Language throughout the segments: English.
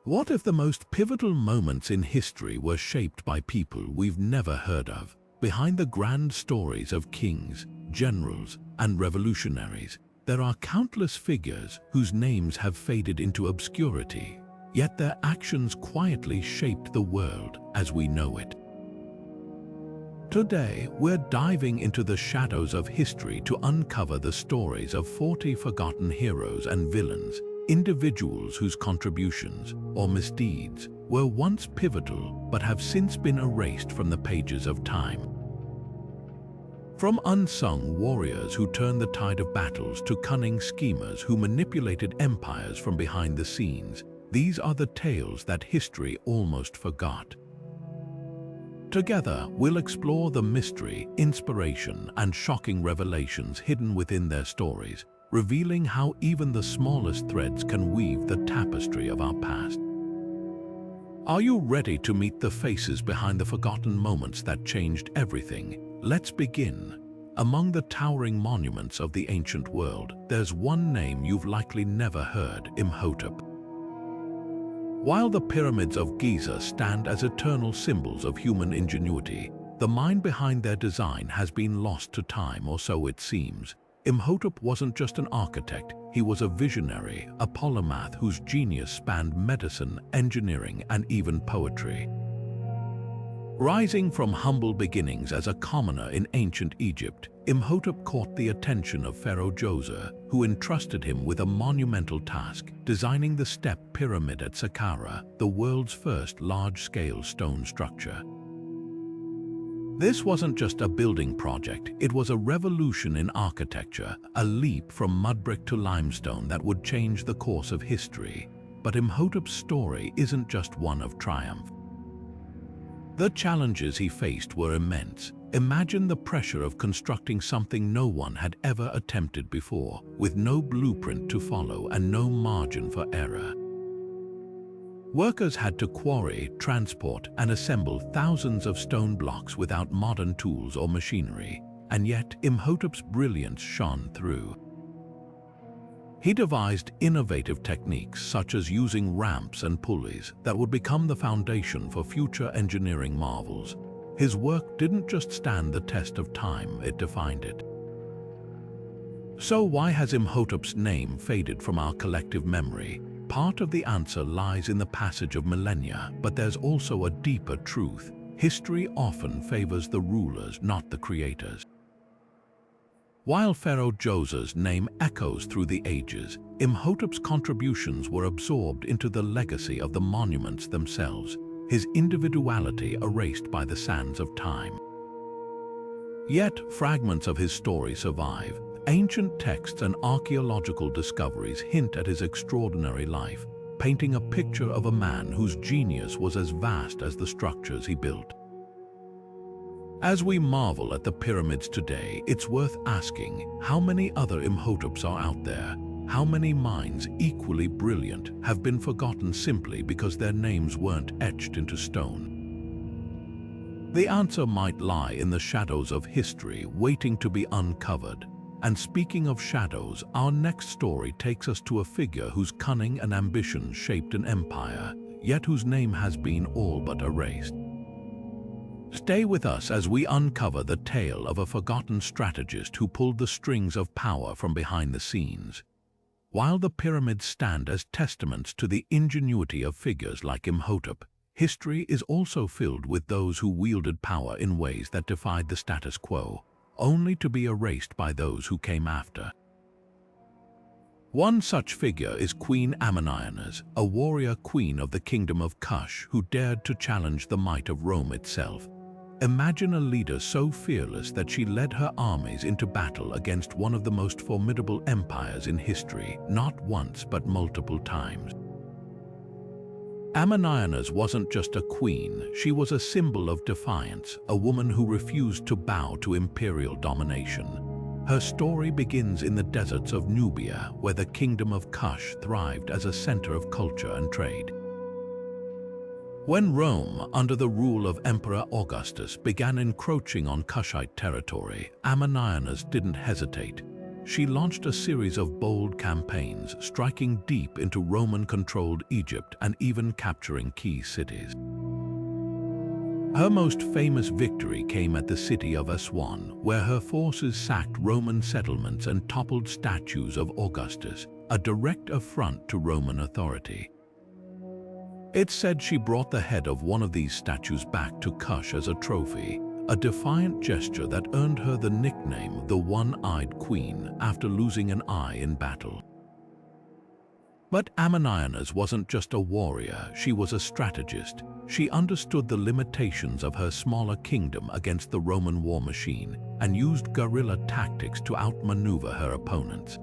What if the most pivotal moments in history were shaped by people we've never heard of? Behind the grand stories of kings, generals, and revolutionaries, there are countless figures whose names have faded into obscurity, yet their actions quietly shaped the world as we know it. Today, we're diving into the shadows of history to uncover the stories of 40 forgotten heroes and villains, individuals whose contributions or misdeeds were once pivotal but have since been erased from the pages of time. From unsung warriors who turned the tide of battles to cunning schemers who manipulated empires from behind the scenes, these are the tales that history almost forgot. Together, we'll explore the mystery, inspiration, and shocking revelations hidden within their stories, revealing how even the smallest threads can weave the tapestry of our past. Are you ready to meet the faces behind the forgotten moments that changed everything? Let's begin. Among the towering monuments of the ancient world, there's one name you've likely never heard: Imhotep. While the pyramids of Giza stand as eternal symbols of human ingenuity, the mind behind their design has been lost to time, or so it seems. Imhotep wasn't just an architect, he was a visionary, a polymath whose genius spanned medicine, engineering, and even poetry. Rising from humble beginnings as a commoner in ancient Egypt, Imhotep caught the attention of Pharaoh Djoser, who entrusted him with a monumental task: designing the Step Pyramid at Saqqara, the world's first large-scale stone structure. This wasn't just a building project, it was a revolution in architecture, a leap from mud brick to limestone that would change the course of history. But Imhotep's story isn't just one of triumph. The challenges he faced were immense. Imagine the pressure of constructing something no one had ever attempted before, with no blueprint to follow and no margin for error. Workers had to quarry, transport, and assemble thousands of stone blocks without modern tools or machinery, and yet Imhotep's brilliance shone through. He devised innovative techniques such as using ramps and pulleys that would become the foundation for future engineering marvels. His work didn't just stand the test of time, it defined it. So why has Imhotep's name faded from our collective memory? Part of the answer lies in the passage of millennia, but there's also a deeper truth. History often favors the rulers, not the creators. While Pharaoh Djoser's name echoes through the ages, Imhotep's contributions were absorbed into the legacy of the monuments themselves, his individuality erased by the sands of time. Yet, fragments of his story survive. Ancient texts and archaeological discoveries hint at his extraordinary life, painting a picture of a man whose genius was as vast as the structures he built. As we marvel at the pyramids today, it's worth asking, how many other Imhoteps are out there? How many minds, equally brilliant, have been forgotten simply because their names weren't etched into stone? The answer might lie in the shadows of history waiting to be uncovered. And speaking of shadows, our next story takes us to a figure whose cunning and ambition shaped an empire, yet whose name has been all but erased. Stay with us as we uncover the tale of a forgotten strategist who pulled the strings of power from behind the scenes. While the pyramids stand as testaments to the ingenuity of figures like Imhotep, history is also filled with those who wielded power in ways that defied the status quo, only to be erased by those who came after. One such figure is Queen Aminionas, a warrior queen of the kingdom of Kush who dared to challenge the might of Rome itself. Imagine a leader so fearless that she led her armies into battle against one of the most formidable empires in history, not once but multiple times. Aminionas wasn't just a queen, she was a symbol of defiance, a woman who refused to bow to imperial domination. Her story begins in the deserts of Nubia, where the kingdom of Kush thrived as a center of culture and trade. When Rome, under the rule of Emperor Augustus, began encroaching on Kushite territory, Aminionas didn't hesitate. she launched a series of bold campaigns, striking deep into Roman-controlled Egypt and even capturing key cities. Her most famous victory came at the city of Aswan, where her forces sacked Roman settlements and toppled statues of Augustus, a direct affront to Roman authority. It's said she brought the head of one of these statues back to Kush as a trophy, a defiant gesture that earned her the nickname the One-Eyed Queen after losing an eye in battle. But Aminionas wasn't just a warrior, she was a strategist. She understood the limitations of her smaller kingdom against the Roman war machine and used guerrilla tactics to outmaneuver her opponents.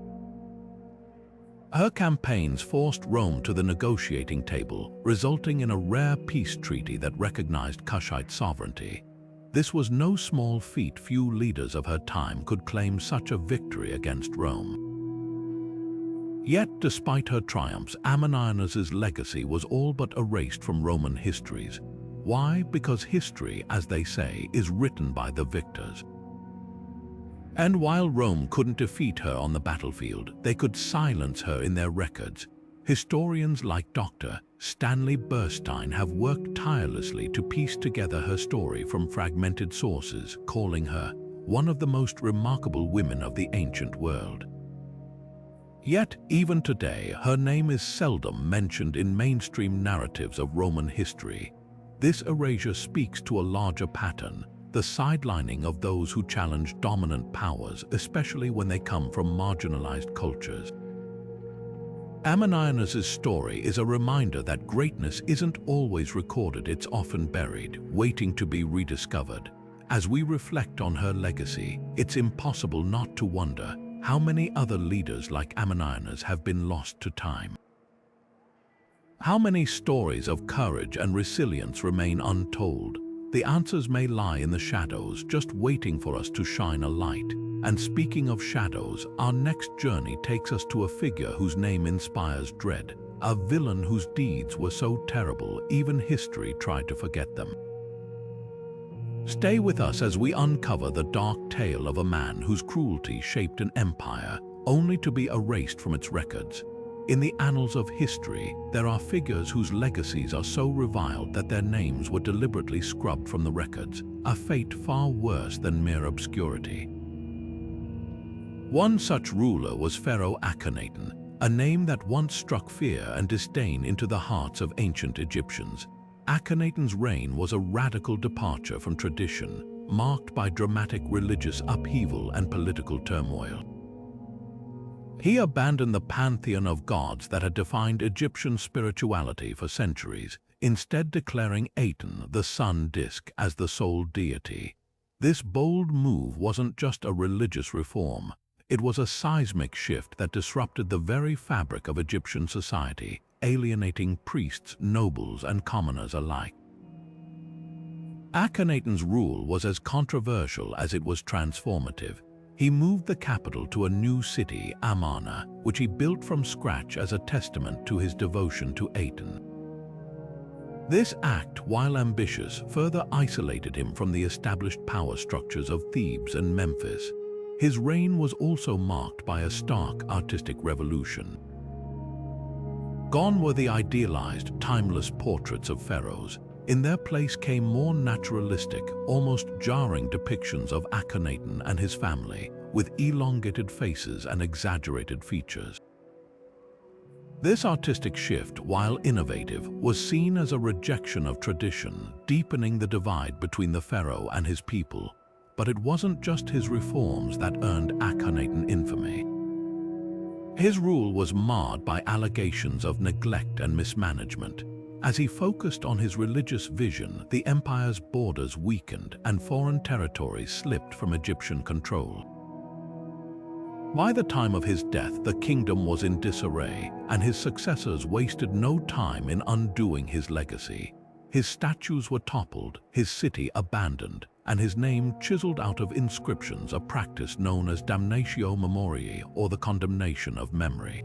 Her campaigns forced Rome to the negotiating table, resulting in a rare peace treaty that recognized Kushite sovereignty. This was no small feat. Few leaders of her time could claim such a victory against Rome. Yet, despite her triumphs, Aminionas's legacy was all but erased from Roman histories. Why? Because history, as they say, is written by the victors. And while Rome couldn't defeat her on the battlefield, they could silence her in their records. Historians like Dr. Stanley Burstein have worked tirelessly to piece together her story from fragmented sources, calling her one of the most remarkable women of the ancient world. Yet, even today, her name is seldom mentioned in mainstream narratives of Roman history. This erasure speaks to a larger pattern, the sidelining of those who challenge dominant powers, especially when they come from marginalized cultures. Aminionas's story is a reminder that greatness isn't always recorded, it's often buried, waiting to be rediscovered. As we reflect on her legacy, it's impossible not to wonder how many other leaders like Aminionas have been lost to time. How many stories of courage and resilience remain untold? The answers may lie in the shadows, just waiting for us to shine a light. And speaking of shadows, our next journey takes us to a figure whose name inspires dread, a villain whose deeds were so terrible even history tried to forget them. Stay with us as we uncover the dark tale of a man whose cruelty shaped an empire, only to be erased from its records. In the annals of history, there are figures whose legacies are so reviled that their names were deliberately scrubbed from the records, a fate far worse than mere obscurity. One such ruler was Pharaoh Akhenaten, a name that once struck fear and disdain into the hearts of ancient Egyptians. Akhenaten's reign was a radical departure from tradition, marked by dramatic religious upheaval and political turmoil. He abandoned the pantheon of gods that had defined Egyptian spirituality for centuries, instead declaring Aten, the sun disk, as the sole deity. This bold move wasn't just a religious reform. It was a seismic shift that disrupted the very fabric of Egyptian society, alienating priests, nobles, and commoners alike. Akhenaten's rule was as controversial as it was transformative. He moved the capital to a new city, Amarna, which he built from scratch as a testament to his devotion to Aten. This act, while ambitious, further isolated him from the established power structures of Thebes and Memphis. His reign was also marked by a stark artistic revolution. Gone were the idealized, timeless portraits of pharaohs. In their place came more naturalistic, almost jarring depictions of Akhenaten and his family, with elongated faces and exaggerated features. This artistic shift, while innovative, was seen as a rejection of tradition, deepening the divide between the pharaoh and his people. But it wasn't just his reforms that earned Akhenaten infamy. His rule was marred by allegations of neglect and mismanagement. As he focused on his religious vision, the empire's borders weakened and foreign territories slipped from Egyptian control. By the time of his death, the kingdom was in disarray, and his successors wasted no time in undoing his legacy. His statues were toppled, his city abandoned, and his name chiseled out of inscriptions, a practice known as damnatio memoriae, or the condemnation of memory.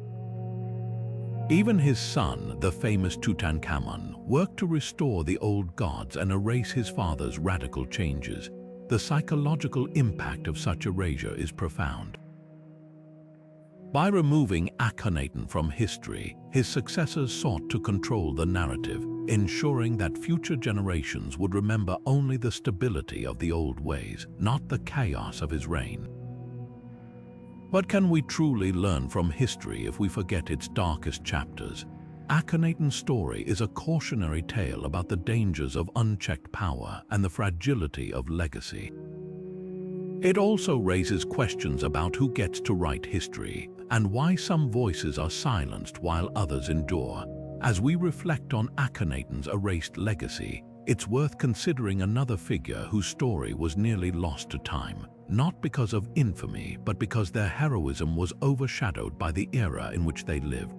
Even his son, the famous Tutankhamun, worked to restore the old gods and erase his father's radical changes. The psychological impact of such erasure is profound. By removing Akhenaten from history, his successors sought to control the narrative, ensuring that future generations would remember only the stability of the old ways, not the chaos of his reign. But can we truly learn from history if we forget its darkest chapters? Akhenaten's story is a cautionary tale about the dangers of unchecked power and the fragility of legacy. It also raises questions about who gets to write history and why some voices are silenced while others endure. As we reflect on Akhenaten's erased legacy, it's worth considering another figure whose story was nearly lost to time, not because of infamy, but because their heroism was overshadowed by the era in which they lived.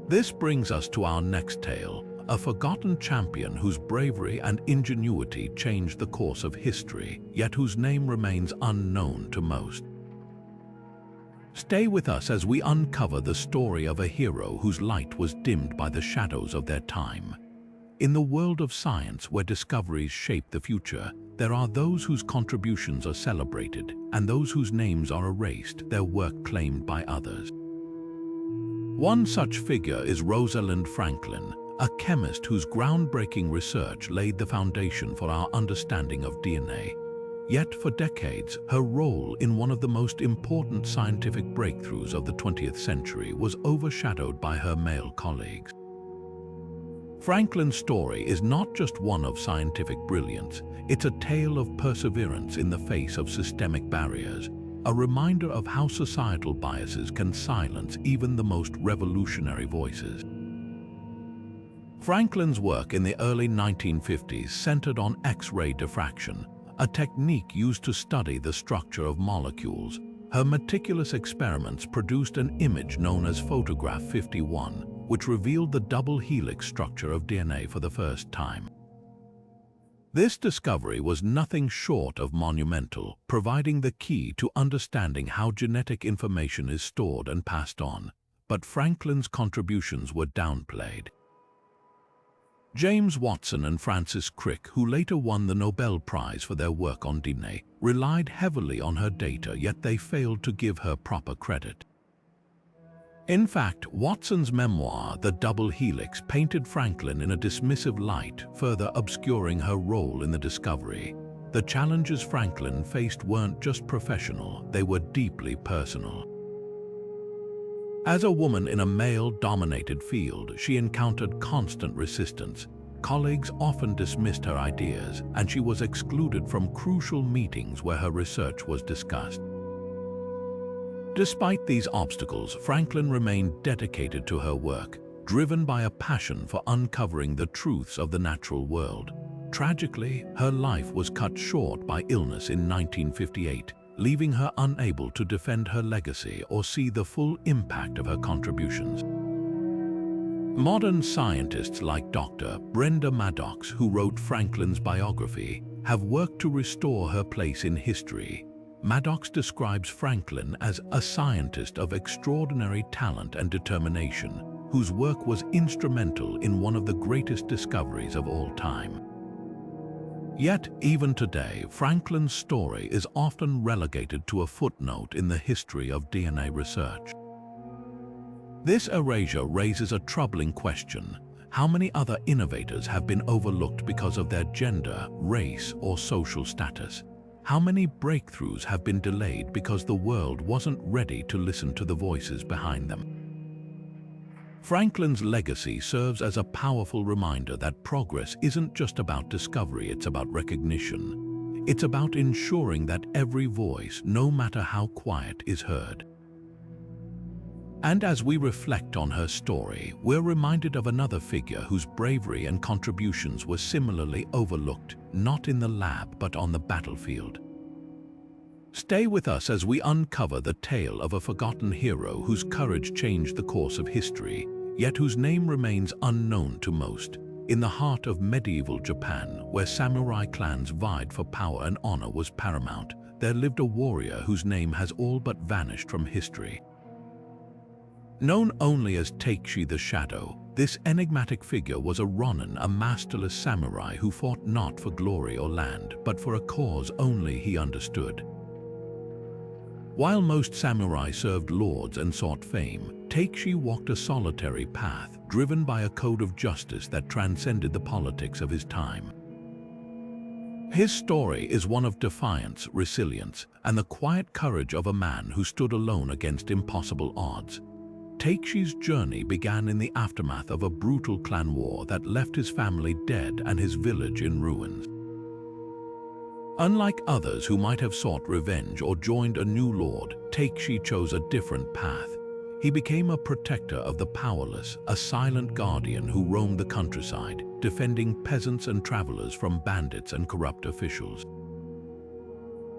This brings us to our next tale, a forgotten champion whose bravery and ingenuity changed the course of history, yet whose name remains unknown to most. Stay with us as we uncover the story of a hero whose light was dimmed by the shadows of their time. In the world of science, where discoveries shape the future, there are those whose contributions are celebrated and those whose names are erased, their work claimed by others. One such figure is Rosalind Franklin, a chemist whose groundbreaking research laid the foundation for our understanding of DNA. Yet for decades, her role in one of the most important scientific breakthroughs of the 20th century was overshadowed by her male colleagues. Franklin's story is not just one of scientific brilliance, it's a tale of perseverance in the face of systemic barriers, a reminder of how societal biases can silence even the most revolutionary voices. Franklin's work in the early 1950s centered on X-ray diffraction, a technique used to study the structure of molecules. Her meticulous experiments produced an image known as Photograph 51, which revealed the double helix structure of DNA for the first time. This discovery was nothing short of monumental, providing the key to understanding how genetic information is stored and passed on. But Franklin's contributions were downplayed. James Watson and Francis Crick, who later won the Nobel Prize for their work on DNA, relied heavily on her data, yet they failed to give her proper credit. In fact, Watson's memoir, The Double Helix, painted Franklin in a dismissive light, further obscuring her role in the discovery. The challenges Franklin faced weren't just professional, they were deeply personal. As a woman in a male-dominated field, she encountered constant resistance. Colleagues often dismissed her ideas, and she was excluded from crucial meetings where her research was discussed. Despite these obstacles, Franklin remained dedicated to her work, driven by a passion for uncovering the truths of the natural world. Tragically, her life was cut short by illness in 1958, leaving her unable to defend her legacy or see the full impact of her contributions. Modern scientists like Dr. Brenda Maddox, who wrote Franklin's biography, have worked to restore her place in history. Maddox describes Franklin as a scientist of extraordinary talent and determination, whose work was instrumental in one of the greatest discoveries of all time. Yet, even today, Franklin's story is often relegated to a footnote in the history of DNA research. This erasure raises a troubling question. How many other innovators have been overlooked because of their gender, race, or social status? How many breakthroughs have been delayed because the world wasn't ready to listen to the voices behind them? Franklin's legacy serves as a powerful reminder that progress isn't just about discovery, it's about recognition. It's about ensuring that every voice, no matter how quiet, is heard. And as we reflect on her story, we're reminded of another figure whose bravery and contributions were similarly overlooked, not in the lab but on the battlefield. Stay with us as we uncover the tale of a forgotten hero whose courage changed the course of history, yet whose name remains unknown to most. In the heart of medieval Japan, where samurai clans vied for power and honor was paramount, there lived a warrior whose name has all but vanished from history. Known only as Takeshi the Shadow, this enigmatic figure was a Ronin, a masterless samurai who fought not for glory or land, but for a cause only he understood. While most samurai served lords and sought fame, Takeshi walked a solitary path, driven by a code of justice that transcended the politics of his time. His story is one of defiance, resilience, and the quiet courage of a man who stood alone against impossible odds. Takeshi's journey began in the aftermath of a brutal clan war that left his family dead and his village in ruins. Unlike others who might have sought revenge or joined a new lord, Takeshi chose a different path. He became a protector of the powerless, a silent guardian who roamed the countryside, defending peasants and travelers from bandits and corrupt officials.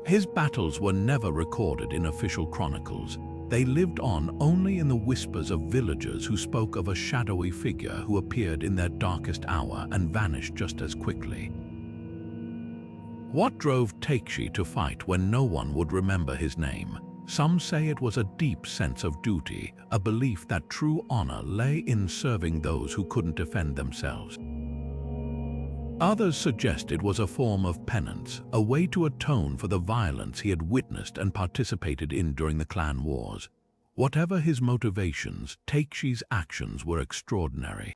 His battles were never recorded in official chronicles. They lived on only in the whispers of villagers who spoke of a shadowy figure who appeared in their darkest hour and vanished just as quickly. What drove Takeshi to fight when no one would remember his name? Some say it was a deep sense of duty, a belief that true honor lay in serving those who couldn't defend themselves. Others suggest it was a form of penance, a way to atone for the violence he had witnessed and participated in during the clan wars. Whatever his motivations, Takeshi's actions were extraordinary.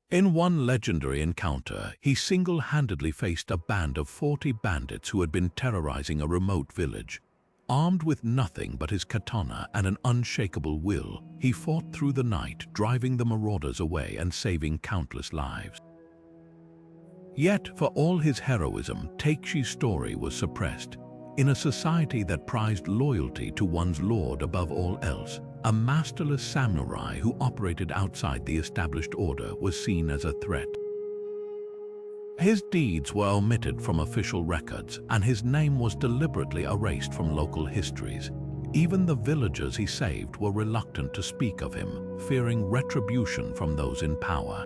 In one legendary encounter, he single-handedly faced a band of 40 bandits who had been terrorizing a remote village. Armed with nothing but his katana and an unshakable will, he fought through the night, driving the marauders away and saving countless lives. Yet, for all his heroism, Takeshi's story was suppressed. In a society that prized loyalty to one's lord above all else, a masterless samurai who operated outside the established order was seen as a threat. His deeds were omitted from official records, and his name was deliberately erased from local histories. Even the villagers he saved were reluctant to speak of him, fearing retribution from those in power.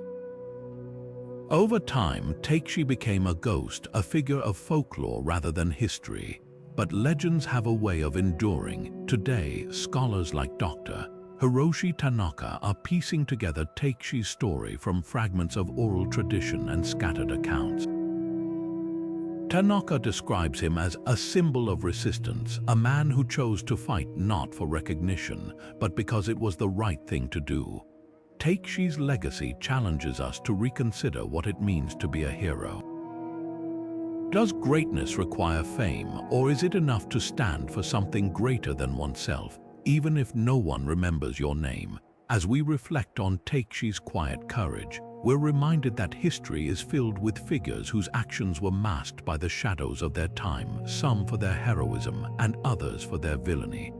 Over time, Takeshi became a ghost, a figure of folklore rather than history. But legends have a way of enduring. Today, scholars like Dr. Hiroshi Tanaka are piecing together Takeshi's story from fragments of oral tradition and scattered accounts. Tanaka describes him as a symbol of resistance, a man who chose to fight not for recognition, but because it was the right thing to do. Takeshi's legacy challenges us to reconsider what it means to be a hero. Does greatness require fame, or is it enough to stand for something greater than oneself, even if no one remembers your name? As we reflect on Takeshi's quiet courage, we're reminded that history is filled with figures whose actions were masked by the shadows of their time, some for their heroism and others for their villainy.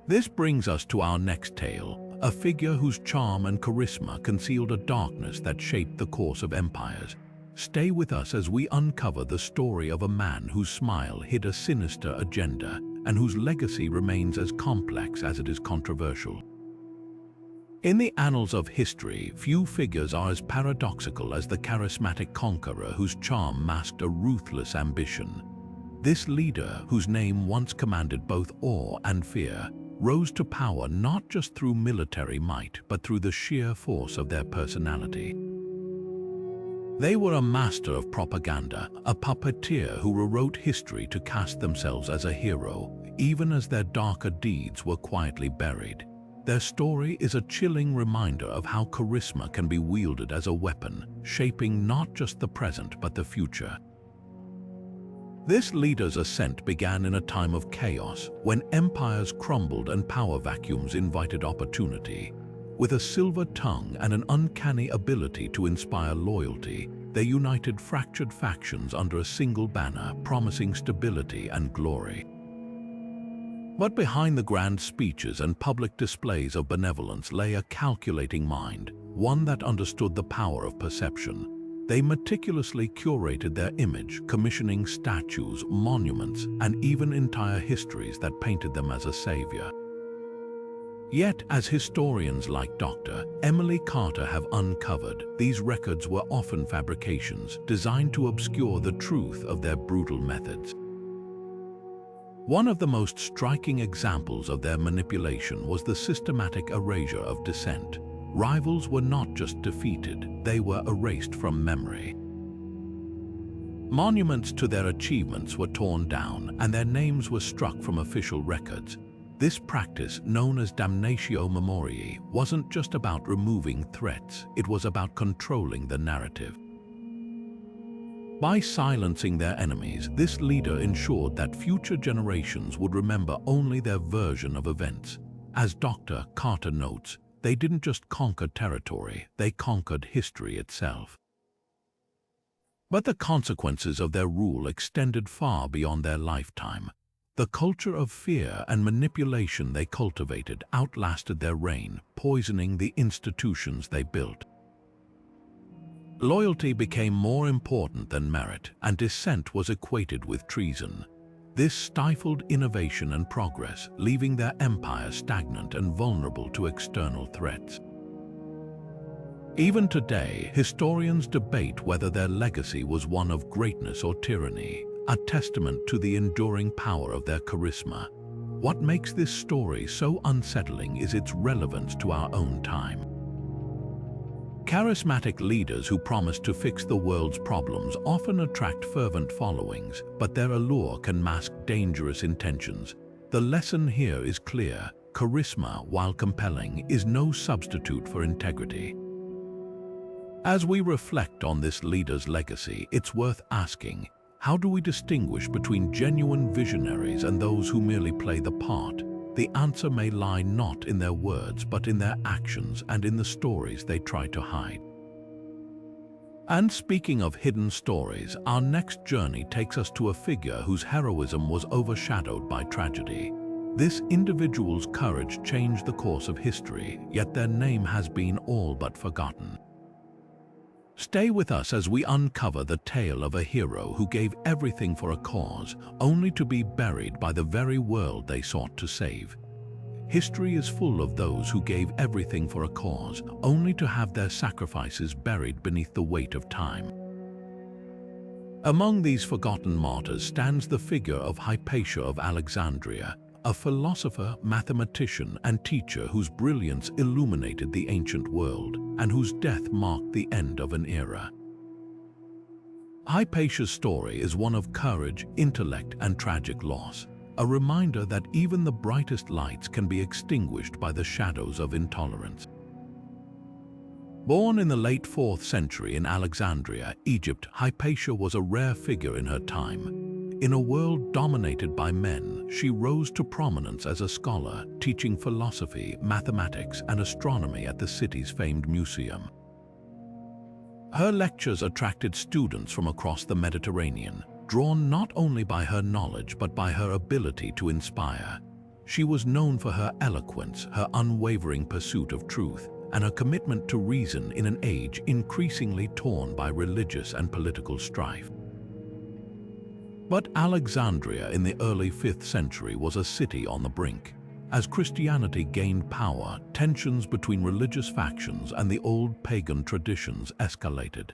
This brings us to our next tale, a figure whose charm and charisma concealed a darkness that shaped the course of empires. Stay with us as we uncover the story of a man whose smile hid a sinister agenda and whose legacy remains as complex as it is controversial. In the annals of history, few figures are as paradoxical as the charismatic conqueror whose charm masked a ruthless ambition. This leader, whose name once commanded both awe and fear, rose to power not just through military might, but through the sheer force of their personality. They were a master of propaganda, a puppeteer who rewrote history to cast themselves as a hero, even as their darker deeds were quietly buried. Their story is a chilling reminder of how charisma can be wielded as a weapon, shaping not just the present but the future. This leader's ascent began in a time of chaos, when empires crumbled and power vacuums invited opportunity. With a silver tongue and an uncanny ability to inspire loyalty, they united fractured factions under a single banner, promising stability and glory. But behind the grand speeches and public displays of benevolence lay a calculating mind, one that understood the power of perception. They meticulously curated their image, commissioning statues, monuments, and even entire histories that painted them as a savior. Yet, as historians like Dr. Emily Carter have uncovered, these records were often fabrications designed to obscure the truth of their brutal methods. One of the most striking examples of their manipulation was the systematic erasure of dissent. Rivals were not just defeated, they were erased from memory. Monuments to their achievements were torn down and their names were struck from official records. This practice, known as damnatio memoriae, wasn't just about removing threats, it was about controlling the narrative. By silencing their enemies, this leader ensured that future generations would remember only their version of events. As Dr. Carter notes, they didn't just conquer territory, they conquered history itself. But the consequences of their rule extended far beyond their lifetime. The culture of fear and manipulation they cultivated outlasted their reign, poisoning the institutions they built. Loyalty became more important than merit, and dissent was equated with treason. This stifled innovation and progress, leaving their empire stagnant and vulnerable to external threats. Even today, historians debate whether their legacy was one of greatness or tyranny, a testament to the enduring power of their charisma. What makes this story so unsettling is its relevance to our own time. Charismatic leaders who promise to fix the world's problems often attract fervent followings, but their allure can mask dangerous intentions. The lesson here is clear: charisma, while compelling, is no substitute for integrity. As we reflect on this leader's legacy, it's worth asking, how do we distinguish between genuine visionaries and those who merely play the part? The answer may lie not in their words, but in their actions and in the stories they try to hide. And speaking of hidden stories, our next journey takes us to a figure whose heroism was overshadowed by tragedy. This individual's courage changed the course of history, yet their name has been all but forgotten. Stay with us as we uncover the tale of a hero who gave everything for a cause, only to be buried by the very world they sought to save. History is full of those who gave everything for a cause, only to have their sacrifices buried beneath the weight of time. Among these forgotten martyrs stands the figure of Hypatia of Alexandria, a philosopher, mathematician, and teacher whose brilliance illuminated the ancient world, and whose death marked the end of an era. Hypatia's story is one of courage, intellect, and tragic loss, a reminder that even the brightest lights can be extinguished by the shadows of intolerance. Born in the late 4th century in Alexandria, Egypt, Hypatia was a rare figure in her time. In a world dominated by men, she rose to prominence as a scholar, teaching philosophy, mathematics, and astronomy at the city's famed museum. Her lectures attracted students from across the Mediterranean, drawn not only by her knowledge but by her ability to inspire. She was known for her eloquence, her unwavering pursuit of truth, and her commitment to reason in an age increasingly torn by religious and political strife. But Alexandria in the early 5th century was a city on the brink. As Christianity gained power, tensions between religious factions and the old pagan traditions escalated.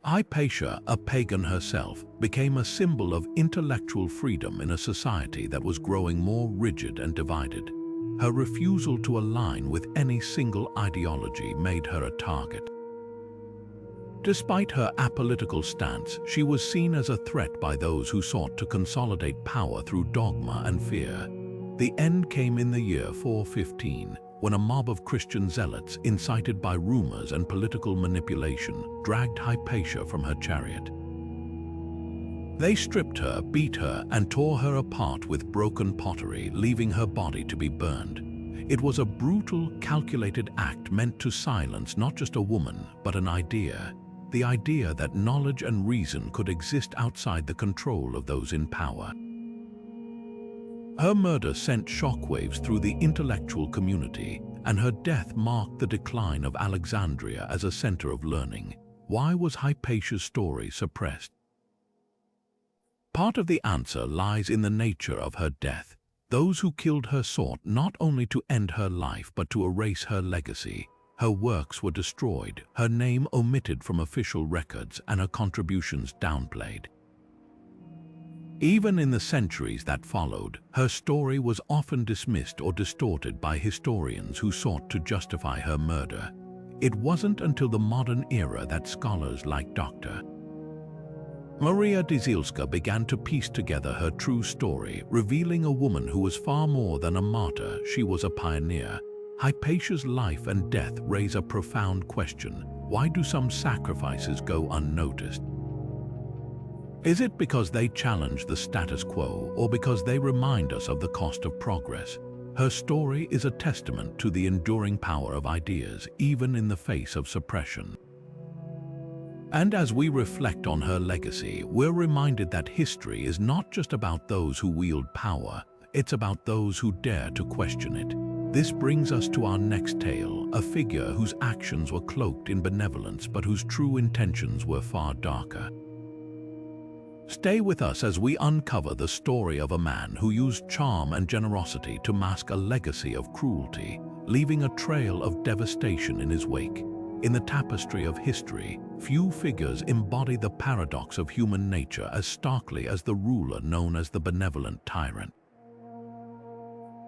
Hypatia, a pagan herself, became a symbol of intellectual freedom in a society that was growing more rigid and divided. Her refusal to align with any single ideology made her a target. Despite her apolitical stance, she was seen as a threat by those who sought to consolidate power through dogma and fear. The end came in the year 415, when a mob of Christian zealots, incited by rumors and political manipulation, dragged Hypatia from her chariot. They stripped her, beat her, and tore her apart with broken pottery, leaving her body to be burned. It was a brutal, calculated act meant to silence not just a woman, but an idea. The idea that knowledge and reason could exist outside the control of those in power. Her murder sent shockwaves through the intellectual community, and her death marked the decline of Alexandria as a center of learning. Why was Hypatia's story suppressed? Part of the answer lies in the nature of her death. Those who killed her sought not only to end her life but to erase her legacy. Her works were destroyed, her name omitted from official records, and her contributions downplayed. Even in the centuries that followed, her story was often dismissed or distorted by historians who sought to justify her murder. It wasn't until the modern era that scholars like Dr. Maria Dzielska began to piece together her true story, revealing a woman who was far more than a martyr. She was a pioneer. Hypatia's life and death raise a profound question. Why do some sacrifices go unnoticed? Is it because they challenge the status quo, or because they remind us of the cost of progress? Her story is a testament to the enduring power of ideas, even in the face of suppression. And as we reflect on her legacy, we're reminded that history is not just about those who wield power, it's about those who dare to question it. This brings us to our next tale, a figure whose actions were cloaked in benevolence but whose true intentions were far darker. Stay with us as we uncover the story of a man who used charm and generosity to mask a legacy of cruelty, leaving a trail of devastation in his wake. In the tapestry of history, few figures embody the paradox of human nature as starkly as the ruler known as the benevolent tyrant.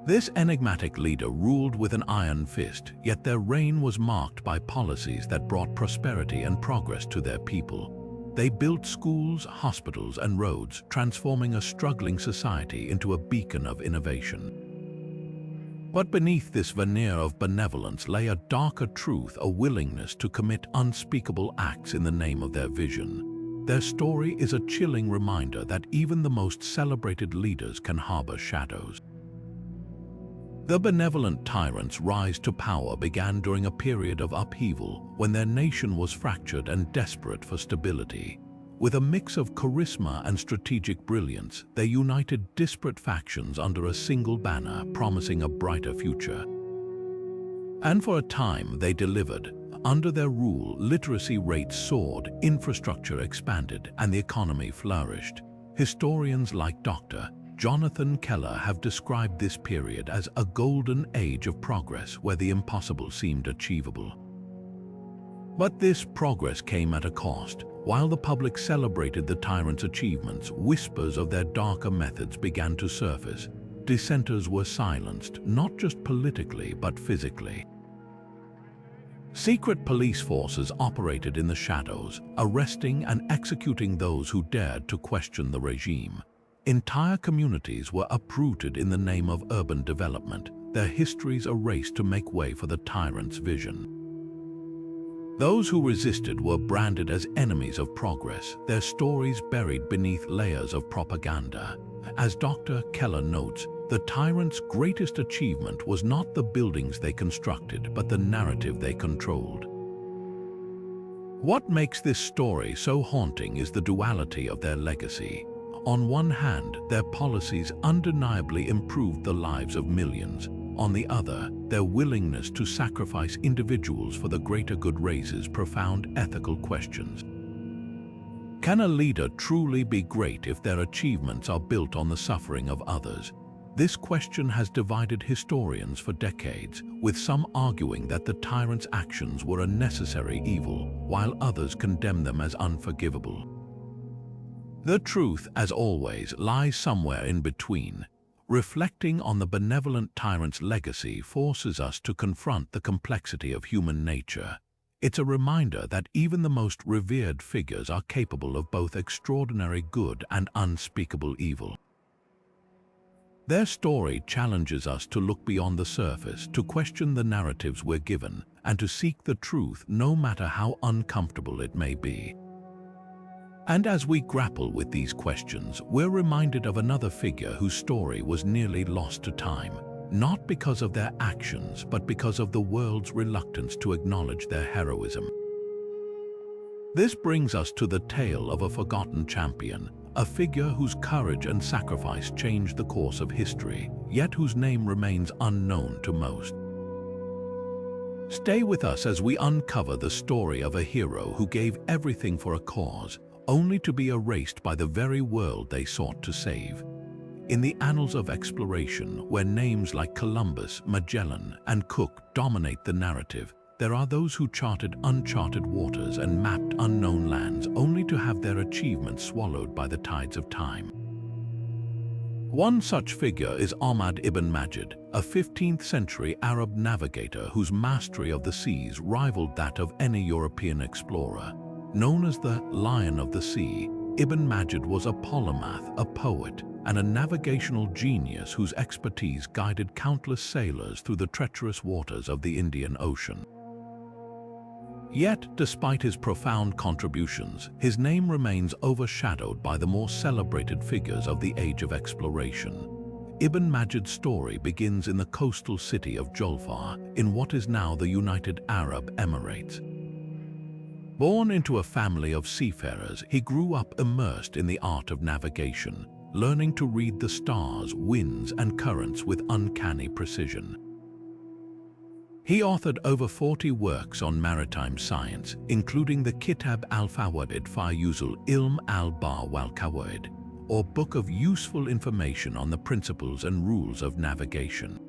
This enigmatic leader ruled with an iron fist, yet their reign was marked by policies that brought prosperity and progress to their people. They built schools, hospitals, and roads, transforming a struggling society into a beacon of innovation. But beneath this veneer of benevolence lay a darker truth, a willingness to commit unspeakable acts in the name of their vision. Their story is a chilling reminder that even the most celebrated leaders can harbor shadows. The benevolent tyrants' rise to power began during a period of upheaval when their nation was fractured and desperate for stability. With a mix of charisma and strategic brilliance, they united disparate factions under a single banner, promising a brighter future. And for a time, they delivered. Under their rule, literacy rates soared, infrastructure expanded, and the economy flourished. Historians like Dr. Jonathan Keller have described this period as a golden age of progress where the impossible seemed achievable. But this progress came at a cost. While the public celebrated the tyrants' achievements, whispers of their darker methods began to surface. Dissenters were silenced, not just politically but physically. Secret police forces operated in the shadows, arresting and executing those who dared to question the regime. Entire communities were uprooted in the name of urban development, their histories erased to make way for the tyrant's vision. Those who resisted were branded as enemies of progress, their stories buried beneath layers of propaganda. As Dr. Keller notes, the tyrants' greatest achievement was not the buildings they constructed, but the narrative they controlled. What makes this story so haunting is the duality of their legacy. On one hand, their policies undeniably improved the lives of millions. On the other, their willingness to sacrifice individuals for the greater good raises profound ethical questions. Can a leader truly be great if their achievements are built on the suffering of others? This question has divided historians for decades, with some arguing that the tyrant's actions were a necessary evil, while others condemn them as unforgivable. The truth, as always, lies somewhere in between. Reflecting on the benevolent tyrant's legacy forces us to confront the complexity of human nature. It's a reminder that even the most revered figures are capable of both extraordinary good and unspeakable evil. Their story challenges us to look beyond the surface, to question the narratives we're given, and to seek the truth no matter how uncomfortable it may be. And as we grapple with these questions, we're reminded of another figure whose story was nearly lost to time, not because of their actions, but because of the world's reluctance to acknowledge their heroism. This brings us to the tale of a forgotten champion, a figure whose courage and sacrifice changed the course of history, yet whose name remains unknown to most. Stay with us as we uncover the story of a hero who gave everything for a cause, only to be erased by the very world they sought to save. In the annals of exploration, where names like Columbus, Magellan, and Cook dominate the narrative, there are those who charted uncharted waters and mapped unknown lands only to have their achievements swallowed by the tides of time. One such figure is Ahmad ibn Majid, a 15th-century Arab navigator whose mastery of the seas rivaled that of any European explorer. Known as the Lion of the Sea, Ibn Majid was a polymath, a poet, and a navigational genius whose expertise guided countless sailors through the treacherous waters of the Indian Ocean. Yet, despite his profound contributions, his name remains overshadowed by the more celebrated figures of the Age of Exploration. Ibn Majid's story begins in the coastal city of Jolfar, in what is now the United Arab Emirates. Born into a family of seafarers, he grew up immersed in the art of navigation, learning to read the stars, winds, and currents with uncanny precision. He authored over 40 works on maritime science, including the Kitab al-Fawaid fi Usul Ilm al-Bahr wal-Qawaid, or Book of Useful Information on the Principles and Rules of Navigation.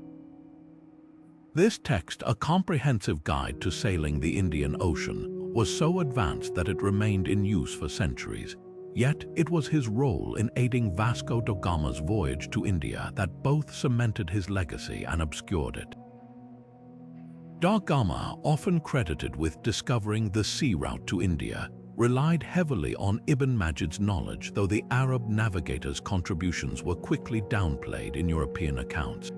This text, a comprehensive guide to sailing the Indian Ocean, was so advanced that it remained in use for centuries. Yet it was his role in aiding Vasco da Gama's voyage to India that both cemented his legacy and obscured it. Da Gama, often credited with discovering the sea route to India, relied heavily on Ibn Majid's knowledge, though the Arab navigator's contributions were quickly downplayed in European accounts.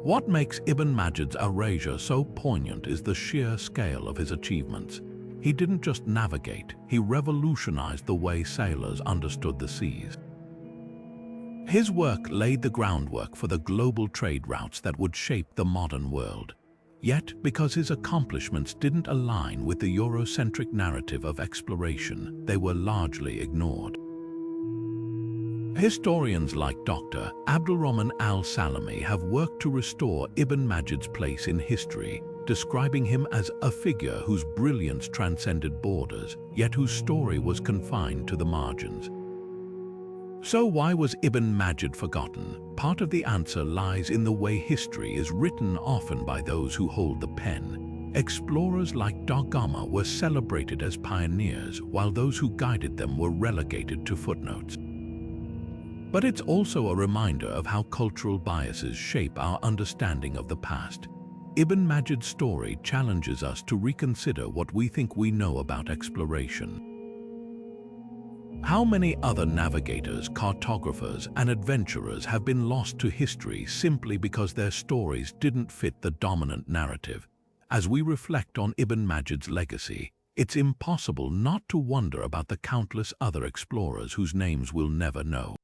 What makes Ibn Majid's erasure so poignant is the sheer scale of his achievements. He didn't just navigate, he revolutionized the way sailors understood the seas. His work laid the groundwork for the global trade routes that would shape the modern world. Yet, because his accomplishments didn't align with the Eurocentric narrative of exploration, they were largely ignored. Historians like Dr. Abdulrahman al-Salami have worked to restore Ibn Majid's place in history, describing him as a figure whose brilliance transcended borders, yet whose story was confined to the margins. So why was Ibn Majid forgotten? Part of the answer lies in the way history is written, often by those who hold the pen. Explorers like Da Gama were celebrated as pioneers, while those who guided them were relegated to footnotes. But it's also a reminder of how cultural biases shape our understanding of the past. Ibn Majid's story challenges us to reconsider what we think we know about exploration. How many other navigators, cartographers, and adventurers have been lost to history simply because their stories didn't fit the dominant narrative? As we reflect on Ibn Majid's legacy, it's impossible not to wonder about the countless other explorers whose names we'll never know.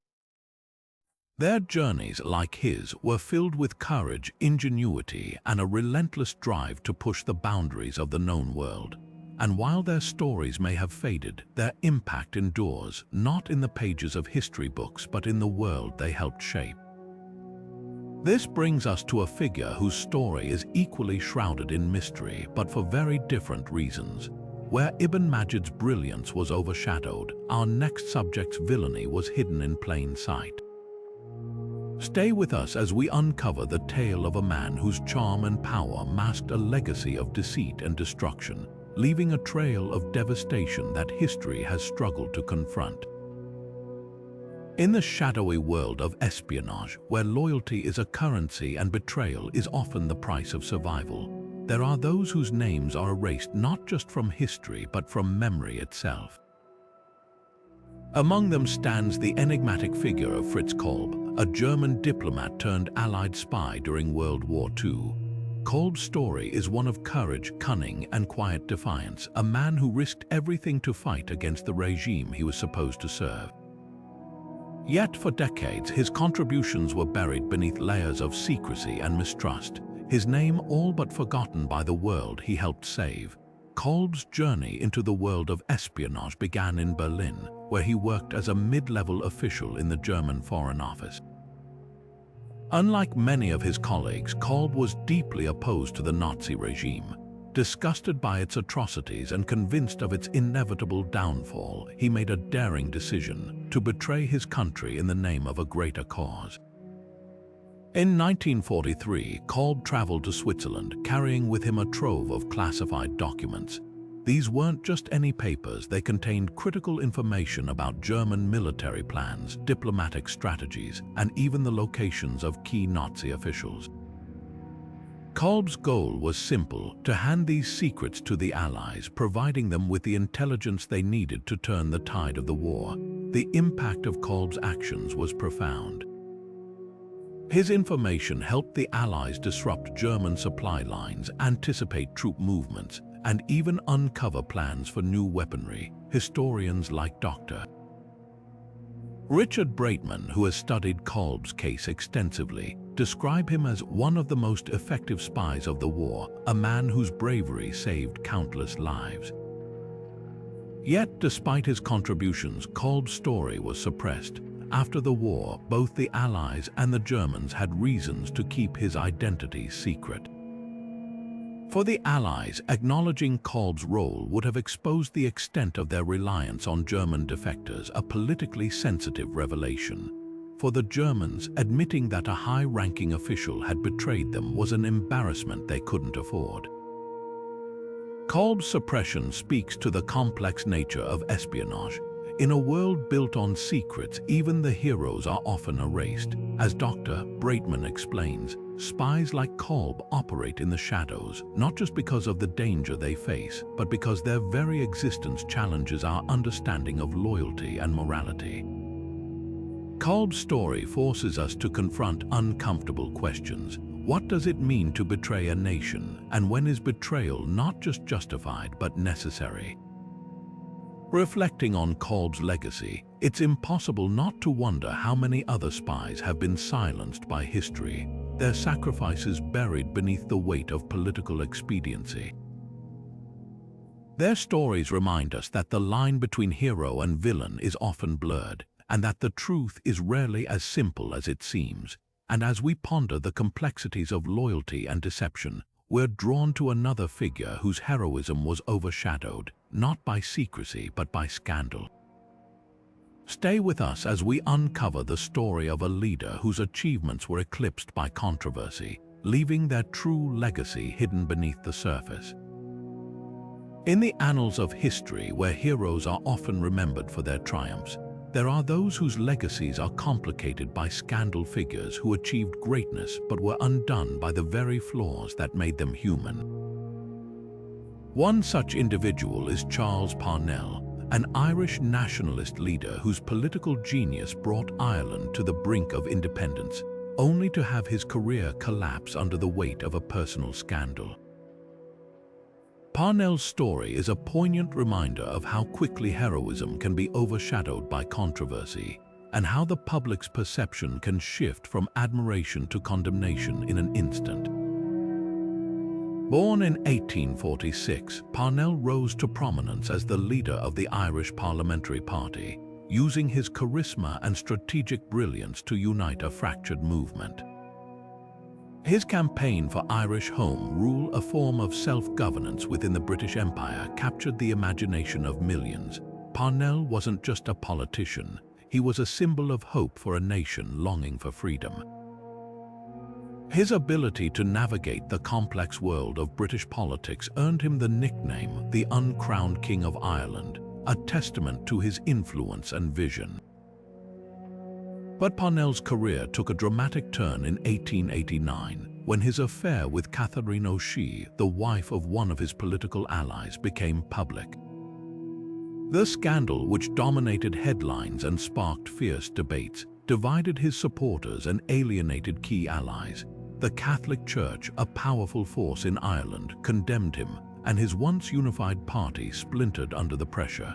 Their journeys, like his, were filled with courage, ingenuity, and a relentless drive to push the boundaries of the known world. And while their stories may have faded, their impact endures, not in the pages of history books, but in the world they helped shape. This brings us to a figure whose story is equally shrouded in mystery, but for very different reasons. Where Ibn Majid's brilliance was overshadowed, our next subject's villainy was hidden in plain sight. Stay with us as we uncover the tale of a man whose charm and power masked a legacy of deceit and destruction, leaving a trail of devastation that history has struggled to confront. In the shadowy world of espionage, where loyalty is a currency and betrayal is often the price of survival, there are those whose names are erased not just from history but from memory itself. Among them stands the enigmatic figure of Fritz Kolb, a German diplomat turned Allied spy during World War II. Kolb's story is one of courage, cunning, and quiet defiance, a man who risked everything to fight against the regime he was supposed to serve. Yet for decades, his contributions were buried beneath layers of secrecy and mistrust, his name all but forgotten by the world he helped save. Kolb's journey into the world of espionage began in Berlin, where he worked as a mid-level official in the German Foreign Office. Unlike many of his colleagues, Kolb was deeply opposed to the Nazi regime. Disgusted by its atrocities and convinced of its inevitable downfall, he made a daring decision to betray his country in the name of a greater cause. In 1943, Kolb traveled to Switzerland, carrying with him a trove of classified documents. These weren't just any papers, they contained critical information about German military plans, diplomatic strategies, and even the locations of key Nazi officials. Kolb's goal was simple: to hand these secrets to the Allies, providing them with the intelligence they needed to turn the tide of the war. The impact of Kolb's actions was profound. His information helped the Allies disrupt German supply lines, anticipate troop movements, and even uncover plans for new weaponry. Historians like Dr. Richard Breitman, who has studied Kolb's case extensively, describe him as one of the most effective spies of the war, a man whose bravery saved countless lives. Yet, despite his contributions, Kolb's story was suppressed. After the war, both the Allies and the Germans had reasons to keep his identity secret. For the Allies, acknowledging Kolb's role would have exposed the extent of their reliance on German defectors, a politically sensitive revelation. For the Germans, admitting that a high-ranking official had betrayed them was an embarrassment they couldn't afford. Kolb's suppression speaks to the complex nature of espionage. In a world built on secrets, even the heroes are often erased. As Dr. Breitman explains, spies like Kolb operate in the shadows, not just because of the danger they face, but because their very existence challenges our understanding of loyalty and morality. Kolb's story forces us to confront uncomfortable questions. What does it mean to betray a nation, and when is betrayal not just justified but necessary? Reflecting on Kolb's legacy, it's impossible not to wonder how many other spies have been silenced by history, their sacrifices buried beneath the weight of political expediency. Their stories remind us that the line between hero and villain is often blurred, and that the truth is rarely as simple as it seems. And as we ponder the complexities of loyalty and deception, we're drawn to another figure whose heroism was overshadowed, not by secrecy but by scandal. Stay with us as we uncover the story of a leader whose achievements were eclipsed by controversy, leaving their true legacy hidden beneath the surface. In the annals of history, where heroes are often remembered for their triumphs, there are those whose legacies are complicated by scandal, figures who achieved greatness but were undone by the very flaws that made them human. One such individual is Charles Parnell, an Irish nationalist leader whose political genius brought Ireland to the brink of independence, only to have his career collapse under the weight of a personal scandal. Parnell's story is a poignant reminder of how quickly heroism can be overshadowed by controversy, and how the public's perception can shift from admiration to condemnation in an instant. Born in 1846, Parnell rose to prominence as the leader of the Irish Parliamentary Party, using his charisma and strategic brilliance to unite a fractured movement. His campaign for Irish Home Rule, a form of self-governance within the British Empire, captured the imagination of millions. Parnell wasn't just a politician, he was a symbol of hope for a nation longing for freedom. His ability to navigate the complex world of British politics earned him the nickname the Uncrowned King of Ireland, a testament to his influence and vision. But Parnell's career took a dramatic turn in 1889, when his affair with Catherine O'Shea, the wife of one of his political allies, became public. The scandal, which dominated headlines and sparked fierce debates, divided his supporters and alienated key allies. The Catholic Church, a powerful force in Ireland, condemned him, and his once unified party splintered under the pressure.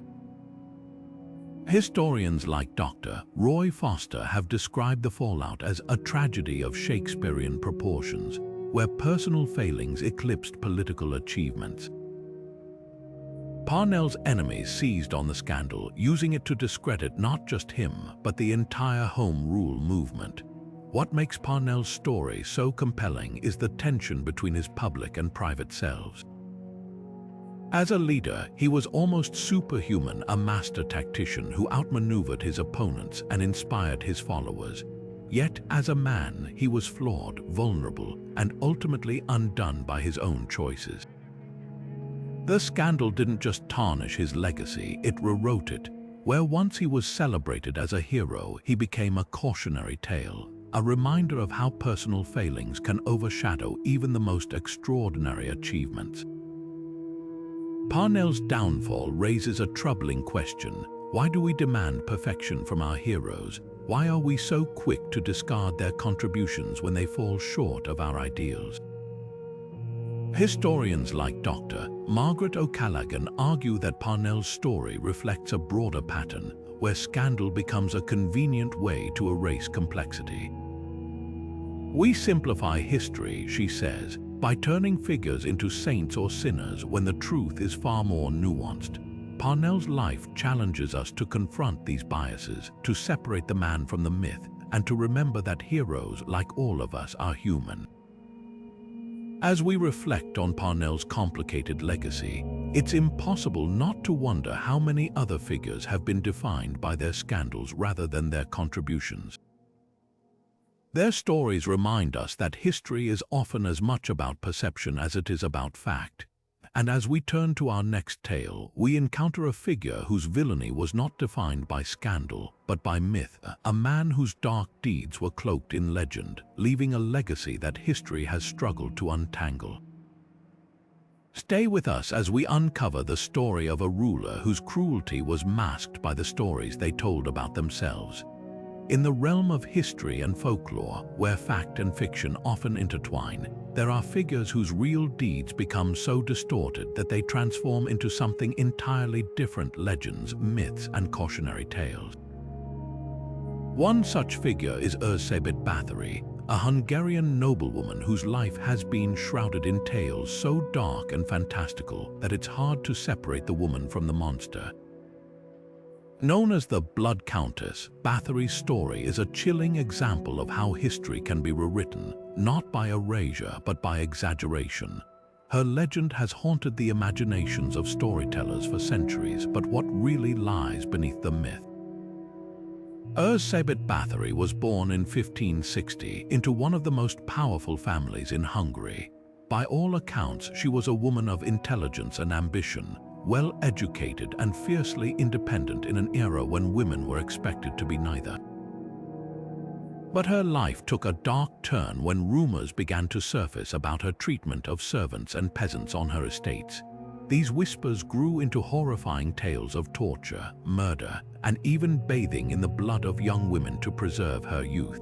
Historians like Dr. Roy Foster have described the fallout as a tragedy of Shakespearean proportions, where personal failings eclipsed political achievements. Parnell's enemies seized on the scandal, using it to discredit not just him, but the entire Home Rule movement. What makes Parnell's story so compelling is the tension between his public and private selves. As a leader, he was almost superhuman, a master tactician who outmaneuvered his opponents and inspired his followers. Yet, as a man, he was flawed, vulnerable, and ultimately undone by his own choices. The scandal didn't just tarnish his legacy, it rewrote it. Where once he was celebrated as a hero, he became a cautionary tale, a reminder of how personal failings can overshadow even the most extraordinary achievements. Parnell's downfall raises a troubling question. Why do we demand perfection from our heroes? Why are we so quick to discard their contributions when they fall short of our ideals? Historians like Dr. Margaret O'Callaghan argue that Parnell's story reflects a broader pattern, where scandal becomes a convenient way to erase complexity. We simplify history, she says, by turning figures into saints or sinners when the truth is far more nuanced. Parnell's life challenges us to confront these biases, to separate the man from the myth, and to remember that heroes, like all of us, are human. As we reflect on Parnell's complicated legacy, it's impossible not to wonder how many other figures have been defined by their scandals rather than their contributions. Their stories remind us that history is often as much about perception as it is about fact. And as we turn to our next tale, we encounter a figure whose villainy was not defined by scandal, but by myth, a man whose dark deeds were cloaked in legend, leaving a legacy that history has struggled to untangle. Stay with us as we uncover the story of a ruler whose cruelty was masked by the stories they told about themselves. In the realm of history and folklore, where fact and fiction often intertwine, there are figures whose real deeds become so distorted that they transform into something entirely different: legends, myths, and cautionary tales. One such figure is Erzsébet Bathory, a Hungarian noblewoman whose life has been shrouded in tales so dark and fantastical that it's hard to separate the woman from the monster. Known as the Blood Countess, Bathory's story is a chilling example of how history can be rewritten, not by erasure but by exaggeration. Her legend has haunted the imaginations of storytellers for centuries, but what really lies beneath the myth? Erzsébet Bathory was born in 1560 into one of the most powerful families in Hungary. By all accounts, she was a woman of intelligence and ambition, well-educated and fiercely independent in an era when women were expected to be neither. But her life took a dark turn when rumors began to surface about her treatment of servants and peasants on her estates. These whispers grew into horrifying tales of torture, murder, and even bathing in the blood of young women to preserve her youth.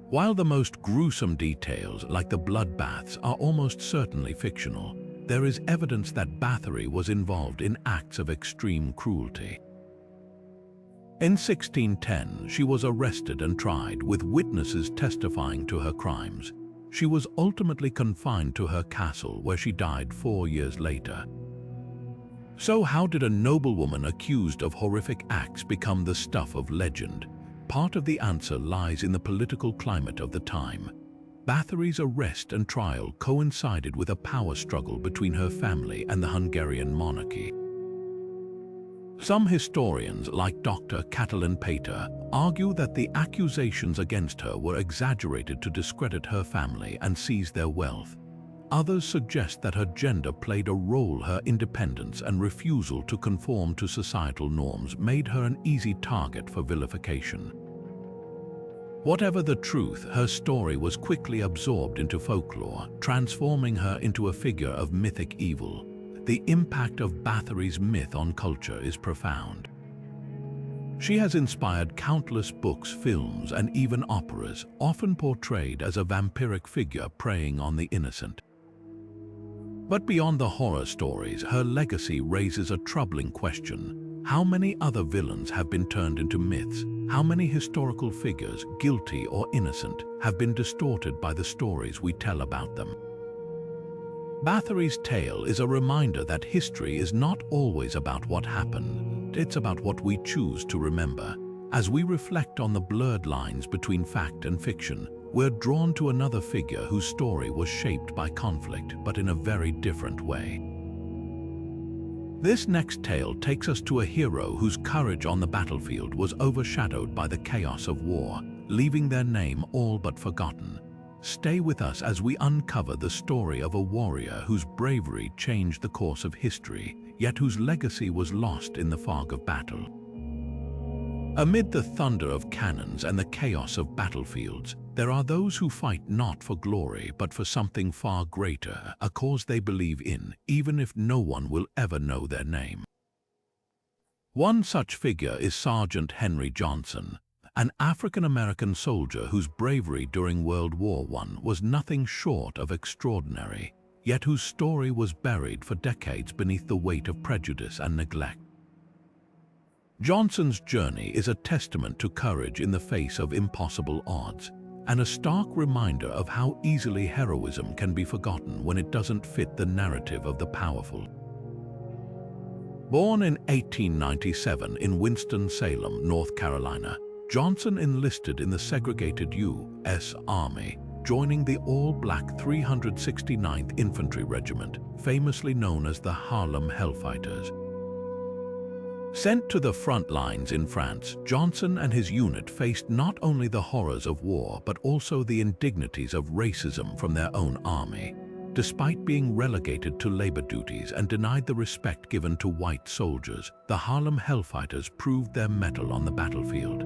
While the most gruesome details, like the bloodbaths, are almost certainly fictional, there is evidence that Bathory was involved in acts of extreme cruelty. In 1610, she was arrested and tried, with witnesses testifying to her crimes. She was ultimately confined to her castle, where she died 4 years later. So how did a noblewoman accused of horrific acts become the stuff of legend? Part of the answer lies in the political climate of the time. Bathory's arrest and trial coincided with a power struggle between her family and the Hungarian monarchy. Some historians, like Dr. Katalin Pater, argue that the accusations against her were exaggerated to discredit her family and seize their wealth. Others suggest that her gender played a role. Her independence and refusal to conform to societal norms made her an easy target for vilification. Whatever the truth, her story was quickly absorbed into folklore, transforming her into a figure of mythic evil. The impact of Bathory's myth on culture is profound. She has inspired countless books, films, and even operas, often portrayed as a vampiric figure preying on the innocent. But beyond the horror stories, her legacy raises a troubling question. How many other villains have been turned into myths? How many historical figures, guilty or innocent, have been distorted by the stories we tell about them? Bathory's tale is a reminder that history is not always about what happened, it's about what we choose to remember. As we reflect on the blurred lines between fact and fiction, we're drawn to another figure whose story was shaped by conflict, but in a very different way. This next tale takes us to a hero whose courage on the battlefield was overshadowed by the chaos of war, leaving their name all but forgotten. Stay with us as we uncover the story of a warrior whose bravery changed the course of history, yet whose legacy was lost in the fog of battle. Amid the thunder of cannons and the chaos of battlefields, there are those who fight not for glory but for something far greater, a cause they believe in, even if no one will ever know their name. One such figure is Sergeant Henry Johnson, an African-American soldier whose bravery during World War I was nothing short of extraordinary, yet whose story was buried for decades beneath the weight of prejudice and neglect. Johnson's journey is a testament to courage in the face of impossible odds, and a stark reminder of how easily heroism can be forgotten when it doesn't fit the narrative of the powerful. Born in 1897 in Winston-Salem, North Carolina, Johnson enlisted in the segregated U.S. Army, joining the all-black 369th Infantry Regiment, famously known as the Harlem Hellfighters. Sent to the front lines in France, Johnson and his unit faced not only the horrors of war but also the indignities of racism from their own army. Despite being relegated to labor duties and denied the respect given to white soldiers, the Harlem Hellfighters proved their mettle on the battlefield.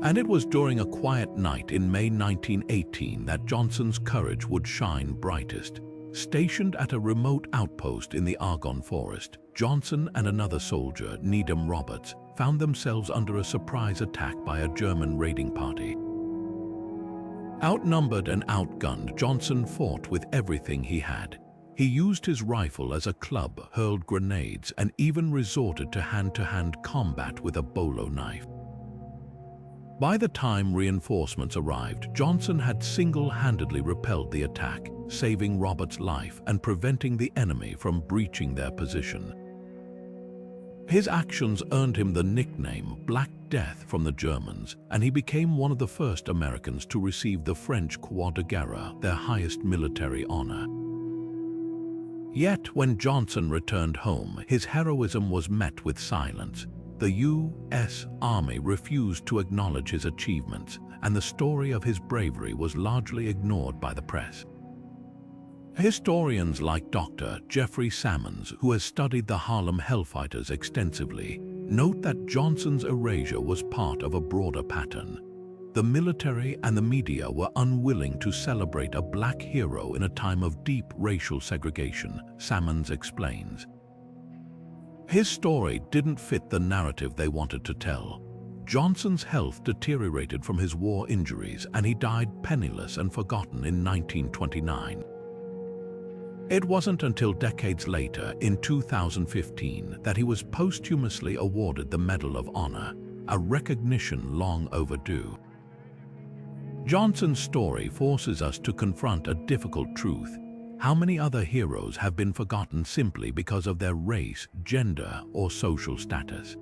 And it was during a quiet night in May 1918 that Johnson's courage would shine brightest. Stationed at a remote outpost in the Argonne Forest, Johnson and another soldier, Needham Roberts, found themselves under a surprise attack by a German raiding party. Outnumbered and outgunned, Johnson fought with everything he had. He used his rifle as a club, hurled grenades, and even resorted to hand-to-hand combat with a bolo knife. By the time reinforcements arrived, Johnson had single-handedly repelled the attack, saving Roberts' life and preventing the enemy from breaching their position. His actions earned him the nickname Black Death from the Germans, and he became one of the first Americans to receive the French Croix de Guerre, their highest military honor. Yet, when Johnson returned home, his heroism was met with silence. The U.S. Army refused to acknowledge his achievements, and the story of his bravery was largely ignored by the press. Historians like Dr. Jeffrey Sammons, who has studied the Harlem Hellfighters extensively, note that Johnson's erasure was part of a broader pattern. The military and the media were unwilling to celebrate a black hero in a time of deep racial segregation, Sammons explains. His story didn't fit the narrative they wanted to tell. Johnson's health deteriorated from his war injuries, and he died penniless and forgotten in 1929. It wasn't until decades later, in 2015, that he was posthumously awarded the Medal of Honor, a recognition long overdue. Johnson's story forces us to confront a difficult truth. How many other heroes have been forgotten simply because of their race, gender, or social status?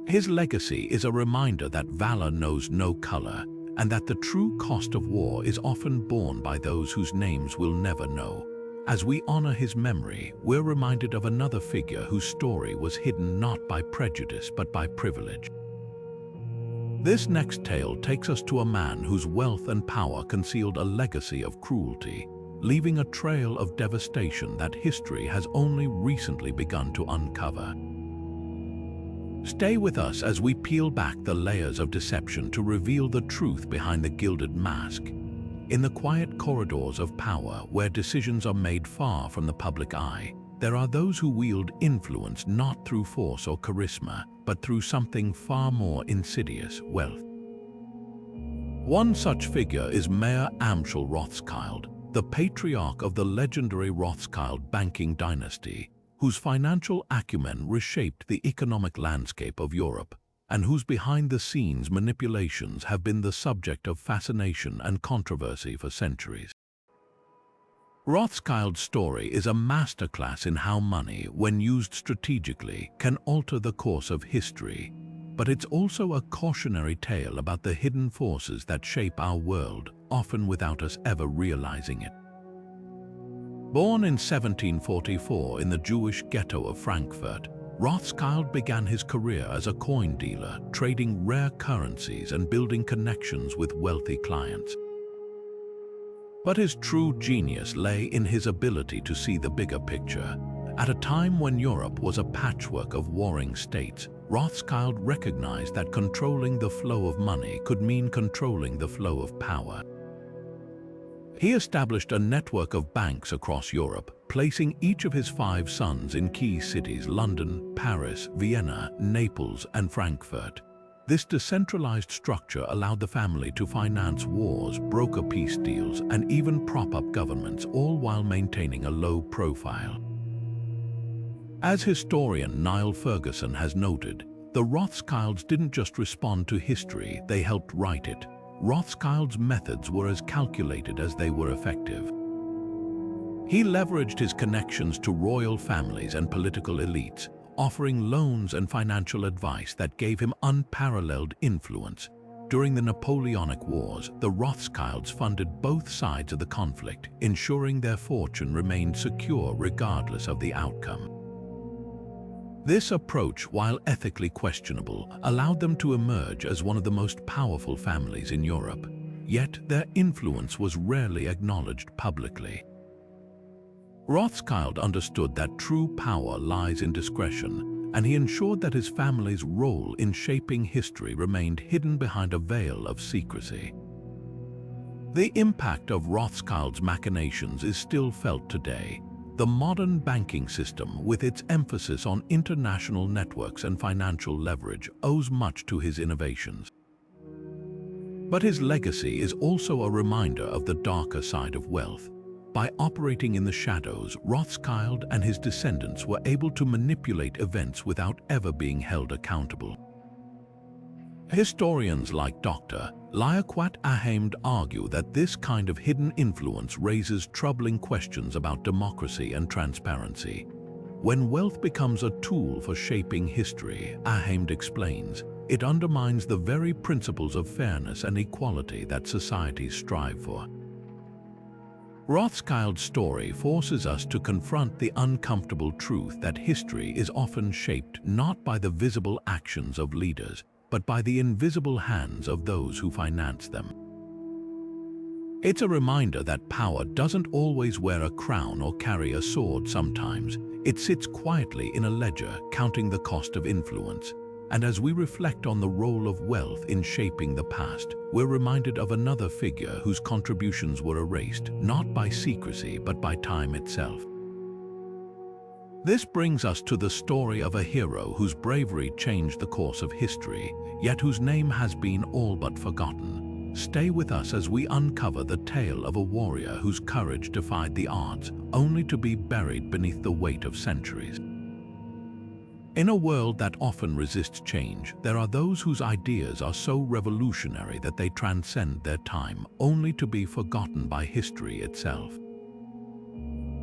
His legacy is a reminder that valor knows no color, and that the true cost of war is often borne by those whose names we'll never know. As we honor his memory, we're reminded of another figure whose story was hidden not by prejudice but by privilege. This next tale takes us to a man whose wealth and power concealed a legacy of cruelty, leaving a trail of devastation that history has only recently begun to uncover. Stay with us as we peel back the layers of deception to reveal the truth behind the gilded mask. In the quiet corridors of power, where decisions are made far from the public eye, there are those who wield influence not through force or charisma, but through something far more insidious: wealth. One such figure is Mayer Amschel Rothschild, the patriarch of the legendary Rothschild banking dynasty, whose financial acumen reshaped the economic landscape of Europe, and whose behind-the-scenes manipulations have been the subject of fascination and controversy for centuries. Rothschild's story is a masterclass in how money, when used strategically, can alter the course of history, but it's also a cautionary tale about the hidden forces that shape our world, often without us ever realizing it. Born in 1744 in the Jewish ghetto of Frankfurt, Rothschild began his career as a coin dealer, trading rare currencies and building connections with wealthy clients. But his true genius lay in his ability to see the bigger picture. At a time when Europe was a patchwork of warring states, Rothschild recognized that controlling the flow of money could mean controlling the flow of power. He established a network of banks across Europe, placing each of his 5 sons in key cities: London, Paris, Vienna, Naples, and Frankfurt. This decentralized structure allowed the family to finance wars, broker peace deals, and even prop up governments, all while maintaining a low profile. As historian Niall Ferguson has noted, the Rothschilds didn't just respond to history, they helped write it. Rothschild's methods were as calculated as they were effective. He leveraged his connections to royal families and political elites, offering loans and financial advice that gave him unparalleled influence. During the Napoleonic Wars, the Rothschilds funded both sides of the conflict, ensuring their fortune remained secure regardless of the outcome. This approach, while ethically questionable, allowed them to emerge as one of the most powerful families in Europe. Yet their influence was rarely acknowledged publicly. Rothschild understood that true power lies in discretion, and he ensured that his family's role in shaping history remained hidden behind a veil of secrecy. The impact of Rothschild's machinations is still felt today. The modern banking system, with its emphasis on international networks and financial leverage, owes much to his innovations. But his legacy is also a reminder of the darker side of wealth. By operating in the shadows, Rothschild and his descendants were able to manipulate events without ever being held accountable. Historians like Dr. Liaquat Ahmad argue that this kind of hidden influence raises troubling questions about democracy and transparency. When wealth becomes a tool for shaping history, Ahmad explains, it undermines the very principles of fairness and equality that societies strive for. Rothschild's story forces us to confront the uncomfortable truth that history is often shaped not by the visible actions of leaders, but by the invisible hands of those who finance them. It's a reminder that power doesn't always wear a crown or carry a sword. Sometimes it sits quietly in a ledger, counting the cost of influence. And as we reflect on the role of wealth in shaping the past, we're reminded of another figure whose contributions were erased, not by secrecy, but by time itself. This brings us to the story of a hero whose bravery changed the course of history, yet whose name has been all but forgotten. Stay with us as we uncover the tale of a warrior whose courage defied the odds, only to be buried beneath the weight of centuries. In a world that often resists change, there are those whose ideas are so revolutionary that they transcend their time, only to be forgotten by history itself.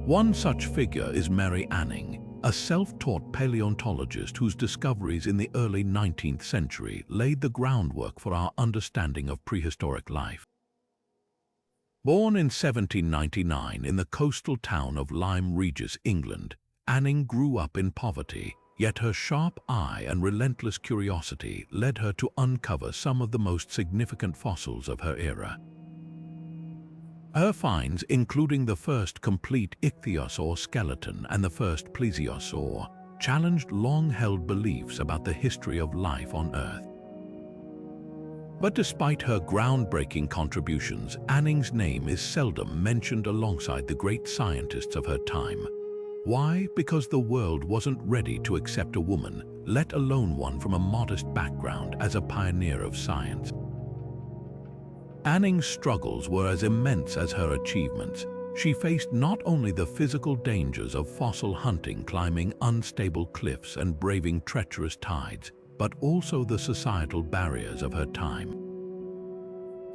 One such figure is Mary Anning, a self-taught paleontologist whose discoveries in the early 19th century laid the groundwork for our understanding of prehistoric life. Born in 1799 in the coastal town of Lyme Regis, England, Anning grew up in poverty, yet her sharp eye and relentless curiosity led her to uncover some of the most significant fossils of her era. Her finds, including the first complete ichthyosaur skeleton and the first plesiosaur, challenged long-held beliefs about the history of life on Earth. But despite her groundbreaking contributions, Anning's name is seldom mentioned alongside the great scientists of her time. Why? Because the world wasn't ready to accept a woman, let alone one from a modest background, as a pioneer of science. Anning's struggles were as immense as her achievements. She faced not only the physical dangers of fossil hunting, climbing unstable cliffs and braving treacherous tides, but also the societal barriers of her time.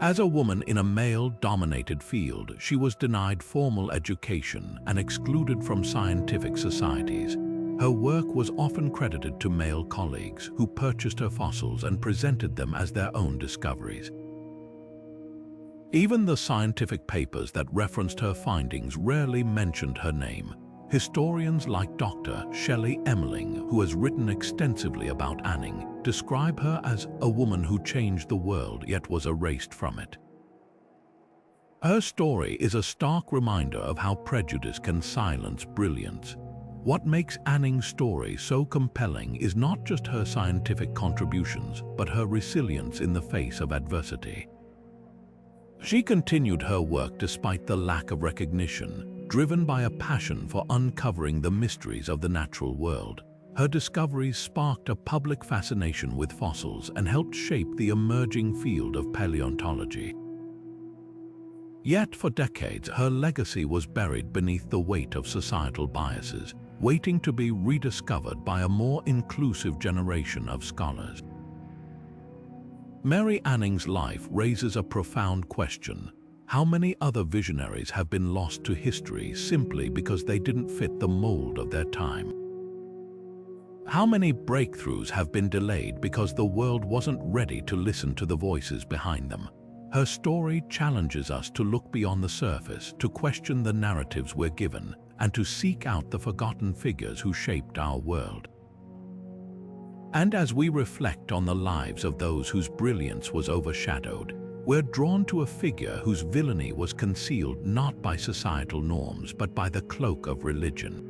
As a woman in a male-dominated field, she was denied formal education and excluded from scientific societies. Her work was often credited to male colleagues who purchased her fossils and presented them as their own discoveries. Even the scientific papers that referenced her findings rarely mentioned her name. Historians like Dr. Shelley Emmerling, who has written extensively about Anning, describe her as a woman who changed the world yet was erased from it. Her story is a stark reminder of how prejudice can silence brilliance. What makes Anning's story so compelling is not just her scientific contributions, but her resilience in the face of adversity. She continued her work despite the lack of recognition, driven by a passion for uncovering the mysteries of the natural world. Her discoveries sparked a public fascination with fossils and helped shape the emerging field of paleontology. Yet for decades, her legacy was buried beneath the weight of societal biases, waiting to be rediscovered by a more inclusive generation of scholars. Mary Anning's life raises a profound question. How many other visionaries have been lost to history simply because they didn't fit the mold of their time? How many breakthroughs have been delayed because the world wasn't ready to listen to the voices behind them? Her story challenges us to look beyond the surface, to question the narratives we're given, and to seek out the forgotten figures who shaped our world. And as we reflect on the lives of those whose brilliance was overshadowed, we're drawn to a figure whose villainy was concealed not by societal norms but by the cloak of religion.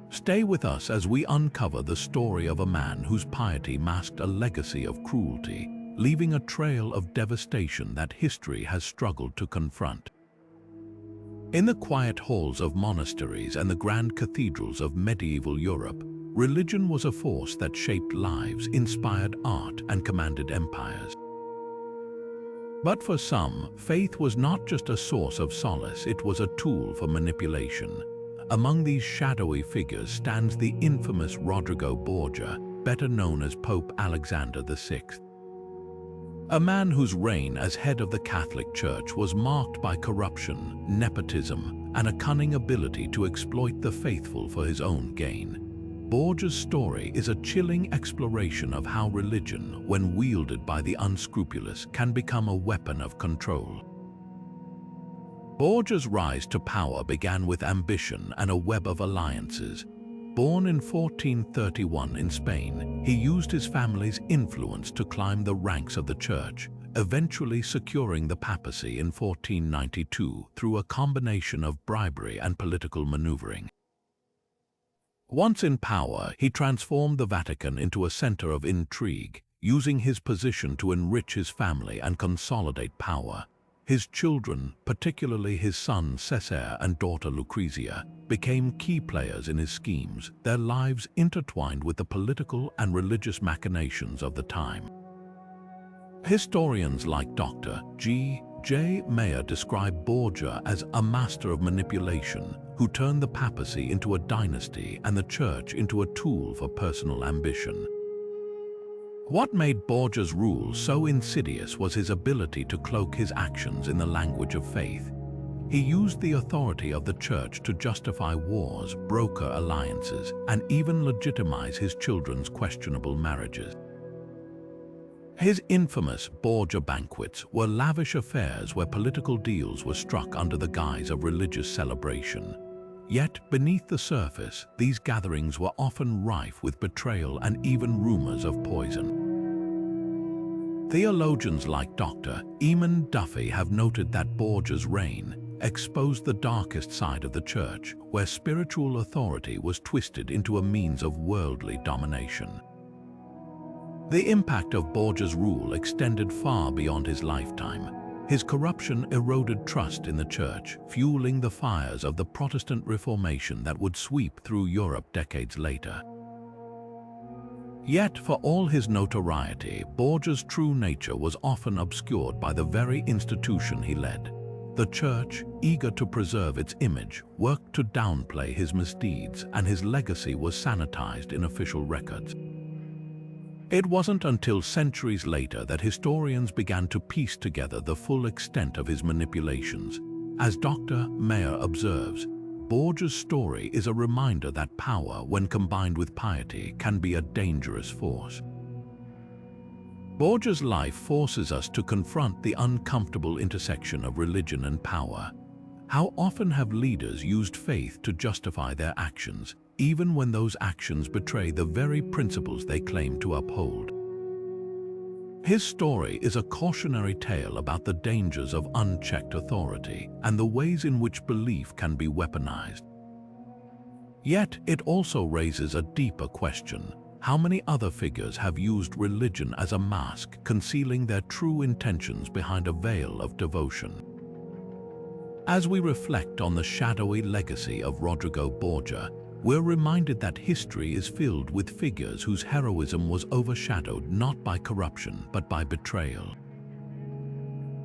Stay with us as we uncover the story of a man whose piety masked a legacy of cruelty, leaving a trail of devastation that history has struggled to confront. In the quiet halls of monasteries and the grand cathedrals of medieval Europe, religion was a force that shaped lives, inspired art, and commanded empires. But for some, faith was not just a source of solace, it was a tool for manipulation. Among these shadowy figures stands the infamous Rodrigo Borgia, better known as Pope Alexander VI. A man whose reign as head of the Catholic Church was marked by corruption, nepotism, and a cunning ability to exploit the faithful for his own gain. Borgia's story is a chilling exploration of how religion, when wielded by the unscrupulous, can become a weapon of control. Borgia's rise to power began with ambition and a web of alliances. Born in 1431 in Spain, he used his family's influence to climb the ranks of the church, eventually securing the papacy in 1492 through a combination of bribery and political maneuvering. Once in power, he transformed the Vatican into a center of intrigue, using his position to enrich his family and consolidate power. His children, particularly his son Cesare and daughter Lucrezia, became key players in his schemes, their lives intertwined with the political and religious machinations of the time. Historians like Dr. G.J. Meyer describe Borgia as a master of manipulation who turned the papacy into a dynasty and the church into a tool for personal ambition. What made Borgia's rule so insidious was his ability to cloak his actions in the language of faith. He used the authority of the church to justify wars, broker alliances, and even legitimize his children's questionable marriages. His infamous Borgia banquets were lavish affairs where political deals were struck under the guise of religious celebration. Yet, beneath the surface, these gatherings were often rife with betrayal and even rumors of poison. Theologians like Dr. Eamon Duffy have noted that Borgia's reign exposed the darkest side of the church, where spiritual authority was twisted into a means of worldly domination. The impact of Borgia's rule extended far beyond his lifetime. His corruption eroded trust in the church, fueling the fires of the Protestant Reformation that would sweep through Europe decades later. Yet, for all his notoriety, Borgia's true nature was often obscured by the very institution he led. The church, eager to preserve its image, worked to downplay his misdeeds, and his legacy was sanitized in official records. It wasn't until centuries later that historians began to piece together the full extent of his manipulations. As Dr. Meyer observes, Borgia's story is a reminder that power, when combined with piety, can be a dangerous force. Borgia's life forces us to confront the uncomfortable intersection of religion and power. How often have leaders used faith to justify their actions, even when those actions betray the very principles they claim to uphold? His story is a cautionary tale about the dangers of unchecked authority and the ways in which belief can be weaponized. Yet it also raises a deeper question. How many other figures have used religion as a mask, concealing their true intentions behind a veil of devotion? As we reflect on the shadowy legacy of Rodrigo Borgia, we're reminded that history is filled with figures whose heroism was overshadowed not by corruption but by betrayal.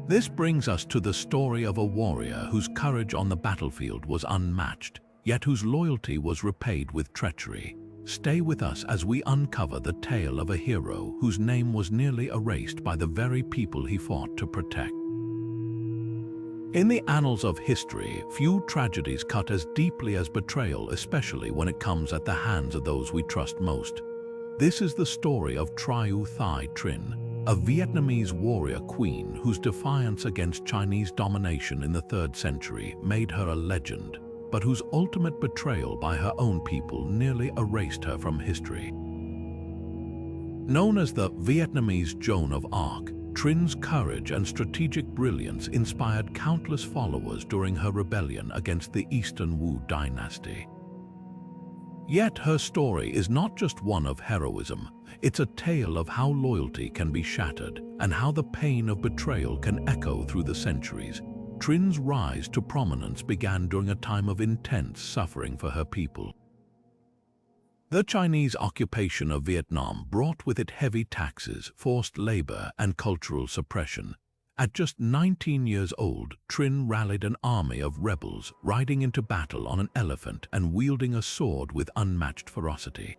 This brings us to the story of a warrior whose courage on the battlefield was unmatched, yet whose loyalty was repaid with treachery. Stay with us as we uncover the tale of a hero whose name was nearly erased by the very people he fought to protect. In the annals of history, few tragedies cut as deeply as betrayal, especially when it comes at the hands of those we trust most. This is the story of Trieu Thai Trinh, a Vietnamese warrior queen whose defiance against Chinese domination in the 3rd century made her a legend, but whose ultimate betrayal by her own people nearly erased her from history. Known as the Vietnamese Joan of Arc, Trinh's courage and strategic brilliance inspired countless followers during her rebellion against the Eastern Wu dynasty. Yet her story is not just one of heroism, it's a tale of how loyalty can be shattered and how the pain of betrayal can echo through the centuries. Trinh's rise to prominence began during a time of intense suffering for her people. The Chinese occupation of Vietnam brought with it heavy taxes, forced labor, and cultural suppression. At just 19 years old, Trinh rallied an army of rebels, riding into battle on an elephant and wielding a sword with unmatched ferocity.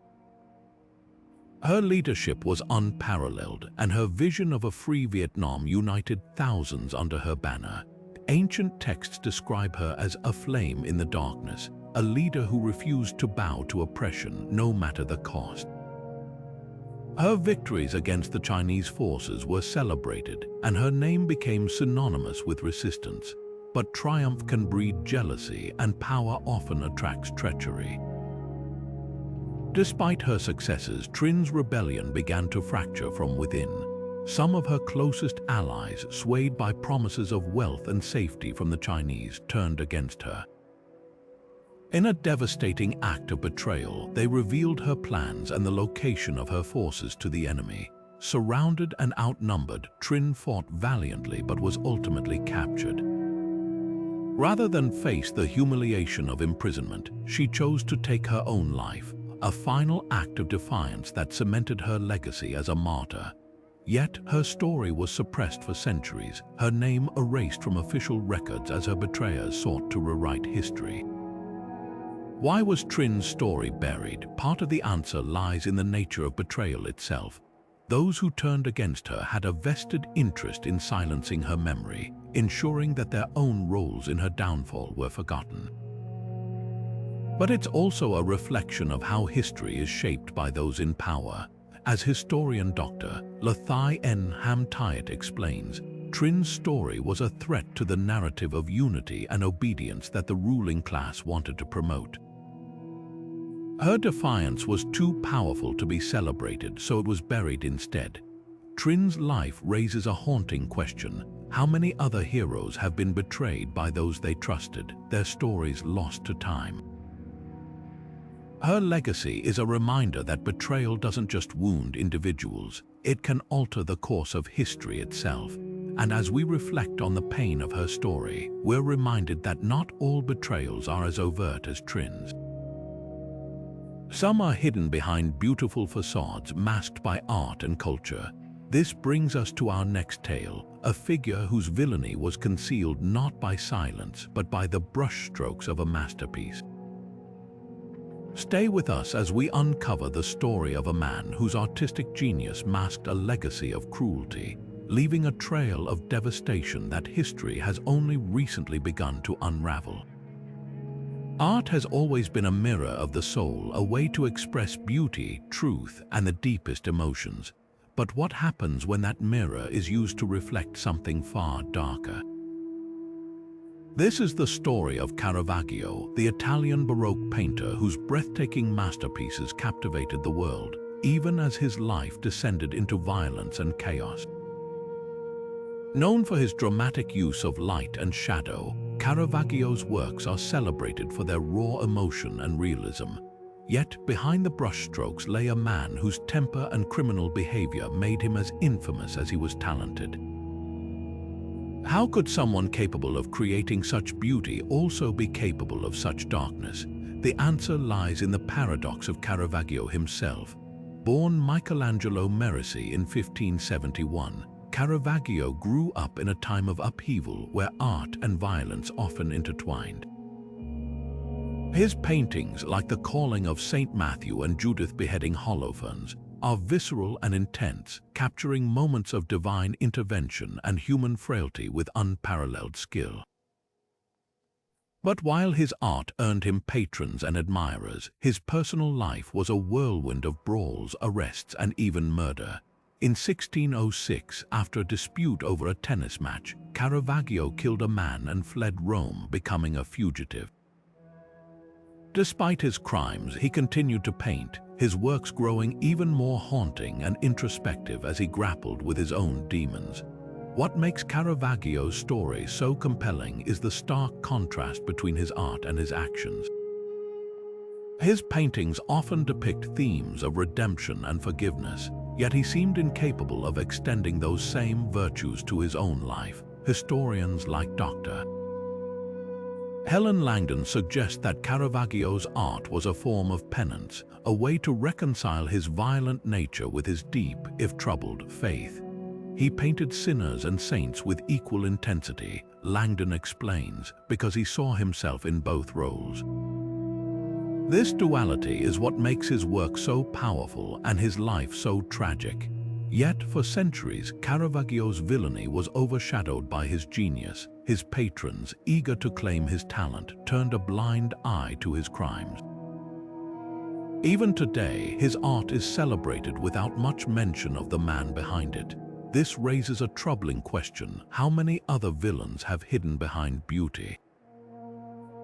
Her leadership was unparalleled, and her vision of a free Vietnam united thousands under her banner. Ancient texts describe her as a flame in the darkness, a leader who refused to bow to oppression no matter the cost. Her victories against the Chinese forces were celebrated, and her name became synonymous with resistance. But triumph can breed jealousy, and power often attracts treachery. Despite her successes, Trinh's rebellion began to fracture from within. Some of her closest allies, swayed by promises of wealth and safety from the Chinese, turned against her. In a devastating act of betrayal, they revealed her plans and the location of her forces to the enemy. Surrounded and outnumbered, Trinh fought valiantly but was ultimately captured. Rather than face the humiliation of imprisonment, she chose to take her own life, a final act of defiance that cemented her legacy as a martyr. Yet her story was suppressed for centuries, her name erased from official records as her betrayers sought to rewrite history. Why was Trinh's story buried? Part of the answer lies in the nature of betrayal itself. Those who turned against her had a vested interest in silencing her memory, ensuring that their own roles in her downfall were forgotten. But it's also a reflection of how history is shaped by those in power. As historian Dr. Lathai N. Hamtayat explains, Trinh's story was a threat to the narrative of unity and obedience that the ruling class wanted to promote. Her defiance was too powerful to be celebrated, so it was buried instead. Trinh's life raises a haunting question. How many other heroes have been betrayed by those they trusted, their stories lost to time? Her legacy is a reminder that betrayal doesn't just wound individuals, it can alter the course of history itself. And as we reflect on the pain of her story, we're reminded that not all betrayals are as overt as Trinh's. Some are hidden behind beautiful facades masked by art and culture. This brings us to our next tale, a figure whose villainy was concealed not by silence, but by the brushstrokes of a masterpiece. Stay with us as we uncover the story of a man whose artistic genius masked a legacy of cruelty, leaving a trail of devastation that history has only recently begun to unravel. Art has always been a mirror of the soul, a way to express beauty, truth, and the deepest emotions. But what happens when that mirror is used to reflect something far darker? This is the story of Caravaggio, the Italian Baroque painter whose breathtaking masterpieces captivated the world, even as his life descended into violence and chaos. Known for his dramatic use of light and shadow, Caravaggio's works are celebrated for their raw emotion and realism. Yet behind the brushstrokes lay a man whose temper and criminal behavior made him as infamous as he was talented. How could someone capable of creating such beauty also be capable of such darkness? The answer lies in the paradox of Caravaggio himself. Born Michelangelo Merisi in 1571, Caravaggio grew up in a time of upheaval where art and violence often intertwined. His paintings, like The Calling of St. Matthew and Judith beheading Holofernes, are visceral and intense, capturing moments of divine intervention and human frailty with unparalleled skill. But while his art earned him patrons and admirers, his personal life was a whirlwind of brawls, arrests, and even murder. In 1606, after a dispute over a tennis match, Caravaggio killed a man and fled Rome, becoming a fugitive. Despite his crimes, he continued to paint, his works growing even more haunting and introspective as he grappled with his own demons. What makes Caravaggio's story so compelling is the stark contrast between his art and his actions. His paintings often depict themes of redemption and forgiveness, yet he seemed incapable of extending those same virtues to his own life. Historians like Dr. Helen Langdon suggests that Caravaggio's art was a form of penance, a way to reconcile his violent nature with his deep, if troubled, faith. He painted sinners and saints with equal intensity, Langdon explains, because he saw himself in both roles. This duality is what makes his work so powerful and his life so tragic. Yet, for centuries, Caravaggio's villainy was overshadowed by his genius. His patrons, eager to claim his talent, turned a blind eye to his crimes. Even today, his art is celebrated without much mention of the man behind it. This raises a troubling question: how many other villains have hidden behind beauty?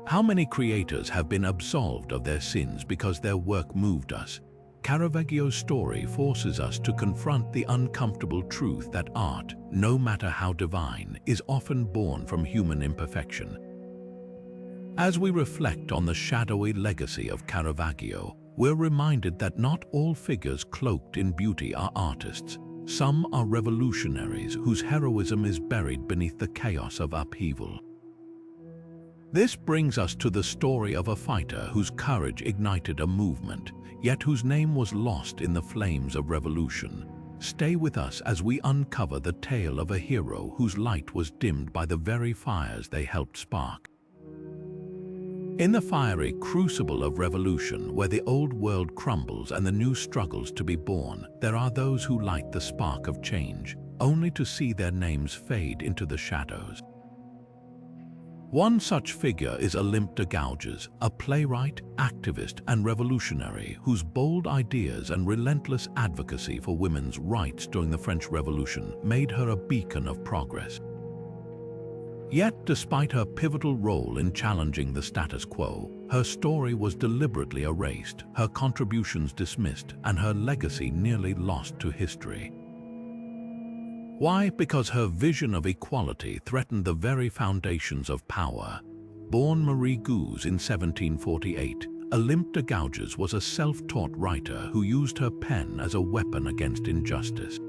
How many creators have been absolved of their sins because their work moved us? Caravaggio's story forces us to confront the uncomfortable truth that art, no matter how divine, is often born from human imperfection. As we reflect on the shadowy legacy of Caravaggio, we're reminded that not all figures cloaked in beauty are artists. Some are revolutionaries whose heroism is buried beneath the chaos of upheaval. This brings us to the story of a fighter whose courage ignited a movement, yet whose name was lost in the flames of revolution. Stay with us as we uncover the tale of a hero whose light was dimmed by the very fires they helped spark. In the fiery crucible of revolution, where the old world crumbles and the new struggles to be born, there are those who light the spark of change, only to see their names fade into the shadows. One such figure is Olympe de Gouges, a playwright, activist, and revolutionary whose bold ideas and relentless advocacy for women's rights during the French Revolution made her a beacon of progress. Yet, despite her pivotal role in challenging the status quo, her story was deliberately erased, her contributions dismissed, and her legacy nearly lost to history. Why? Because her vision of equality threatened the very foundations of power. Born Marie Gouze in 1748, Olympe de Gouges was a self-taught writer who used her pen as a weapon against injustice.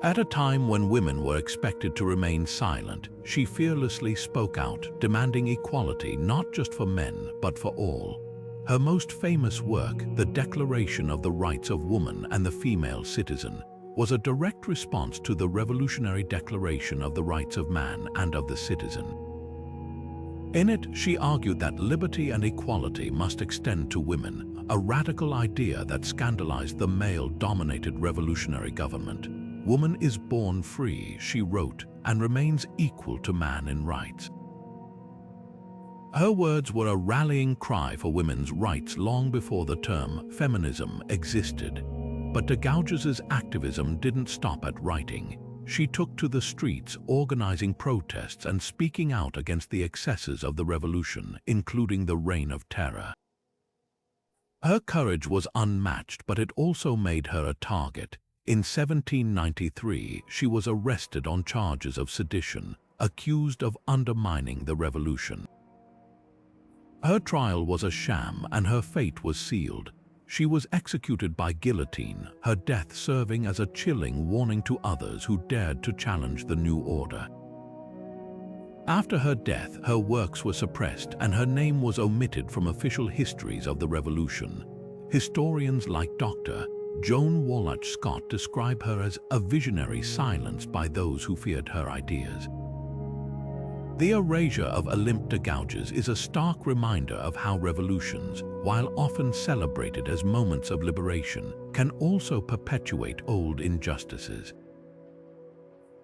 At a time when women were expected to remain silent, she fearlessly spoke out, demanding equality not just for men, but for all. Her most famous work, The Declaration of the Rights of Woman and the Female Citizen, was a direct response to the Revolutionary Declaration of the Rights of Man and of the Citizen. In it, she argued that liberty and equality must extend to women, a radical idea that scandalized the male-dominated revolutionary government. "Woman is born free," she wrote, "and remains equal to man in rights." Her words were a rallying cry for women's rights long before the term feminism existed. But de Gouges's activism didn't stop at writing. She took to the streets, organizing protests and speaking out against the excesses of the revolution, including the Reign of Terror. Her courage was unmatched, but it also made her a target. In 1793, she was arrested on charges of sedition, accused of undermining the revolution. Her trial was a sham and her fate was sealed. She was executed by guillotine, her death serving as a chilling warning to others who dared to challenge the new order. After her death, her works were suppressed and her name was omitted from official histories of the revolution. Historians like Dr. Joan Wallach Scott describe her as a visionary silenced by those who feared her ideas. The erasure of Olympe de Gouges is a stark reminder of how revolutions, while often celebrated as moments of liberation, can also perpetuate old injustices.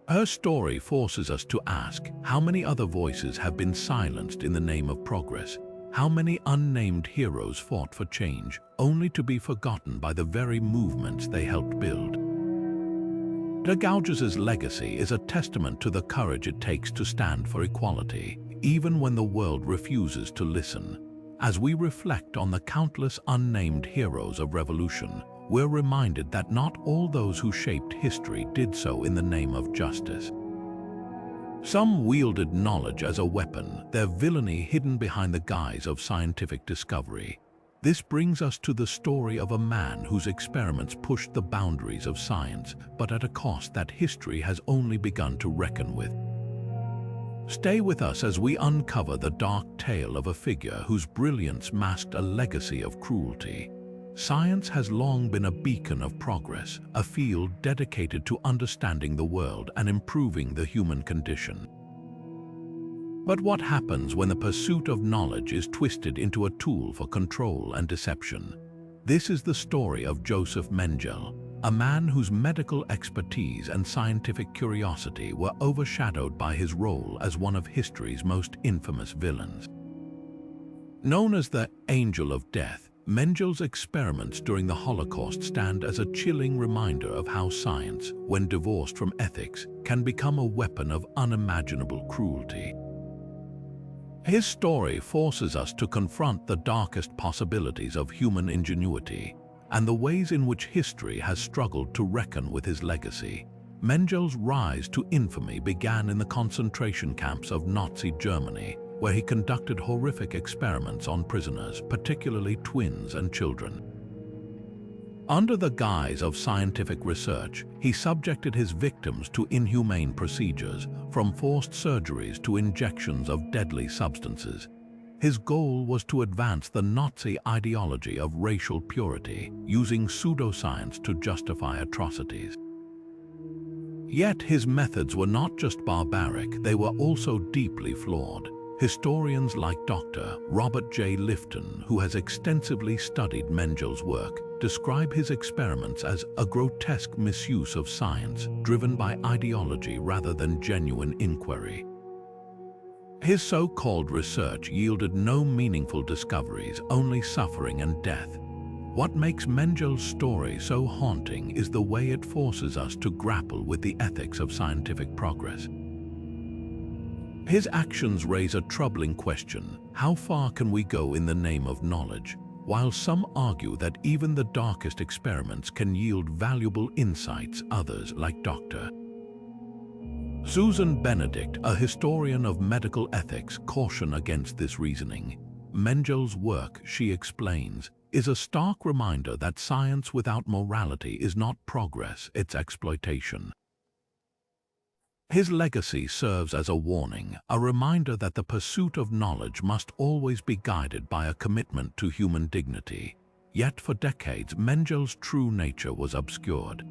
Her story forces us to ask how many other voices have been silenced in the name of progress, how many unnamed heroes fought for change, only to be forgotten by the very movements they helped build. De Gouges's legacy is a testament to the courage it takes to stand for equality, even when the world refuses to listen. As we reflect on the countless unnamed heroes of revolution, we're reminded that not all those who shaped history did so in the name of justice. Some wielded knowledge as a weapon, their villainy hidden behind the guise of scientific discovery. This brings us to the story of a man whose experiments pushed the boundaries of science, but at a cost that history has only begun to reckon with. Stay with us as we uncover the dark tale of a figure whose brilliance masked a legacy of cruelty. Science has long been a beacon of progress, a field dedicated to understanding the world and improving the human condition. But what happens when the pursuit of knowledge is twisted into a tool for control and deception? This is the story of Joseph Mengele, a man whose medical expertise and scientific curiosity were overshadowed by his role as one of history's most infamous villains. Known as the Angel of Death, Mengele's experiments during the Holocaust stand as a chilling reminder of how science, when divorced from ethics, can become a weapon of unimaginable cruelty. His story forces us to confront the darkest possibilities of human ingenuity and the ways in which history has struggled to reckon with his legacy. Mengele's rise to infamy began in the concentration camps of Nazi Germany, where he conducted horrific experiments on prisoners, particularly twins and children. Under the guise of scientific research, he subjected his victims to inhumane procedures, from forced surgeries to injections of deadly substances. His goal was to advance the Nazi ideology of racial purity, using pseudoscience to justify atrocities. Yet his methods were not just barbaric, they were also deeply flawed. Historians like Dr. Robert J. Lifton, who has extensively studied Mengele's work, describe his experiments as a grotesque misuse of science, driven by ideology rather than genuine inquiry. His so-called research yielded no meaningful discoveries, only suffering and death. What makes Mengele's story so haunting is the way it forces us to grapple with the ethics of scientific progress. His actions raise a troubling question: how far can we go in the name of knowledge? While some argue that even the darkest experiments can yield valuable insights, others, like Dr. Susan Benedict, a historian of medical ethics, caution against this reasoning. Mengele's work, she explains, is a stark reminder that science without morality is not progress, it's exploitation. His legacy serves as a warning, a reminder that the pursuit of knowledge must always be guided by a commitment to human dignity. Yet for decades, Mengele's true nature was obscured.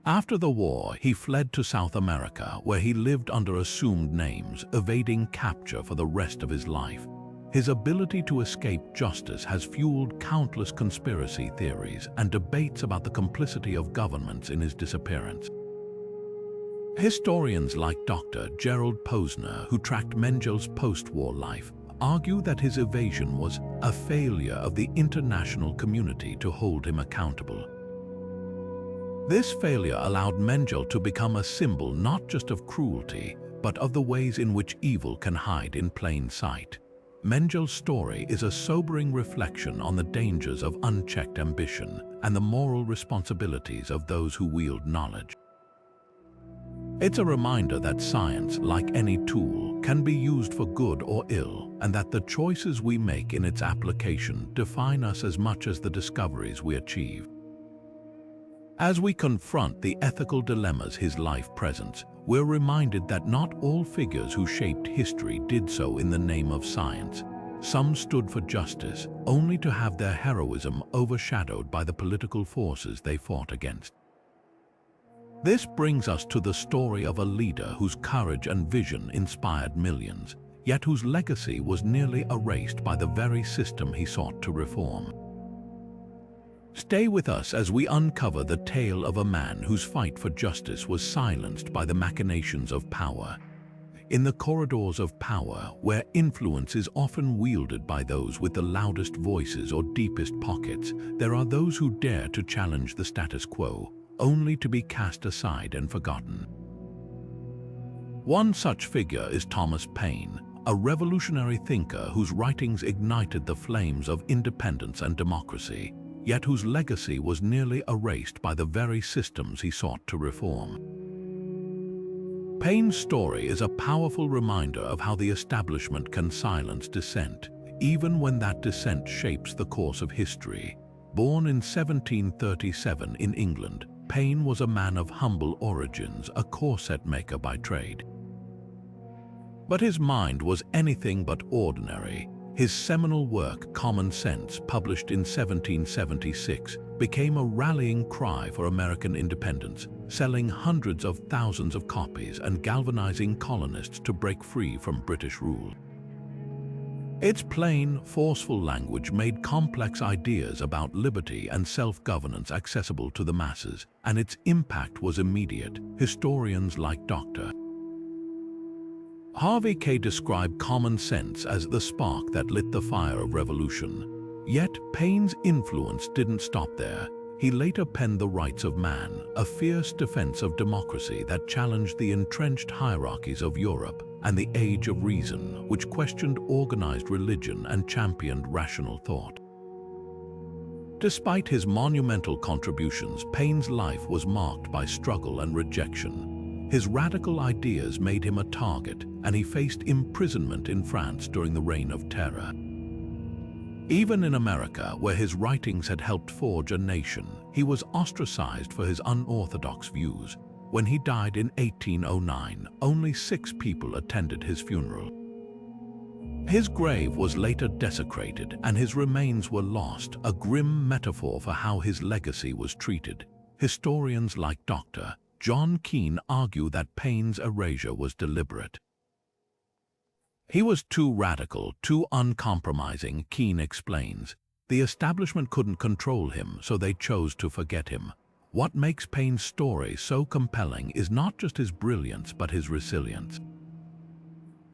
After the war, he fled to South America, where he lived under assumed names, evading capture for the rest of his life. His ability to escape justice has fueled countless conspiracy theories and debates about the complicity of governments in his disappearance. Historians like Dr. Gerald Posner, who tracked Mengele's post-war life, argue that his evasion was a failure of the international community to hold him accountable. This failure allowed Mengele to become a symbol not just of cruelty, but of the ways in which evil can hide in plain sight. Mengele's story is a sobering reflection on the dangers of unchecked ambition and the moral responsibilities of those who wield knowledge. It's a reminder that science, like any tool, can be used for good or ill, and that the choices we make in its application define us as much as the discoveries we achieve. As we confront the ethical dilemmas his life presents, we're reminded that not all figures who shaped history did so in the name of science. Some stood for justice, only to have their heroism overshadowed by the political forces they fought against. This brings us to the story of a leader whose courage and vision inspired millions, yet whose legacy was nearly erased by the very system he sought to reform. Stay with us as we uncover the tale of a man whose fight for justice was silenced by the machinations of power. In the corridors of power, where influence is often wielded by those with the loudest voices or deepest pockets, there are those who dare to challenge the status quo, only to be cast aside and forgotten. One such figure is Thomas Paine, a revolutionary thinker whose writings ignited the flames of independence and democracy, yet whose legacy was nearly erased by the very systems he sought to reform. Paine's story is a powerful reminder of how the establishment can silence dissent, even when that dissent shapes the course of history. Born in 1737 in England, Paine was a man of humble origins, a corset maker by trade. But his mind was anything but ordinary. His seminal work, Common Sense, published in 1776, became a rallying cry for American independence, selling hundreds of thousands of copies and galvanizing colonists to break free from British rule. Its plain, forceful language made complex ideas about liberty and self-governance accessible to the masses, and its impact was immediate. Historians like Dr. Harvey K. described Common Sense as the spark that lit the fire of revolution. Yet Paine's influence didn't stop there. He later penned The Rights of Man, a fierce defense of democracy that challenged the entrenched hierarchies of Europe, and The Age of Reason, which questioned organized religion and championed rational thought. Despite his monumental contributions, Paine's life was marked by struggle and rejection. His radical ideas made him a target, and he faced imprisonment in France during the Reign of Terror. Even in America, where his writings had helped forge a nation, he was ostracized for his unorthodox views. When he died in 1809, only 6 people attended his funeral. His grave was later desecrated, and his remains were lost, a grim metaphor for how his legacy was treated. Historians like Dr. John Keane argue that Paine's erasure was deliberate. He was too radical, too uncompromising, Keane explains. The establishment couldn't control him, so they chose to forget him. What makes Paine's story so compelling is not just his brilliance, but his resilience.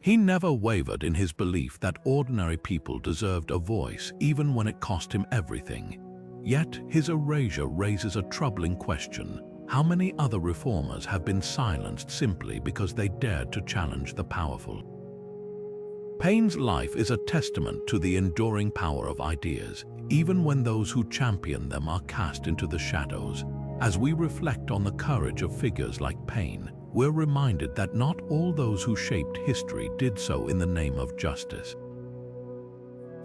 He never wavered in his belief that ordinary people deserved a voice, even when it cost him everything. Yet his erasure raises a troubling question. How many other reformers have been silenced simply because they dared to challenge the powerful? Paine's life is a testament to the enduring power of ideas, even when those who champion them are cast into the shadows. As we reflect on the courage of figures like Paine, we're reminded that not all those who shaped history did so in the name of justice.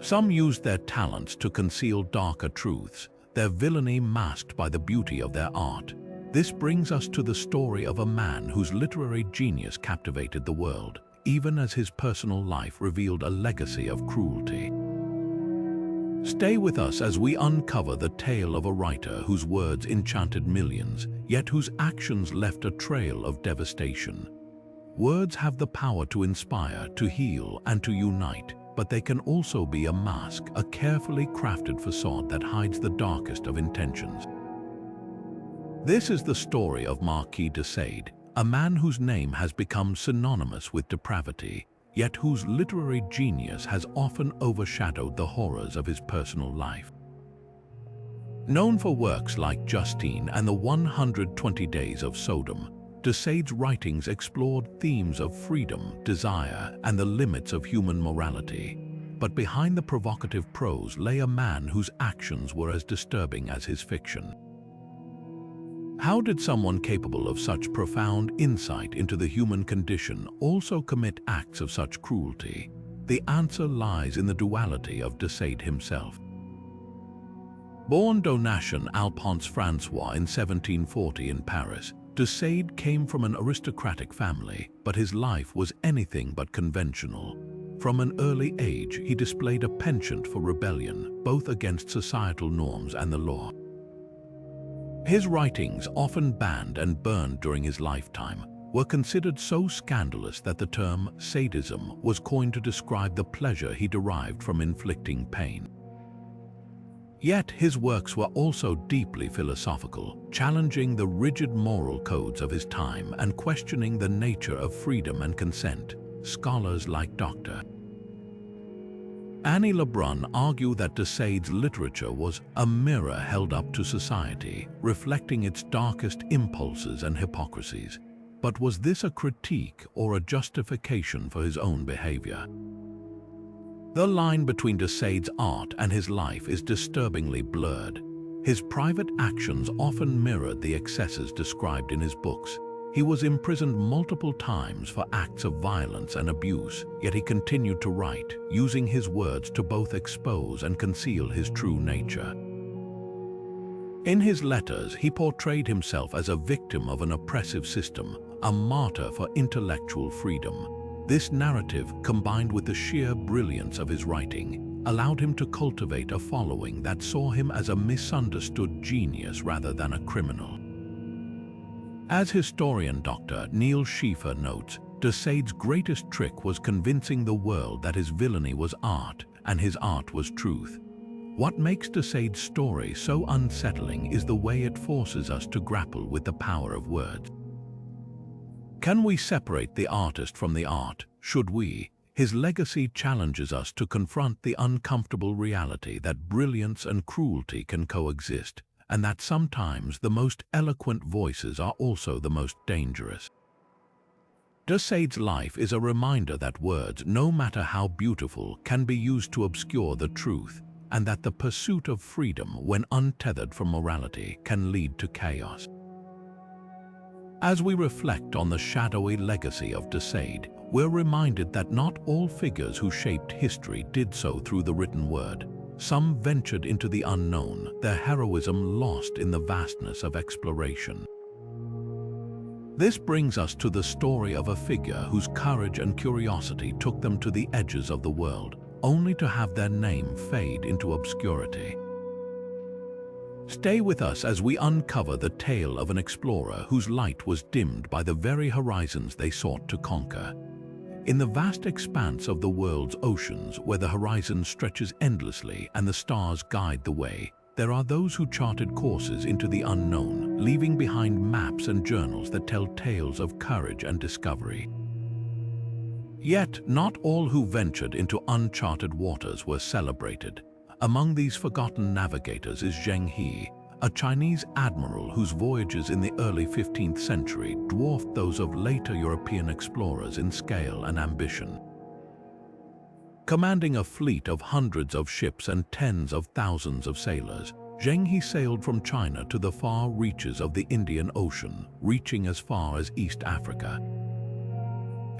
Some used their talents to conceal darker truths, their villainy masked by the beauty of their art. This brings us to the story of a man whose literary genius captivated the world, even as his personal life revealed a legacy of cruelty. Stay with us as we uncover the tale of a writer whose words enchanted millions, yet whose actions left a trail of devastation. Words have the power to inspire, to heal, and to unite, but they can also be a mask, a carefully crafted facade that hides the darkest of intentions. This is the story of Marquis de Sade, a man whose name has become synonymous with depravity, yet whose literary genius has often overshadowed the horrors of his personal life. Known for works like Justine and the 120 Days of Sodom, de Sade's writings explored themes of freedom, desire, and the limits of human morality. But behind the provocative prose lay a man whose actions were as disturbing as his fiction. How did someone capable of such profound insight into the human condition also commit acts of such cruelty? The answer lies in the duality of Desaid himself. Born Donatien Alphonse François in 1740 in Paris, Desaid came from an aristocratic family, but his life was anything but conventional. From an early age, he displayed a penchant for rebellion, both against societal norms and the law. His writings, often banned and burned during his lifetime, were considered so scandalous that the term sadism was coined to describe the pleasure he derived from inflicting pain. Yet his works were also deeply philosophical, challenging the rigid moral codes of his time and questioning the nature of freedom and consent. Scholars like Dr. Annie Lebrun argue that Desaid's literature was a mirror held up to society, reflecting its darkest impulses and hypocrisies. But was this a critique or a justification for his own behavior? The line between Desaid's art and his life is disturbingly blurred. His private actions often mirrored the excesses described in his books. He was imprisoned multiple times for acts of violence and abuse, yet he continued to write, using his words to both expose and conceal his true nature. In his letters, he portrayed himself as a victim of an oppressive system, a martyr for intellectual freedom. This narrative, combined with the sheer brilliance of his writing, allowed him to cultivate a following that saw him as a misunderstood genius rather than a criminal. As historian Dr. Neil Schiefer notes, Desaid's greatest trick was convincing the world that his villainy was art and his art was truth. What makes Desaid's story so unsettling is the way it forces us to grapple with the power of words. Can we separate the artist from the art? Should we? His legacy challenges us to confront the uncomfortable reality that brilliance and cruelty can coexist, and that sometimes the most eloquent voices are also the most dangerous. Desaid's life is a reminder that words, no matter how beautiful, can be used to obscure the truth, and that the pursuit of freedom, when untethered from morality, can lead to chaos. As we reflect on the shadowy legacy of Desaid, we're reminded that not all figures who shaped history did so through the written word. Some ventured into the unknown, their heroism lost in the vastness of exploration. This brings us to the story of a figure whose courage and curiosity took them to the edges of the world, only to have their name fade into obscurity. Stay with us as we uncover the tale of an explorer whose light was dimmed by the very horizons they sought to conquer. In the vast expanse of the world's oceans, where the horizon stretches endlessly and the stars guide the way, there are those who charted courses into the unknown, leaving behind maps and journals that tell tales of courage and discovery. Yet, not all who ventured into uncharted waters were celebrated. Among these forgotten navigators is Zheng He, a Chinese admiral whose voyages in the early 15th century dwarfed those of later European explorers in scale and ambition. Commanding a fleet of hundreds of ships and tens of thousands of sailors, Zheng He sailed from China to the far reaches of the Indian Ocean, reaching as far as East Africa.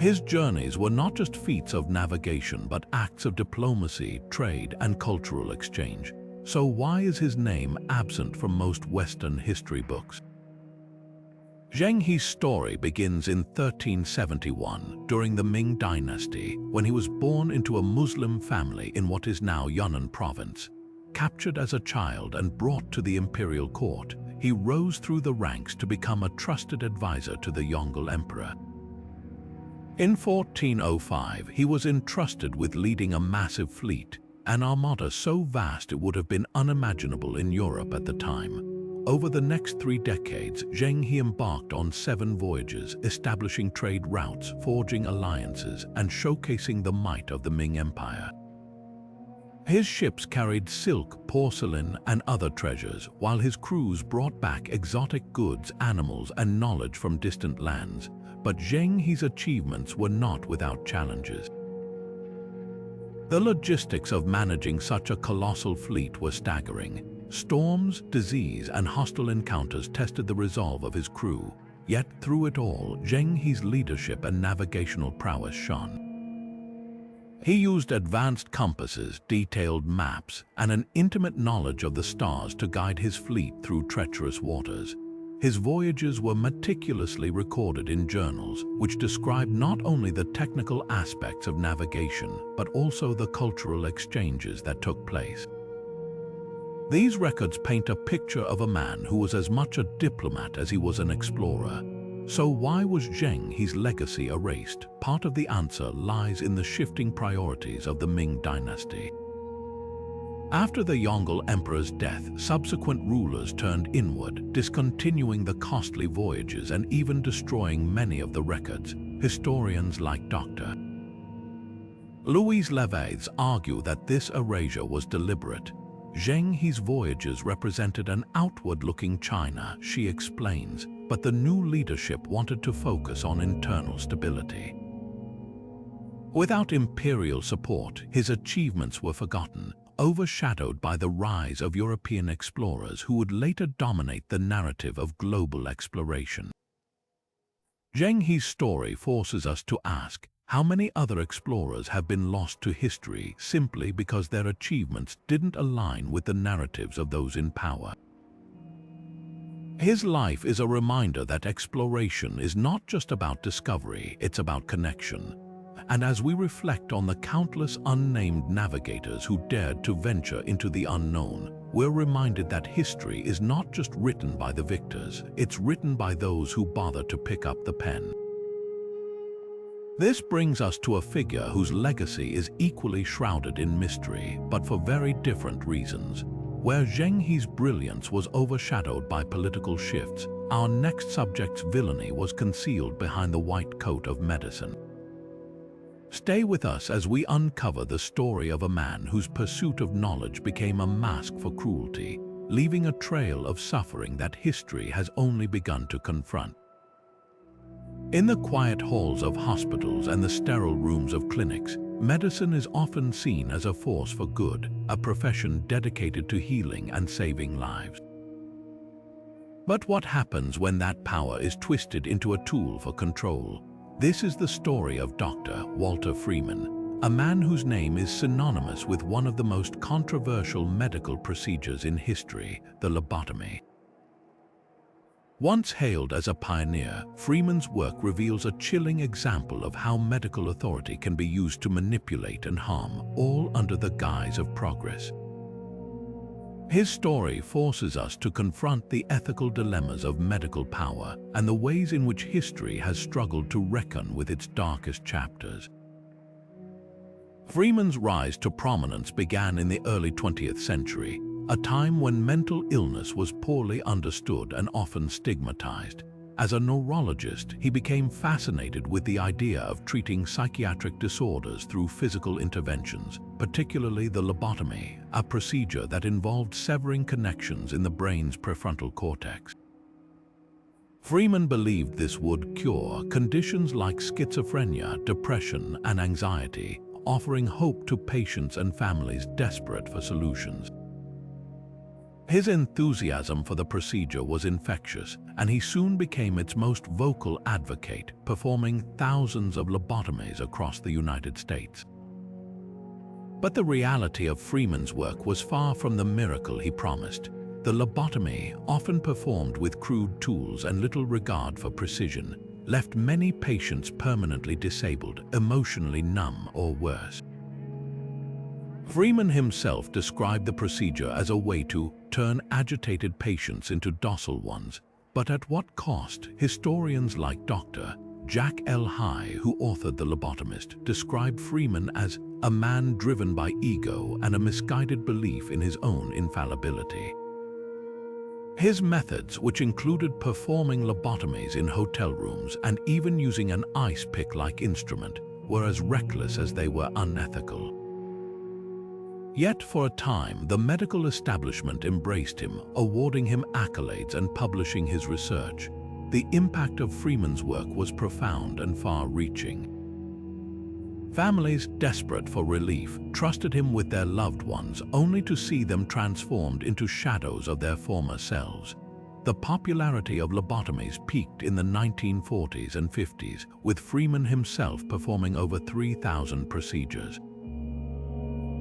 His journeys were not just feats of navigation, but acts of diplomacy, trade, and cultural exchange. So why is his name absent from most Western history books? Zheng He's story begins in 1371, during the Ming Dynasty, when he was born into a Muslim family in what is now Yunnan province. Captured as a child and brought to the imperial court, he rose through the ranks to become a trusted advisor to the Yongle Emperor. In 1405, he was entrusted with leading a massive fleet, an armada so vast it would have been unimaginable in Europe at the time. Over the next 3 decades, Zheng He embarked on 7 voyages, establishing trade routes, forging alliances, and showcasing the might of the Ming Empire. His ships carried silk, porcelain, and other treasures, while his crews brought back exotic goods, animals, and knowledge from distant lands. But Zheng He's achievements were not without challenges. The logistics of managing such a colossal fleet were staggering. Storms, disease, and hostile encounters tested the resolve of his crew, yet through it all, Zheng He's leadership and navigational prowess shone. He used advanced compasses, detailed maps, and an intimate knowledge of the stars to guide his fleet through treacherous waters. His voyages were meticulously recorded in journals, which described not only the technical aspects of navigation, but also the cultural exchanges that took place. These records paint a picture of a man who was as much a diplomat as he was an explorer. So why was Zheng He's legacy erased? Part of the answer lies in the shifting priorities of the Ming dynasty. After the Yongle Emperor's death, subsequent rulers turned inward, discontinuing the costly voyages and even destroying many of the records. Historians like Dr. Louise Levays argue that this erasure was deliberate. Zheng He's voyages represented an outward-looking China, she explains, but the new leadership wanted to focus on internal stability. Without imperial support, his achievements were forgotten, overshadowed by the rise of European explorers who would later dominate the narrative of global exploration. Zheng He's story forces us to ask, how many other explorers have been lost to history simply because their achievements didn't align with the narratives of those in power? His life is a reminder that exploration is not just about discovery, it's about connection. And as we reflect on the countless unnamed navigators who dared to venture into the unknown, we're reminded that history is not just written by the victors, it's written by those who bother to pick up the pen. This brings us to a figure whose legacy is equally shrouded in mystery, but for very different reasons. Where Zheng He's brilliance was overshadowed by political shifts, our next subject's villainy was concealed behind the white coat of medicine. Stay with us as we uncover the story of a man whose pursuit of knowledge became a mask for cruelty, leaving a trail of suffering that history has only begun to confront. In the quiet halls of hospitals and the sterile rooms of clinics, medicine is often seen as a force for good, a profession dedicated to healing and saving lives. But what happens when that power is twisted into a tool for control? This is the story of Dr. Walter Freeman, a man whose name is synonymous with one of the most controversial medical procedures in history, the lobotomy. Once hailed as a pioneer, Freeman's work reveals a chilling example of how medical authority can be used to manipulate and harm, all under the guise of progress. His story forces us to confront the ethical dilemmas of medical power and the ways in which history has struggled to reckon with its darkest chapters. Freeman's rise to prominence began in the early 20th century, a time when mental illness was poorly understood and often stigmatized. As a neurologist, he became fascinated with the idea of treating psychiatric disorders through physical interventions, particularly the lobotomy, a procedure that involved severing connections in the brain's prefrontal cortex. Freeman believed this would cure conditions like schizophrenia, depression, and anxiety, offering hope to patients and families desperate for solutions. His enthusiasm for the procedure was infectious, and he soon became its most vocal advocate, performing thousands of lobotomies across the United States. But the reality of Freeman's work was far from the miracle he promised. The lobotomy, often performed with crude tools and little regard for precision, left many patients permanently disabled, emotionally numb, or worse. Freeman himself described the procedure as a way to turn agitated patients into docile ones, but at what cost? Historians like Dr. Jack L. High, who authored The Lobotomist, described Freeman as a man driven by ego and a misguided belief in his own infallibility. His methods, which included performing lobotomies in hotel rooms and even using an ice pick-like instrument, were as reckless as they were unethical. Yet for a time, the medical establishment embraced him, awarding him accolades and publishing his research. The impact of Freeman's work was profound and far-reaching. Families, desperate for relief, trusted him with their loved ones only to see them transformed into shadows of their former selves. The popularity of lobotomies peaked in the 1940s and 50s, with Freeman himself performing over 3,000 procedures.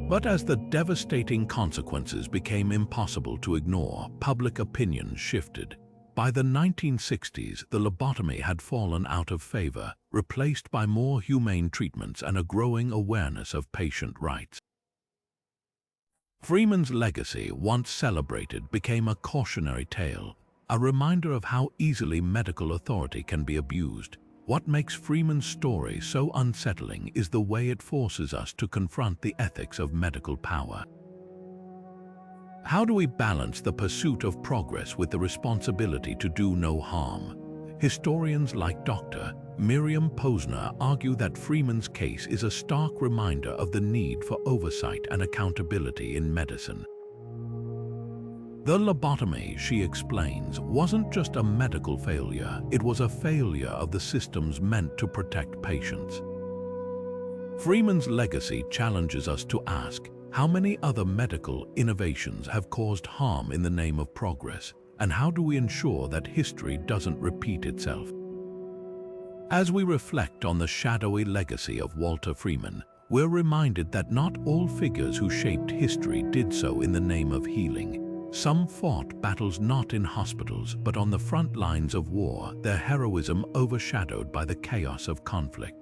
But as the devastating consequences became impossible to ignore, public opinion shifted. By the 1960s, the lobotomy had fallen out of favor, replaced by more humane treatments and a growing awareness of patient rights. Freeman's legacy, once celebrated, became a cautionary tale, a reminder of how easily medical authority can be abused. What makes Freeman's story so unsettling is the way it forces us to confront the ethics of medical power. How do we balance the pursuit of progress with the responsibility to do no harm? Historians like Dr. Miriam Posner argue that Freeman's case is a stark reminder of the need for oversight and accountability in medicine. The lobotomy, she explains, wasn't just a medical failure, it was a failure of the systems meant to protect patients. Freeman's legacy challenges us to ask, how many other medical innovations have caused harm in the name of progress, and how do we ensure that history doesn't repeat itself? As we reflect on the shadowy legacy of Walter Freeman, we're reminded that not all figures who shaped history did so in the name of healing. Some fought battles not in hospitals, but on the front lines of war, their heroism overshadowed by the chaos of conflict.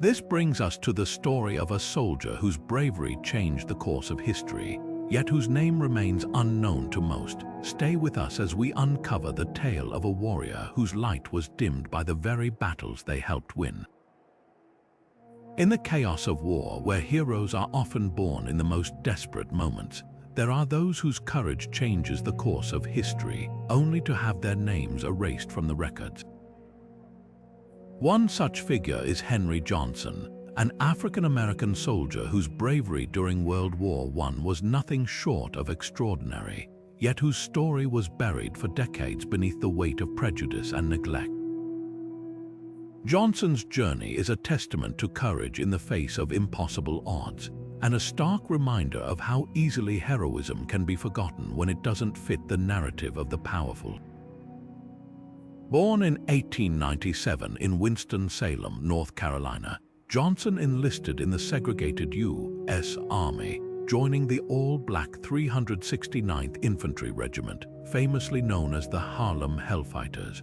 This brings us to the story of a soldier whose bravery changed the course of history, yet whose name remains unknown to most. Stay with us as we uncover the tale of a warrior whose light was dimmed by the very battles they helped win. In the chaos of war, where heroes are often born in the most desperate moments, there are those whose courage changes the course of history, only to have their names erased from the records. One such figure is Henry Johnson, an African-American soldier whose bravery during World War I was nothing short of extraordinary, yet whose story was buried for decades beneath the weight of prejudice and neglect. Johnson's journey is a testament to courage in the face of impossible odds, and a stark reminder of how easily heroism can be forgotten when it doesn't fit the narrative of the powerful. Born in 1897 in Winston-Salem, North Carolina, Johnson enlisted in the segregated U.S. Army, joining the all-black 369th Infantry Regiment, famously known as the Harlem Hellfighters.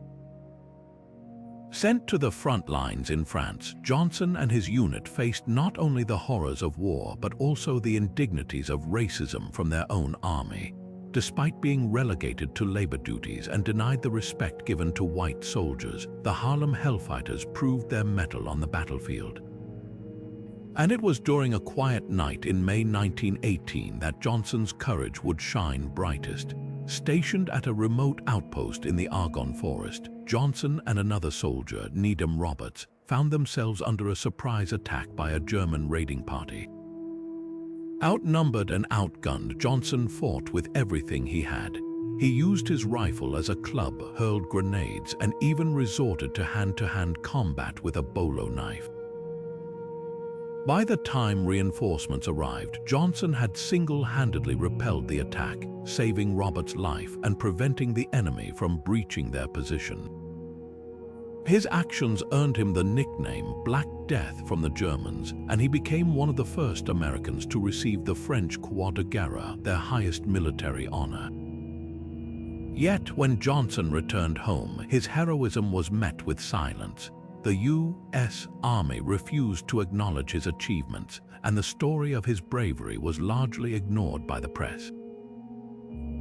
Sent to the front lines in France, Johnson and his unit faced not only the horrors of war but also the indignities of racism from their own army. Despite being relegated to labor duties and denied the respect given to white soldiers, the Harlem Hellfighters proved their mettle on the battlefield. And it was during a quiet night in May 1918 that Johnson's courage would shine brightest. Stationed at a remote outpost in the Argonne Forest, Johnson and another soldier, Needham Roberts, found themselves under a surprise attack by a German raiding party. Outnumbered and outgunned, Johnson fought with everything he had. He used his rifle as a club, hurled grenades, and even resorted to hand-to-hand combat with a bolo knife. By the time reinforcements arrived, Johnson had single-handedly repelled the attack, saving Roberts' life and preventing the enemy from breaching their position. His actions earned him the nickname Black Death from the Germans, and he became one of the first Americans to receive the French Croix de Guerre, their highest military honor. Yet, when Johnson returned home, his heroism was met with silence. The U.S. Army refused to acknowledge his achievements, and the story of his bravery was largely ignored by the press.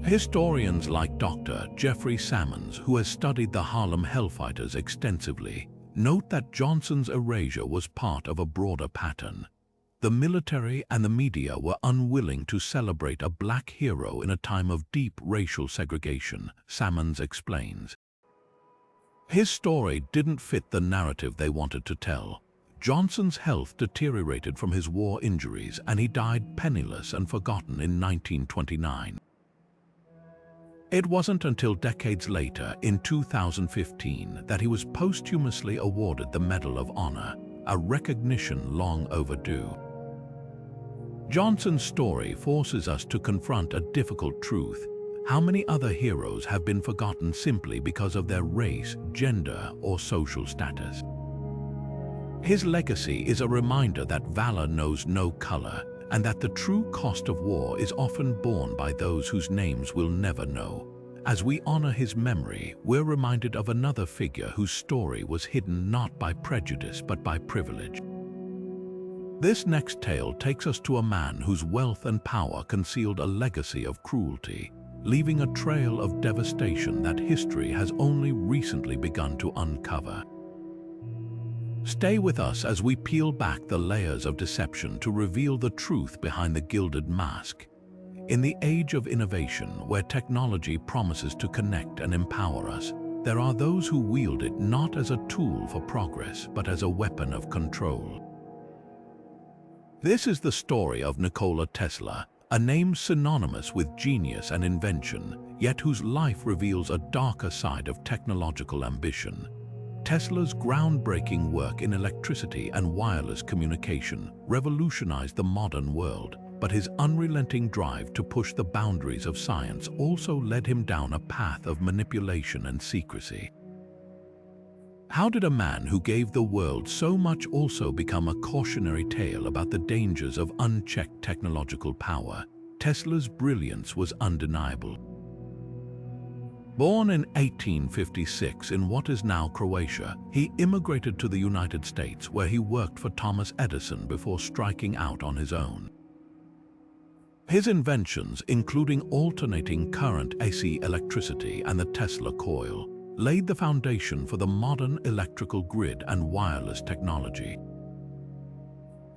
Historians like Dr. Jeffrey Sammons, who has studied the Harlem Hellfighters extensively, note that Johnson's erasure was part of a broader pattern. The military and the media were unwilling to celebrate a black hero in a time of deep racial segregation, Sammons explains. His story didn't fit the narrative they wanted to tell. Johnson's health deteriorated from his war injuries, and he died penniless and forgotten in 1929. It wasn't until decades later, in 2015, that he was posthumously awarded the Medal of Honor, a recognition long overdue. Johnson's story forces us to confront a difficult truth. How many other heroes have been forgotten simply because of their race, gender, or social status? His legacy is a reminder that valor knows no color, and that the true cost of war is often borne by those whose names we'll never know. As we honor his memory, we're reminded of another figure whose story was hidden not by prejudice but by privilege. This next tale takes us to a man whose wealth and power concealed a legacy of cruelty, leaving a trail of devastation that history has only recently begun to uncover. Stay with us as we peel back the layers of deception to reveal the truth behind the gilded mask. In the age of innovation, where technology promises to connect and empower us, there are those who wield it not as a tool for progress, but as a weapon of control. This is the story of Nikola Tesla, a name synonymous with genius and invention, yet whose life reveals a darker side of technological ambition. Tesla's groundbreaking work in electricity and wireless communication revolutionized the modern world, but his unrelenting drive to push the boundaries of science also led him down a path of manipulation and secrecy. How did a man who gave the world so much also become a cautionary tale about the dangers of unchecked technological power? Tesla's brilliance was undeniable. Born in 1856 in what is now Croatia, he immigrated to the United States where he worked for Thomas Edison before striking out on his own. His inventions, including alternating current AC electricity and the Tesla coil, laid the foundation for the modern electrical grid and wireless technology.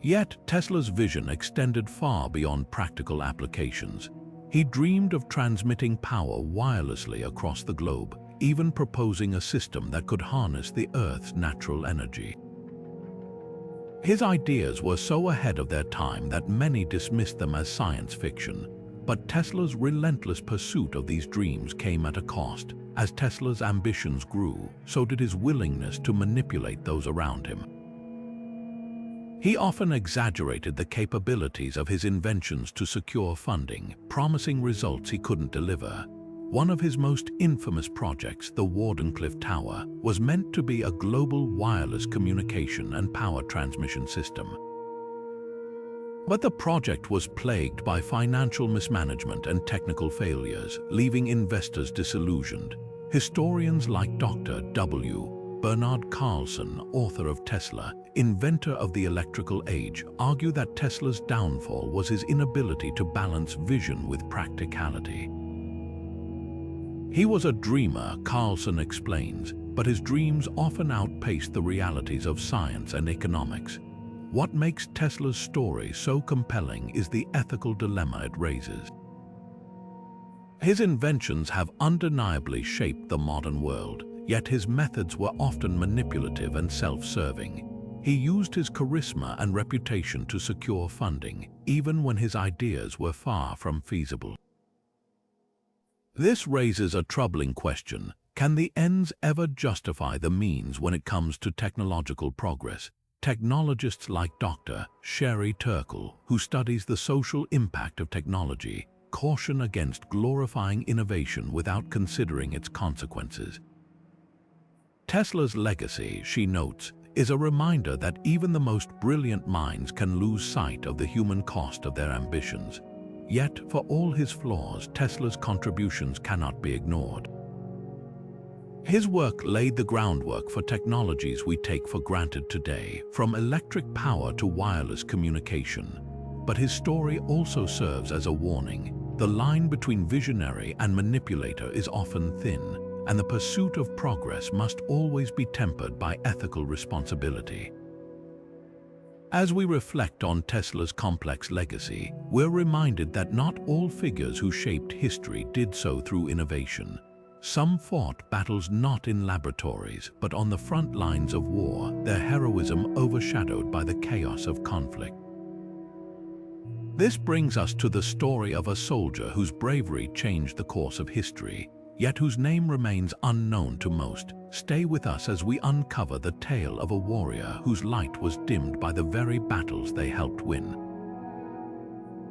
Yet Tesla's vision extended far beyond practical applications. He dreamed of transmitting power wirelessly across the globe, even proposing a system that could harness the Earth's natural energy. His ideas were so ahead of their time that many dismissed them as science fiction, but Tesla's relentless pursuit of these dreams came at a cost. As Tesla's ambitions grew, so did his willingness to manipulate those around him. He often exaggerated the capabilities of his inventions to secure funding, promising results he couldn't deliver. One of his most infamous projects, the Wardenclyffe Tower, was meant to be a global wireless communication and power transmission system. But the project was plagued by financial mismanagement and technical failures, leaving investors disillusioned. Historians like Dr. W. Bernard Carlson, author of Tesla, inventor of the electrical age, argue that Tesla's downfall was his inability to balance vision with practicality. He was a dreamer, Carlson explains, but his dreams often outpaced the realities of science and economics. What makes Tesla's story so compelling is the ethical dilemma it raises. His inventions have undeniably shaped the modern world, yet his methods were often manipulative and self-serving. He used his charisma and reputation to secure funding, even when his ideas were far from feasible. This raises a troubling question. Can the ends ever justify the means when it comes to technological progress? Technologists like Dr. Sherry Turkle, who studies the social impact of technology, caution against glorifying innovation without considering its consequences. Tesla's legacy, she notes, is a reminder that even the most brilliant minds can lose sight of the human cost of their ambitions. Yet, for all his flaws, Tesla's contributions cannot be ignored. His work laid the groundwork for technologies we take for granted today, from electric power to wireless communication. But his story also serves as a warning. The line between visionary and manipulator is often thin, and the pursuit of progress must always be tempered by ethical responsibility. As we reflect on Tesla's complex legacy, we're reminded that not all figures who shaped history did so through innovation. Some fought battles not in laboratories, but on the front lines of war, their heroism overshadowed by the chaos of conflict. This brings us to the story of a soldier whose bravery changed the course of history. yet whose name remains unknown to most. Stay with us as we uncover the tale of a warrior whose light was dimmed by the very battles they helped win.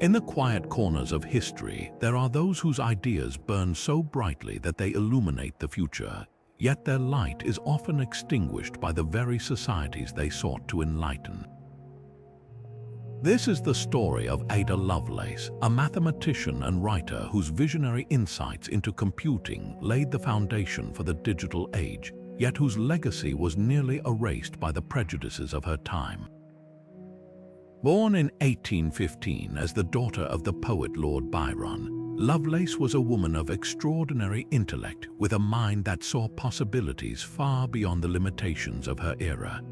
In the quiet corners of history, there are those whose ideas burn so brightly that they illuminate the future, yet their light is often extinguished by the very societies they sought to enlighten. This is the story of Ada Lovelace, a mathematician and writer whose visionary insights into computing laid the foundation for the digital age, yet whose legacy was nearly erased by the prejudices of her time. Born in 1815 as the daughter of the poet Lord Byron, Lovelace was a woman of extraordinary intellect with a mind that saw possibilities far beyond the limitations of her era.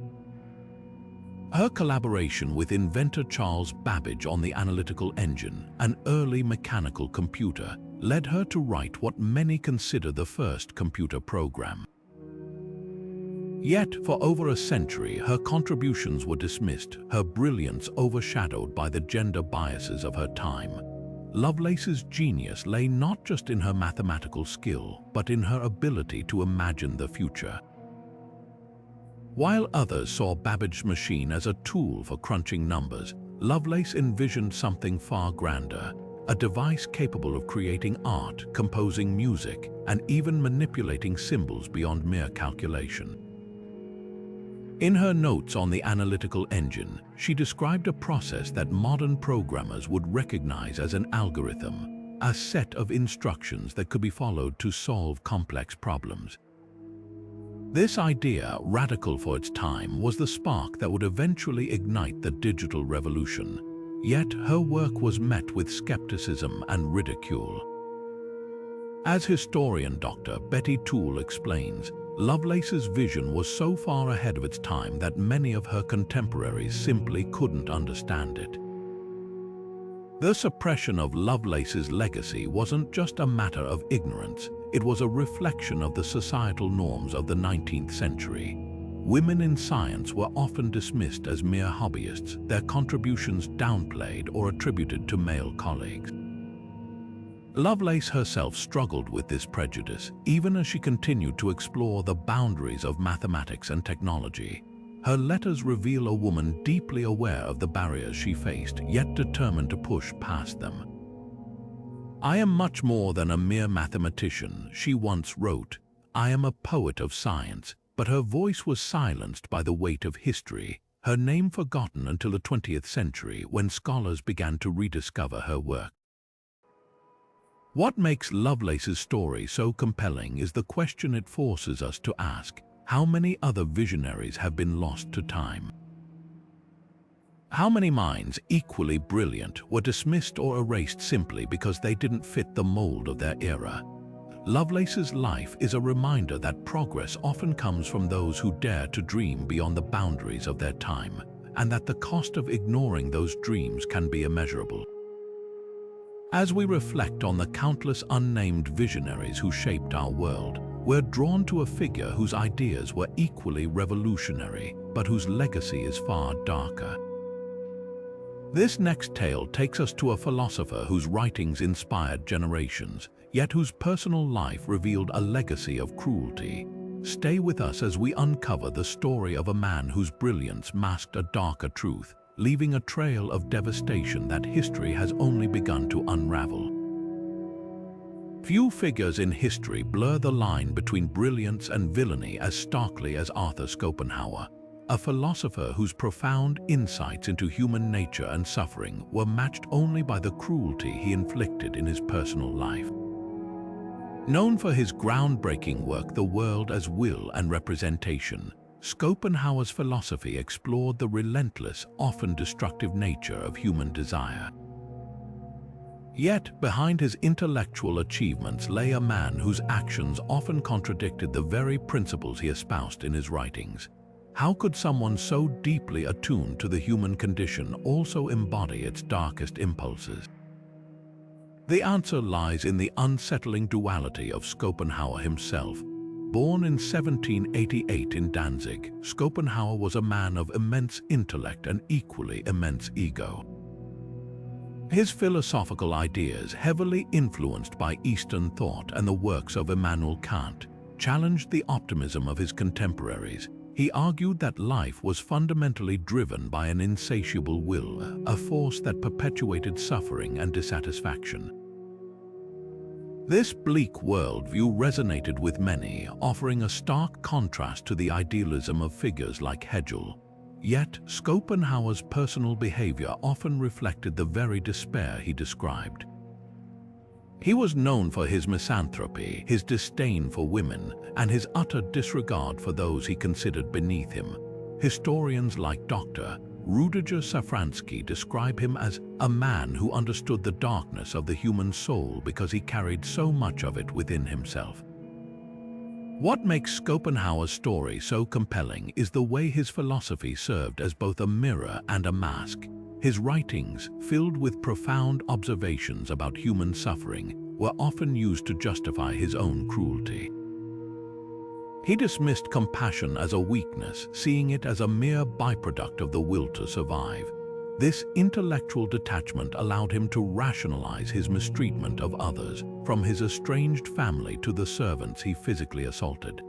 Her collaboration with inventor Charles Babbage on the analytical engine, an early mechanical computer, led her to write what many consider the first computer program. Yet, for over a century, her contributions were dismissed, her brilliance overshadowed by the gender biases of her time. Lovelace's genius lay not just in her mathematical skill, but in her ability to imagine the future. While others saw Babbage's machine as a tool for crunching numbers, Lovelace envisioned something far grander, a device capable of creating art, composing music, and even manipulating symbols beyond mere calculation. In her notes on the analytical engine, she described a process that modern programmers would recognize as an algorithm, a set of instructions that could be followed to solve complex problems. This idea, radical for its time, was the spark that would eventually ignite the digital revolution. Yet her work was met with skepticism and ridicule. As historian Dr. Betty Toole explains, Lovelace's vision was so far ahead of its time that many of her contemporaries simply couldn't understand it. The suppression of Lovelace's legacy wasn't just a matter of ignorance, it was a reflection of the societal norms of the 19th century. Women in science were often dismissed as mere hobbyists, their contributions downplayed or attributed to male colleagues. Lovelace herself struggled with this prejudice, even as she continued to explore the boundaries of mathematics and technology. Her letters reveal a woman deeply aware of the barriers she faced, yet determined to push past them. "I am much more than a mere mathematician," she once wrote. "I am a poet of science," but her voice was silenced by the weight of history, her name forgotten until the 20th century when scholars began to rediscover her work. What makes Lovelace's story so compelling is the question it forces us to ask: how many other visionaries have been lost to time? How many minds, equally brilliant, were dismissed or erased simply because they didn't fit the mold of their era? Lovelace's life is a reminder that progress often comes from those who dare to dream beyond the boundaries of their time, and that the cost of ignoring those dreams can be immeasurable. As we reflect on the countless unnamed visionaries who shaped our world, we're drawn to a figure whose ideas were equally revolutionary, but whose legacy is far darker. This next tale takes us to a philosopher whose writings inspired generations, yet whose personal life revealed a legacy of cruelty. Stay with us as we uncover the story of a man whose brilliance masked a darker truth, leaving a trail of devastation that history has only begun to unravel. Few figures in history blur the line between brilliance and villainy as starkly as Arthur Schopenhauer, a philosopher whose profound insights into human nature and suffering were matched only by the cruelty he inflicted in his personal life. Known for his groundbreaking work The World as Will and Representation, Schopenhauer's philosophy explored the relentless, often destructive nature of human desire. Yet, behind his intellectual achievements lay a man whose actions often contradicted the very principles he espoused in his writings. How could someone so deeply attuned to the human condition also embody its darkest impulses? The answer lies in the unsettling duality of Schopenhauer himself. Born in 1788 in Danzig, Schopenhauer was a man of immense intellect and equally immense ego. His philosophical ideas, heavily influenced by Eastern thought and the works of Immanuel Kant, challenged the optimism of his contemporaries. He argued that life was fundamentally driven by an insatiable will, a force that perpetuated suffering and dissatisfaction. This bleak worldview resonated with many, offering a stark contrast to the idealism of figures like Hegel. Yet, Schopenhauer's personal behavior often reflected the very despair he described. He was known for his misanthropy, his disdain for women, and his utter disregard for those he considered beneath him. Historians like Dr. Rudiger Safransky describe him as a man who understood the darkness of the human soul because he carried so much of it within himself. What makes Schopenhauer's story so compelling is the way his philosophy served as both a mirror and a mask. His writings, filled with profound observations about human suffering, were often used to justify his own cruelty. He dismissed compassion as a weakness, seeing it as a mere byproduct of the will to survive. This intellectual detachment allowed him to rationalize his mistreatment of others, from his estranged family to the servants he physically assaulted.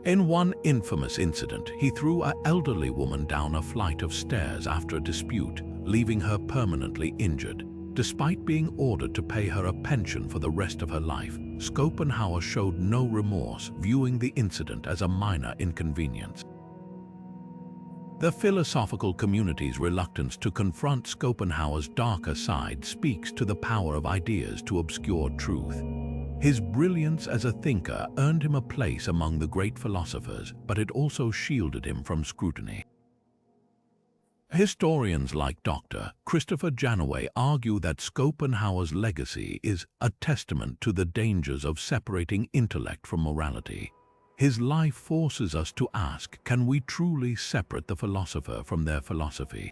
In one infamous incident, he threw an elderly woman down a flight of stairs after a dispute, leaving her permanently injured. Despite being ordered to pay her a pension for the rest of her life, Schopenhauer showed no remorse, viewing the incident as a minor inconvenience. The philosophical community's reluctance to confront Schopenhauer's darker side speaks to the power of ideas to obscure truth. His brilliance as a thinker earned him a place among the great philosophers, but it also shielded him from scrutiny. Historians like Dr. Christopher Janaway argue that Schopenhauer's legacy is a testament to the dangers of separating intellect from morality. His life forces us to ask, can we truly separate the philosopher from their philosophy?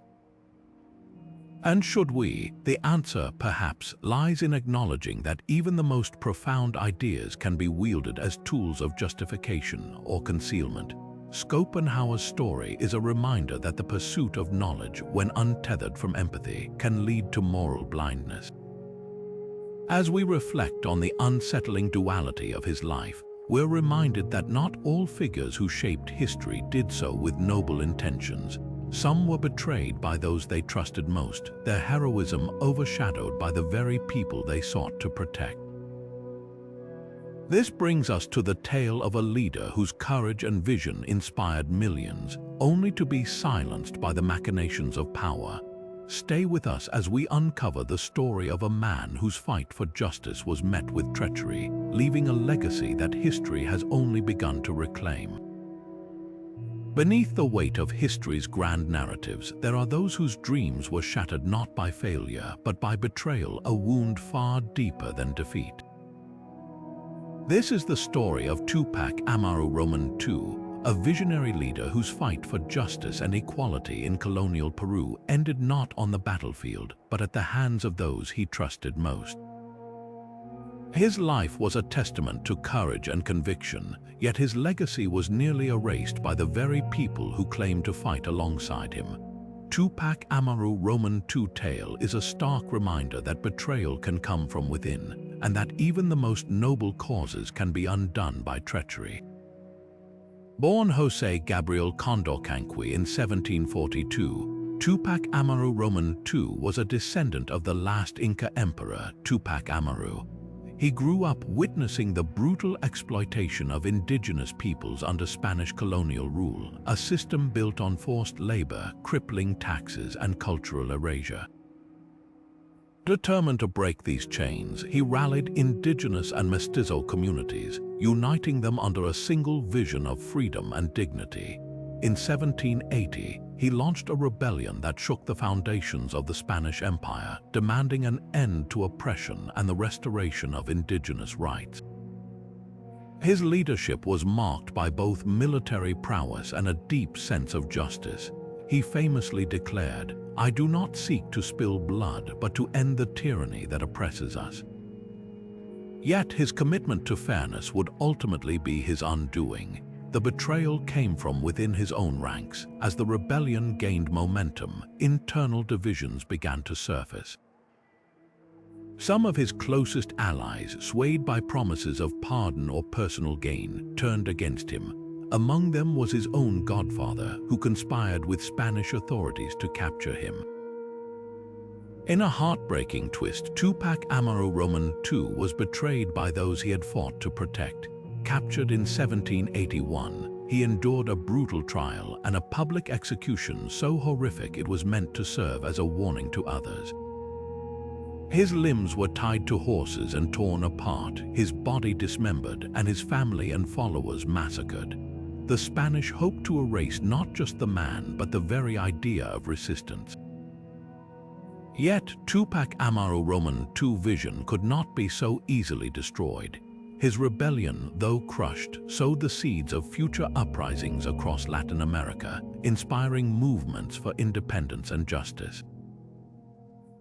And should we? The answer, perhaps, lies in acknowledging that even the most profound ideas can be wielded as tools of justification or concealment. Schopenhauer's story is a reminder that the pursuit of knowledge, when untethered from empathy, can lead to moral blindness. As we reflect on the unsettling duality of his life, we're reminded that not all figures who shaped history did so with noble intentions. Some were betrayed by those they trusted most, their heroism overshadowed by the very people they sought to protect. This brings us to the tale of a leader whose courage and vision inspired millions, only to be silenced by the machinations of power. Stay with us as we uncover the story of a man whose fight for justice was met with treachery, leaving a legacy that history has only begun to reclaim. Beneath the weight of history's grand narratives, there are those whose dreams were shattered not by failure, but by betrayal, a wound far deeper than defeat. This is the story of Tupac Amaru Roman II, a visionary leader whose fight for justice and equality in colonial Peru ended not on the battlefield, but at the hands of those he trusted most. His life was a testament to courage and conviction, yet his legacy was nearly erased by the very people who claimed to fight alongside him. Tupac Amaru Roman II tale is a stark reminder that betrayal can come from within, and that even the most noble causes can be undone by treachery. Born José Gabriel Condorcanqui in 1742, Tupac Amaru Roman II was a descendant of the last Inca emperor, Tupac Amaru. He grew up witnessing the brutal exploitation of indigenous peoples under Spanish colonial rule, a system built on forced labor, crippling taxes, and cultural erasure. Determined to break these chains, he rallied indigenous and mestizo communities, uniting them under a single vision of freedom and dignity. In 1780, he launched a rebellion that shook the foundations of the Spanish Empire, demanding an end to oppression and the restoration of indigenous rights. His leadership was marked by both military prowess and a deep sense of justice. He famously declared, "I do not seek to spill blood, but to end the tyranny that oppresses us." Yet his commitment to fairness would ultimately be his undoing. The betrayal came from within his own ranks. As the rebellion gained momentum, internal divisions began to surface. Some of his closest allies, swayed by promises of pardon or personal gain, turned against him. Among them was his own godfather, who conspired with Spanish authorities to capture him. In a heartbreaking twist, Tupac Amaru Roman II was betrayed by those he had fought to protect. Captured in 1781, he endured a brutal trial and a public execution so horrific it was meant to serve as a warning to others. His limbs were tied to horses and torn apart, his body dismembered, and his family and followers massacred. The Spanish hoped to erase not just the man, but the very idea of resistance. Yet, Tupac Amaru Roman II's vision could not be so easily destroyed. His rebellion, though crushed, sowed the seeds of future uprisings across Latin America, inspiring movements for independence and justice.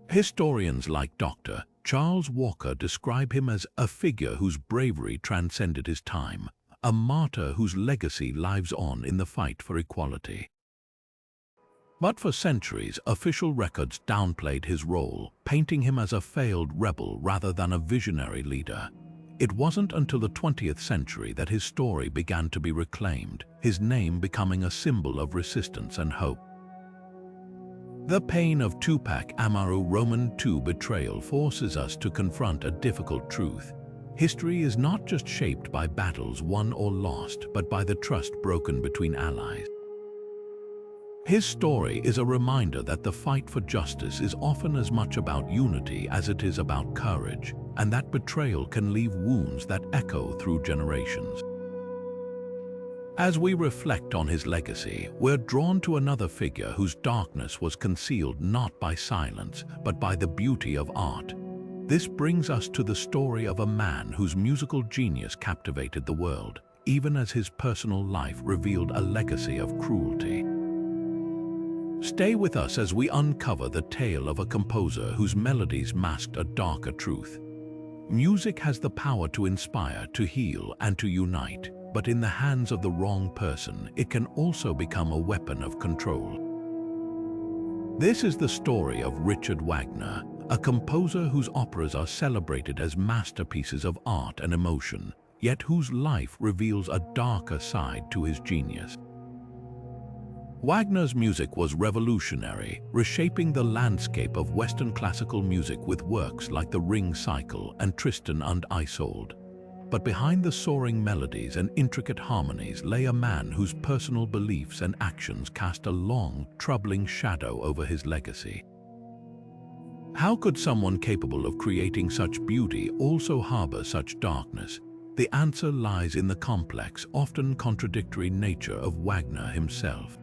Historians like Dr. Charles Walker describe him as a figure whose bravery transcended his time, a martyr whose legacy lives on in the fight for equality. But for centuries, official records downplayed his role, painting him as a failed rebel rather than a visionary leader. It wasn't until the 20th century that his story began to be reclaimed, his name becoming a symbol of resistance and hope. The pain of Tupac Amaru Roman II betrayal forces us to confront a difficult truth. History is not just shaped by battles won or lost, but by the trust broken between allies. His story is a reminder that the fight for justice is often as much about unity as it is about courage, and that betrayal can leave wounds that echo through generations. As we reflect on his legacy, we're drawn to another figure whose darkness was concealed not by silence, but by the beauty of art. This brings us to the story of a man whose musical genius captivated the world, even as his personal life revealed a legacy of cruelty. Stay with us as we uncover the tale of a composer whose melodies masked a darker truth. Music has the power to inspire, to heal, and to unite, but in the hands of the wrong person, it can also become a weapon of control. This is the story of Richard Wagner, a composer whose operas are celebrated as masterpieces of art and emotion, yet whose life reveals a darker side to his genius. Wagner's music was revolutionary, reshaping the landscape of Western classical music with works like the Ring Cycle and Tristan und Isolde. But behind the soaring melodies and intricate harmonies lay a man whose personal beliefs and actions cast a long, troubling shadow over his legacy. How could someone capable of creating such beauty also harbor such darkness? The answer lies in the complex, often contradictory nature of Wagner himself.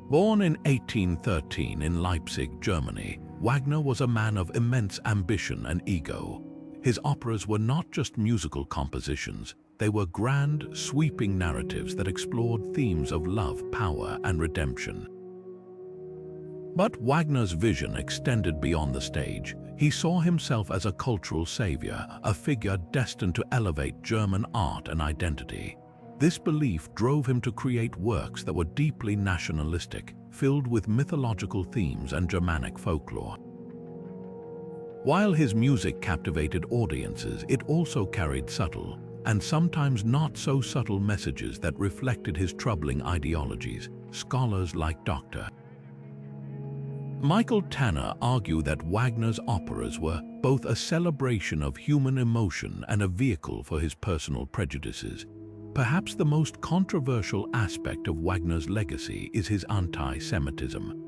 Born in 1813 in Leipzig, Germany, Wagner was a man of immense ambition and ego. His operas were not just musical compositions, they were grand, sweeping narratives that explored themes of love, power, and redemption. But Wagner's vision extended beyond the stage. He saw himself as a cultural savior, a figure destined to elevate German art and identity. This belief drove him to create works that were deeply nationalistic, filled with mythological themes and Germanic folklore. While his music captivated audiences, it also carried subtle, and sometimes not so subtle messages that reflected his troubling ideologies. Scholars like Dr. Michael Tanner argue that Wagner's operas were both a celebration of human emotion and a vehicle for his personal prejudices. Perhaps the most controversial aspect of Wagner's legacy is his anti-Semitism.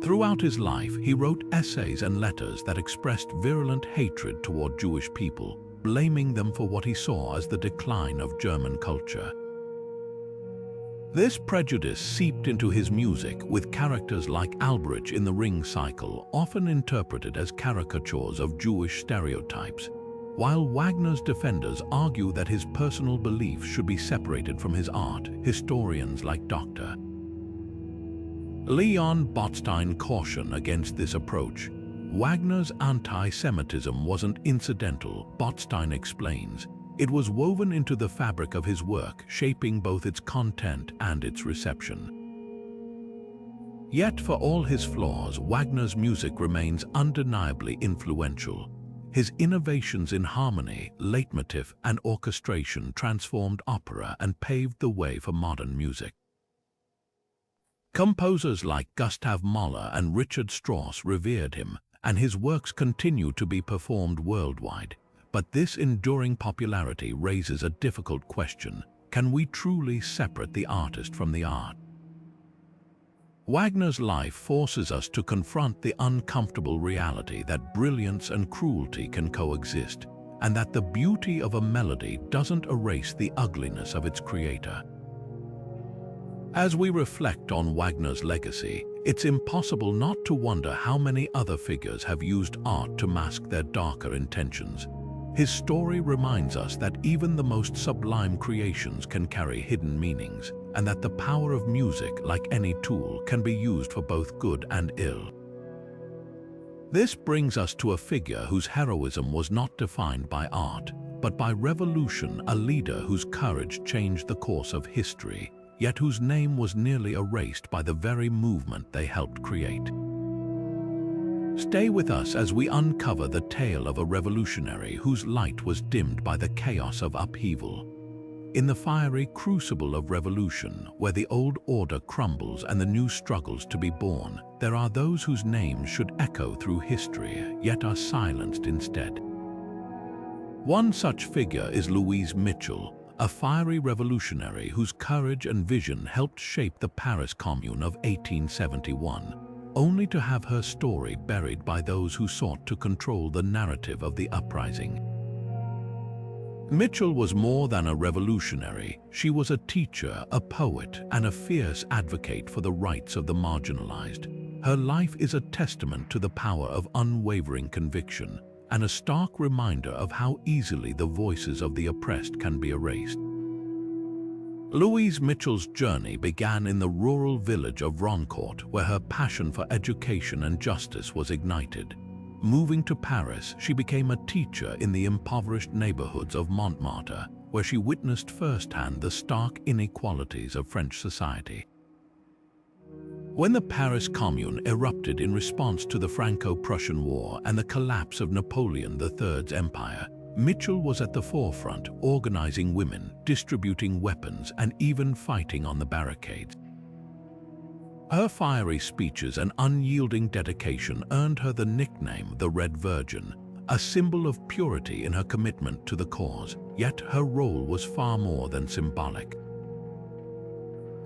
Throughout his life, he wrote essays and letters that expressed virulent hatred toward Jewish people, blaming them for what he saw as the decline of German culture. This prejudice seeped into his music, with characters like Alberich in the Ring Cycle often interpreted as caricatures of Jewish stereotypes. While Wagner's defenders argue that his personal beliefs should be separated from his art, historians like Dr. Leon Botstein caution against this approach. Wagner's anti-Semitism wasn't incidental, Botstein explains. It was woven into the fabric of his work, shaping both its content and its reception. Yet, for all his flaws, Wagner's music remains undeniably influential. His innovations in harmony, leitmotif, and orchestration transformed opera and paved the way for modern music. Composers like Gustav Mahler and Richard Strauss revered him, and his works continue to be performed worldwide. But this enduring popularity raises a difficult question: can we truly separate the artist from the art? Wagner's life forces us to confront the uncomfortable reality that brilliance and cruelty can coexist, and that the beauty of a melody doesn't erase the ugliness of its creator. As we reflect on Wagner's legacy, it's impossible not to wonder how many other figures have used art to mask their darker intentions. His story reminds us that even the most sublime creations can carry hidden meanings, and that the power of music, like any tool, can be used for both good and ill. This brings us to a figure whose heroism was not defined by art, but by revolution, a leader whose courage changed the course of history, yet whose name was nearly erased by the very movement they helped create. Stay with us as we uncover the tale of a revolutionary whose light was dimmed by the chaos of upheaval. In the fiery crucible of revolution, where the old order crumbles and the new struggles to be born, there are those whose names should echo through history, yet are silenced instead. One such figure is Louise Mitchell, a fiery revolutionary whose courage and vision helped shape the Paris Commune of 1871, only to have her story buried by those who sought to control the narrative of the uprising. Mitchell was more than a revolutionary. She was a teacher, a poet, and a fierce advocate for the rights of the marginalized. Her life is a testament to the power of unwavering conviction, and a stark reminder of how easily the voices of the oppressed can be erased. Louise Mitchell's journey began in the rural village of Roncourt, where her passion for education and justice was ignited. Moving to Paris, she became a teacher in the impoverished neighborhoods of Montmartre, where she witnessed firsthand the stark inequalities of French society. When the Paris Commune erupted in response to the Franco-Prussian War and the collapse of Napoleon III's empire, Mitchell was at the forefront, organizing women, distributing weapons, and even fighting on the barricades. Her fiery speeches and unyielding dedication earned her the nickname the Red Virgin, a symbol of purity in her commitment to the cause, yet her role was far more than symbolic.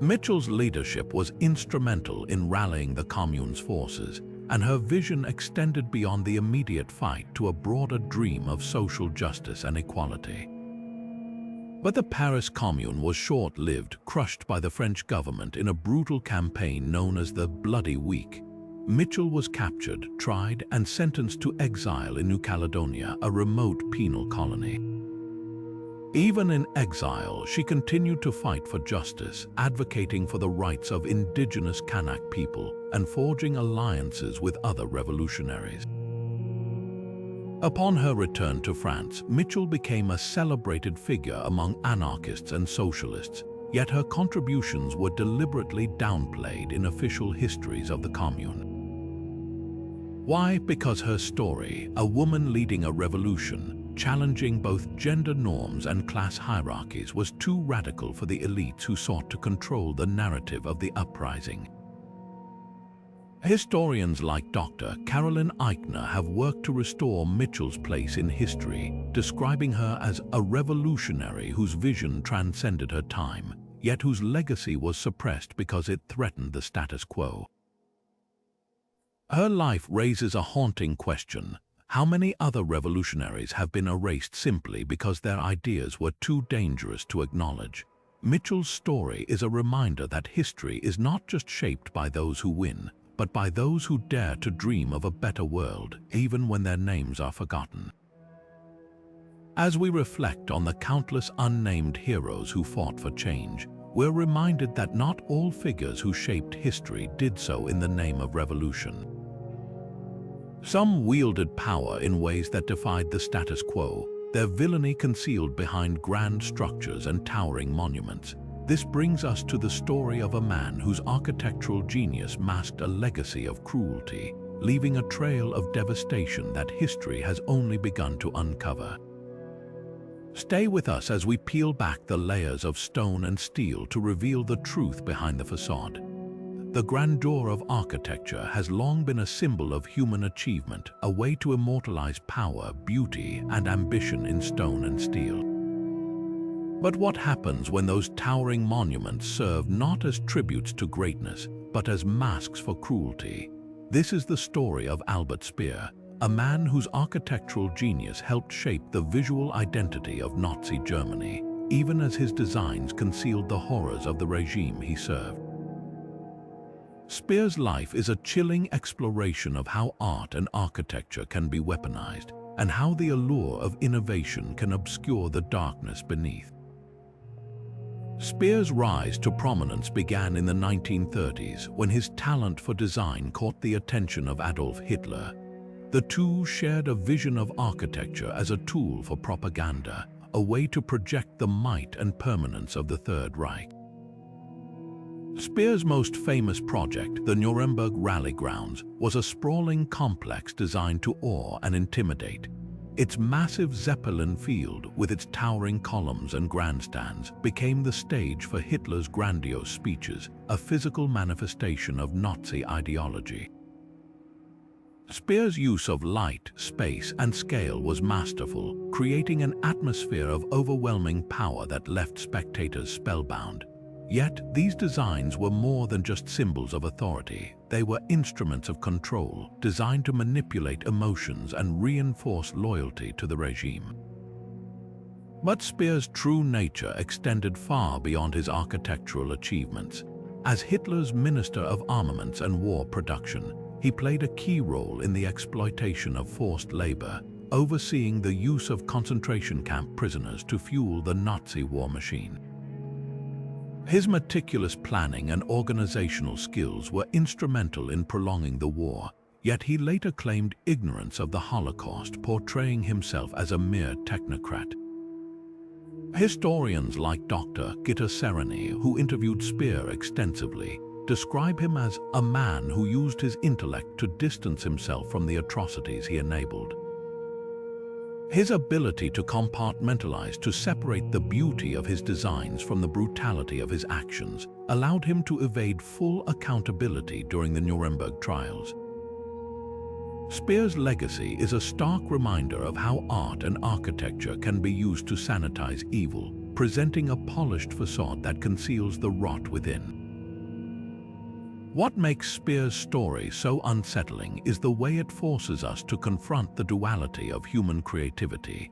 Mitchell's leadership was instrumental in rallying the Commune's forces, and her vision extended beyond the immediate fight to a broader dream of social justice and equality. But the Paris Commune was short-lived, crushed by the French government in a brutal campaign known as the Bloody Week. Mitchell was captured, tried, and sentenced to exile in New Caledonia, a remote penal colony. Even in exile, she continued to fight for justice, advocating for the rights of indigenous Kanak people and forging alliances with other revolutionaries. Upon her return to France, Mitchell became a celebrated figure among anarchists and socialists, yet her contributions were deliberately downplayed in official histories of the Commune. Why? Because her story, a woman leading a revolution, challenging both gender norms and class hierarchies, was too radical for the elites who sought to control the narrative of the uprising. Historians like Dr. Caroline Eichner have worked to restore Mitchell's place in history, describing her as a revolutionary whose vision transcended her time, yet whose legacy was suppressed because it threatened the status quo. Her life raises a haunting question: how many other revolutionaries have been erased simply because their ideas were too dangerous to acknowledge? Mitchell's story is a reminder that history is not just shaped by those who win, but by those who dare to dream of a better world, even when their names are forgotten. As we reflect on the countless unnamed heroes who fought for change, we're reminded that not all figures who shaped history did so in the name of revolution. Some wielded power in ways that defied the status quo, their villainy concealed behind grand structures and towering monuments. This brings us to the story of a man whose architectural genius masked a legacy of cruelty, leaving a trail of devastation that history has only begun to uncover. Stay with us as we peel back the layers of stone and steel to reveal the truth behind the facade. The grandeur of architecture has long been a symbol of human achievement, a way to immortalize power, beauty, and ambition in stone and steel. But what happens when those towering monuments serve not as tributes to greatness, but as masks for cruelty? This is the story of Albert Speer, a man whose architectural genius helped shape the visual identity of Nazi Germany, even as his designs concealed the horrors of the regime he served. Speer's life is a chilling exploration of how art and architecture can be weaponized, and how the allure of innovation can obscure the darkness beneath. Speer's rise to prominence began in the 1930s when his talent for design caught the attention of Adolf Hitler. The two shared a vision of architecture as a tool for propaganda, a way to project the might and permanence of the Third Reich. Speer's most famous project, the Nuremberg Rally Grounds, was a sprawling complex designed to awe and intimidate. Its massive Zeppelin field, with its towering columns and grandstands, became the stage for Hitler's grandiose speeches, a physical manifestation of Nazi ideology. Speer's use of light, space, and scale was masterful, creating an atmosphere of overwhelming power that left spectators spellbound. Yet, these designs were more than just symbols of authority. They were instruments of control, designed to manipulate emotions and reinforce loyalty to the regime. But Speer's true nature extended far beyond his architectural achievements. As Hitler's Minister of Armaments and War Production, he played a key role in the exploitation of forced labor, overseeing the use of concentration camp prisoners to fuel the Nazi war machine. His meticulous planning and organizational skills were instrumental in prolonging the war, yet he later claimed ignorance of the Holocaust, portraying himself as a mere technocrat. Historians like Dr. Gitta Sereny, who interviewed Speer extensively, describe him as a man who used his intellect to distance himself from the atrocities he enabled. His ability to compartmentalize, to separate the beauty of his designs from the brutality of his actions, allowed him to evade full accountability during the Nuremberg trials. Speer's legacy is a stark reminder of how art and architecture can be used to sanitize evil, presenting a polished facade that conceals the rot within. What makes Speer's story so unsettling is the way it forces us to confront the duality of human creativity.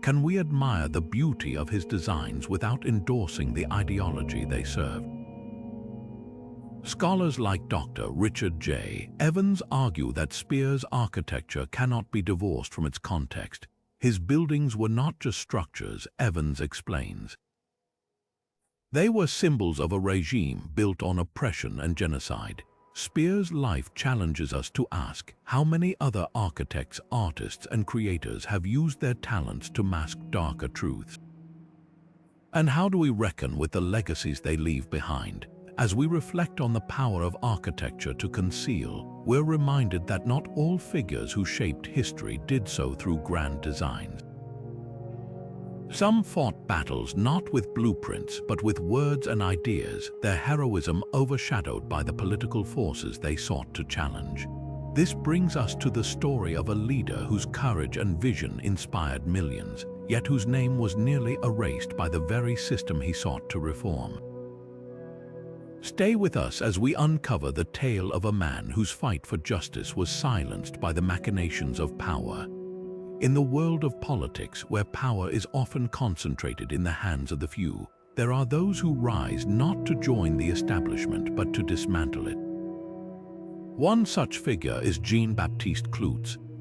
Can we admire the beauty of his designs without endorsing the ideology they serve? Scholars like Dr. Richard J. Evans argue that Speer's architecture cannot be divorced from its context. His buildings were not just structures, Evans explains. They were symbols of a regime built on oppression and genocide. Speer's life challenges us to ask how many other architects, artists, and creators have used their talents to mask darker truths. And how do we reckon with the legacies they leave behind? As we reflect on the power of architecture to conceal, we're reminded that not all figures who shaped history did so through grand designs. Some fought battles not with blueprints but with words and ideas, their heroism overshadowed by the political forces they sought to challenge. This brings us to the story of a leader whose courage and vision inspired millions, yet whose name was nearly erased by the very system he sought to reform. Stay with us as we uncover the tale of a man whose fight for justice was silenced by the machinations of power. In the world of politics, where power is often concentrated in the hands of the few, there are those who rise not to join the establishment but to dismantle it. One such figure is Jean-Baptiste,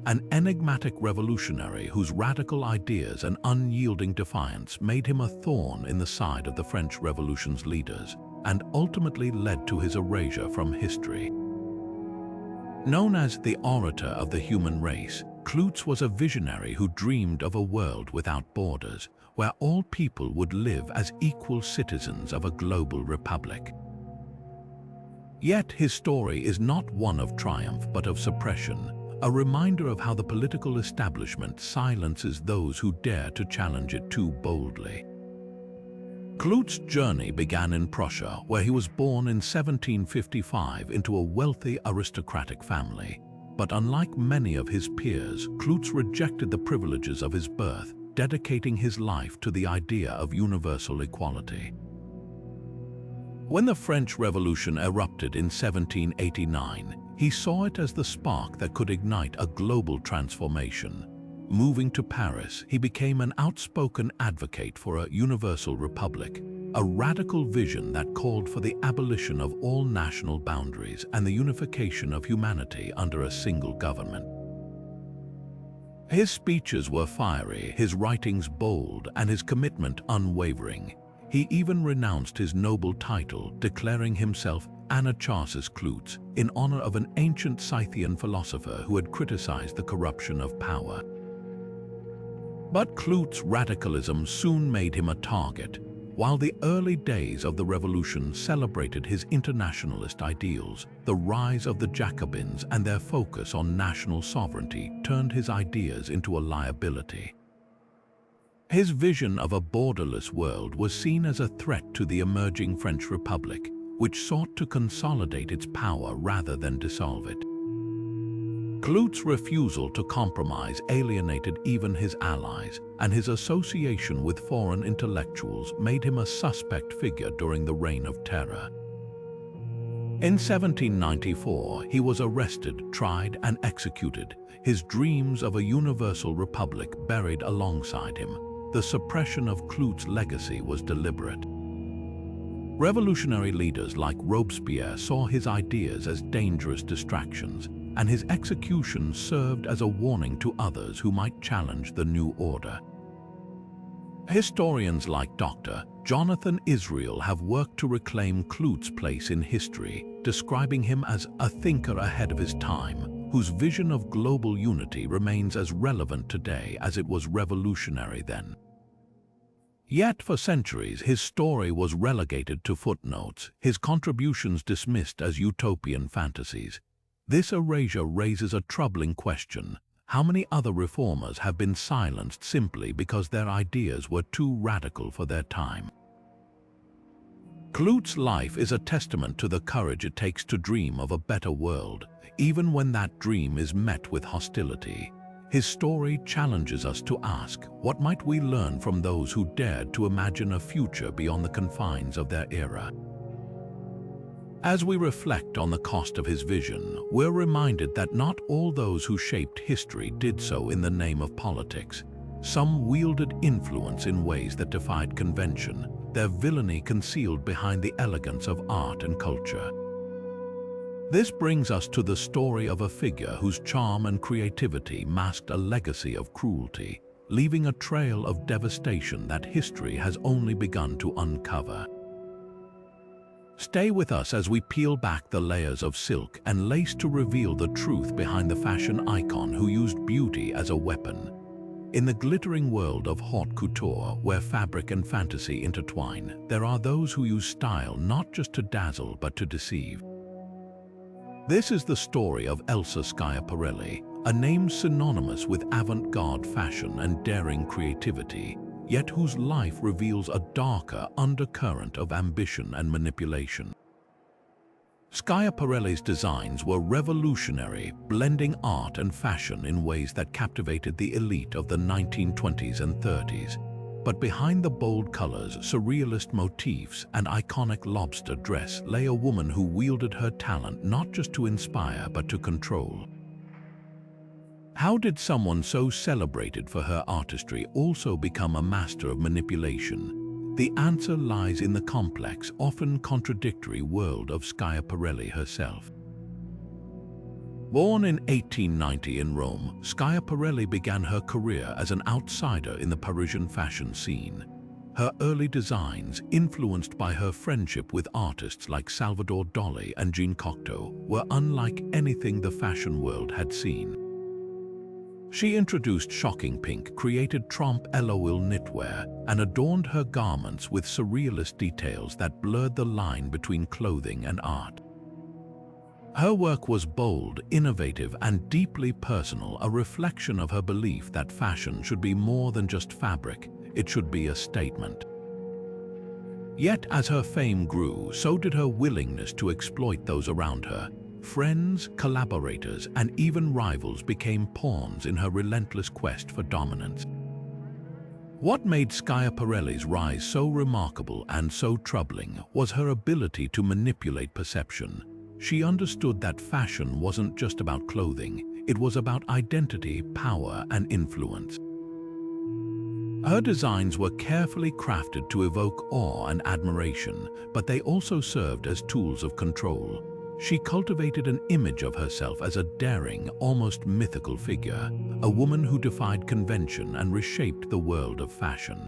an enigmatic revolutionary whose radical ideas and unyielding defiance made him a thorn in the side of the French Revolution's leaders and ultimately led to his erasure from history. Known as the orator of the human race, Cloutz was a visionary who dreamed of a world without borders, where all people would live as equal citizens of a global republic. Yet his story is not one of triumph but of suppression, a reminder of how the political establishment silences those who dare to challenge it too boldly. Cloutz's journey began in Prussia, where he was born in 1755 into a wealthy aristocratic family. But unlike many of his peers, Cloutz rejected the privileges of his birth, dedicating his life to the idea of universal equality. When the French Revolution erupted in 1789, he saw it as the spark that could ignite a global transformation. Moving to Paris, he became an outspoken advocate for a universal republic, a radical vision that called for the abolition of all national boundaries and the unification of humanity under a single government. His speeches were fiery, his writings bold, and his commitment unwavering. He even renounced his noble title, declaring himself Anacharsis Cloutz, in honor of an ancient Scythian philosopher who had criticized the corruption of power. But Cloutz's radicalism soon made him a target. While the early days of the revolution celebrated his internationalist ideals, the rise of the Jacobins and their focus on national sovereignty turned his ideas into a liability. His vision of a borderless world was seen as a threat to the emerging French Republic, which sought to consolidate its power rather than dissolve it. Cloutz's refusal to compromise alienated even his allies, and his association with foreign intellectuals made him a suspect figure during the Reign of Terror. In 1794, he was arrested, tried, and executed, his dreams of a universal republic buried alongside him. The suppression of Cloutz's legacy was deliberate. Revolutionary leaders like Robespierre saw his ideas as dangerous distractions, and his execution served as a warning to others who might challenge the new order. Historians like Dr. Jonathan Israel have worked to reclaim Cloutz's place in history, describing him as a thinker ahead of his time, whose vision of global unity remains as relevant today as it was revolutionary then. Yet for centuries, his story was relegated to footnotes, his contributions dismissed as utopian fantasies. This erasure raises a troubling question. How many other reformers have been silenced simply because their ideas were too radical for their time? Cloutz's life is a testament to the courage it takes to dream of a better world, even when that dream is met with hostility. His story challenges us to ask, what might we learn from those who dared to imagine a future beyond the confines of their era? As we reflect on the cost of his vision, we're reminded that not all those who shaped history did so in the name of politics. Some wielded influence in ways that defied convention, their villainy concealed behind the elegance of art and culture. This brings us to the story of a figure whose charm and creativity masked a legacy of cruelty, leaving a trail of devastation that history has only begun to uncover. Stay with us as we peel back the layers of silk and lace to reveal the truth behind the fashion icon who used beauty as a weapon. In the glittering world of haute couture, where fabric and fantasy intertwine, there are those who use style not just to dazzle but to deceive. This is the story of Elsa Schiaparelli, a name synonymous with avant-garde fashion and daring creativity, yet whose life reveals a darker undercurrent of ambition and manipulation. Schiaparelli's designs were revolutionary, blending art and fashion in ways that captivated the elite of the 1920s and 30s. But behind the bold colors, surrealist motifs, and iconic lobster dress lay a woman who wielded her talent not just to inspire but to control. How did someone so celebrated for her artistry also become a master of manipulation? The answer lies in the complex, often contradictory world of Schiaparelli herself. Born in 1890 in Rome, Schiaparelli began her career as an outsider in the Parisian fashion scene. Her early designs, influenced by her friendship with artists like Salvador Dali and Jean Cocteau, were unlike anything the fashion world had seen. She introduced shocking pink, created trompe l'oeil knitwear, and adorned her garments with surrealist details that blurred the line between clothing and art. Her work was bold, innovative, and deeply personal, a reflection of her belief that fashion should be more than just fabric, it should be a statement. Yet as her fame grew, so did her willingness to exploit those around her. Friends, collaborators, and even rivals became pawns in her relentless quest for dominance. What made Schiaparelli's rise so remarkable and so troubling was her ability to manipulate perception. She understood that fashion wasn't just about clothing, it was about identity, power, and influence. Her designs were carefully crafted to evoke awe and admiration, but they also served as tools of control. She cultivated an image of herself as a daring, almost mythical figure, a woman who defied convention and reshaped the world of fashion.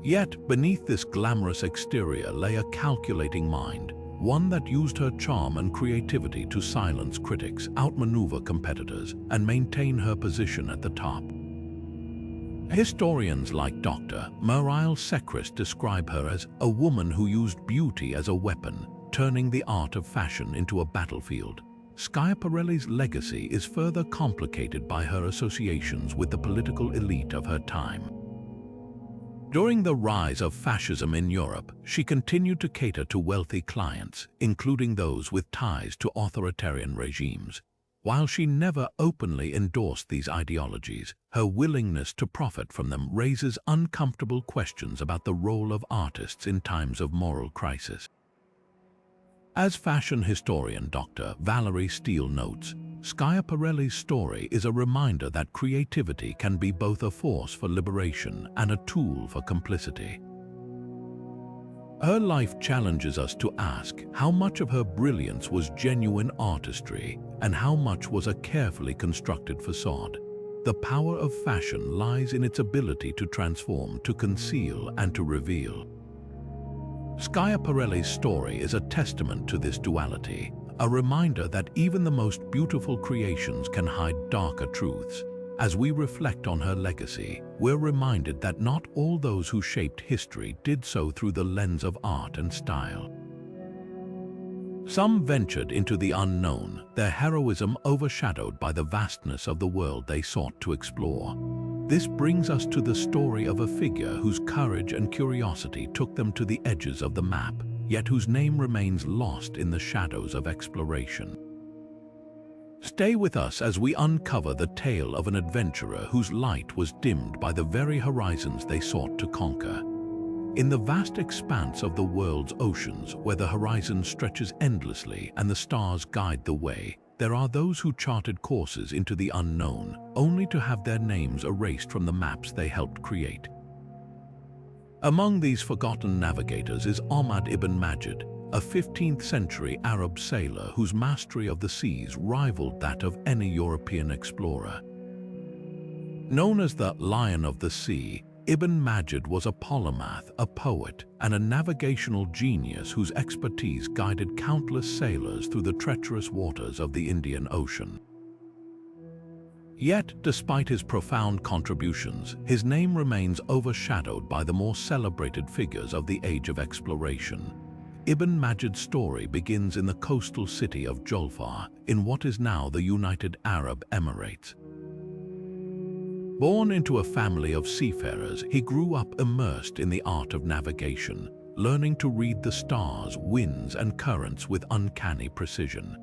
Yet, beneath this glamorous exterior lay a calculating mind, one that used her charm and creativity to silence critics, outmaneuver competitors, and maintain her position at the top. Historians like Dr. Muriel Sechrist describe her as a woman who used beauty as a weapon, turning the art of fashion into a battlefield. Schiaparelli's legacy is further complicated by her associations with the political elite of her time. During the rise of fascism in Europe, she continued to cater to wealthy clients, including those with ties to authoritarian regimes. While she never openly endorsed these ideologies, her willingness to profit from them raises uncomfortable questions about the role of artists in times of moral crisis. As fashion historian Dr. Valerie Steele notes, Schiaparelli's story is a reminder that creativity can be both a force for liberation and a tool for complicity. Her life challenges us to ask how much of her brilliance was genuine artistry and how much was a carefully constructed facade. The power of fashion lies in its ability to transform, to conceal, and to reveal. Schiaparelli's story is a testament to this duality, a reminder that even the most beautiful creations can hide darker truths. As we reflect on her legacy, we're reminded that not all those who shaped history did so through the lens of art and style. Some ventured into the unknown, their heroism overshadowed by the vastness of the world they sought to explore. This brings us to the story of a figure whose courage and curiosity took them to the edges of the map, yet whose name remains lost in the shadows of exploration. Stay with us as we uncover the tale of an adventurer whose light was dimmed by the very horizons they sought to conquer. In the vast expanse of the world's oceans, where the horizon stretches endlessly and the stars guide the way, there are those who charted courses into the unknown, only to have their names erased from the maps they helped create. Among these forgotten navigators is Ahmad ibn Majid, a 15th-century Arab sailor whose mastery of the seas rivaled that of any European explorer. Known as the Lion of the Sea, Ibn Majid was a polymath, a poet, and a navigational genius whose expertise guided countless sailors through the treacherous waters of the Indian Ocean. Yet, despite his profound contributions, his name remains overshadowed by the more celebrated figures of the Age of Exploration. Ibn Majid's story begins in the coastal city of Jolfar, in what is now the United Arab Emirates. Born into a family of seafarers, he grew up immersed in the art of navigation, learning to read the stars, winds, and currents with uncanny precision.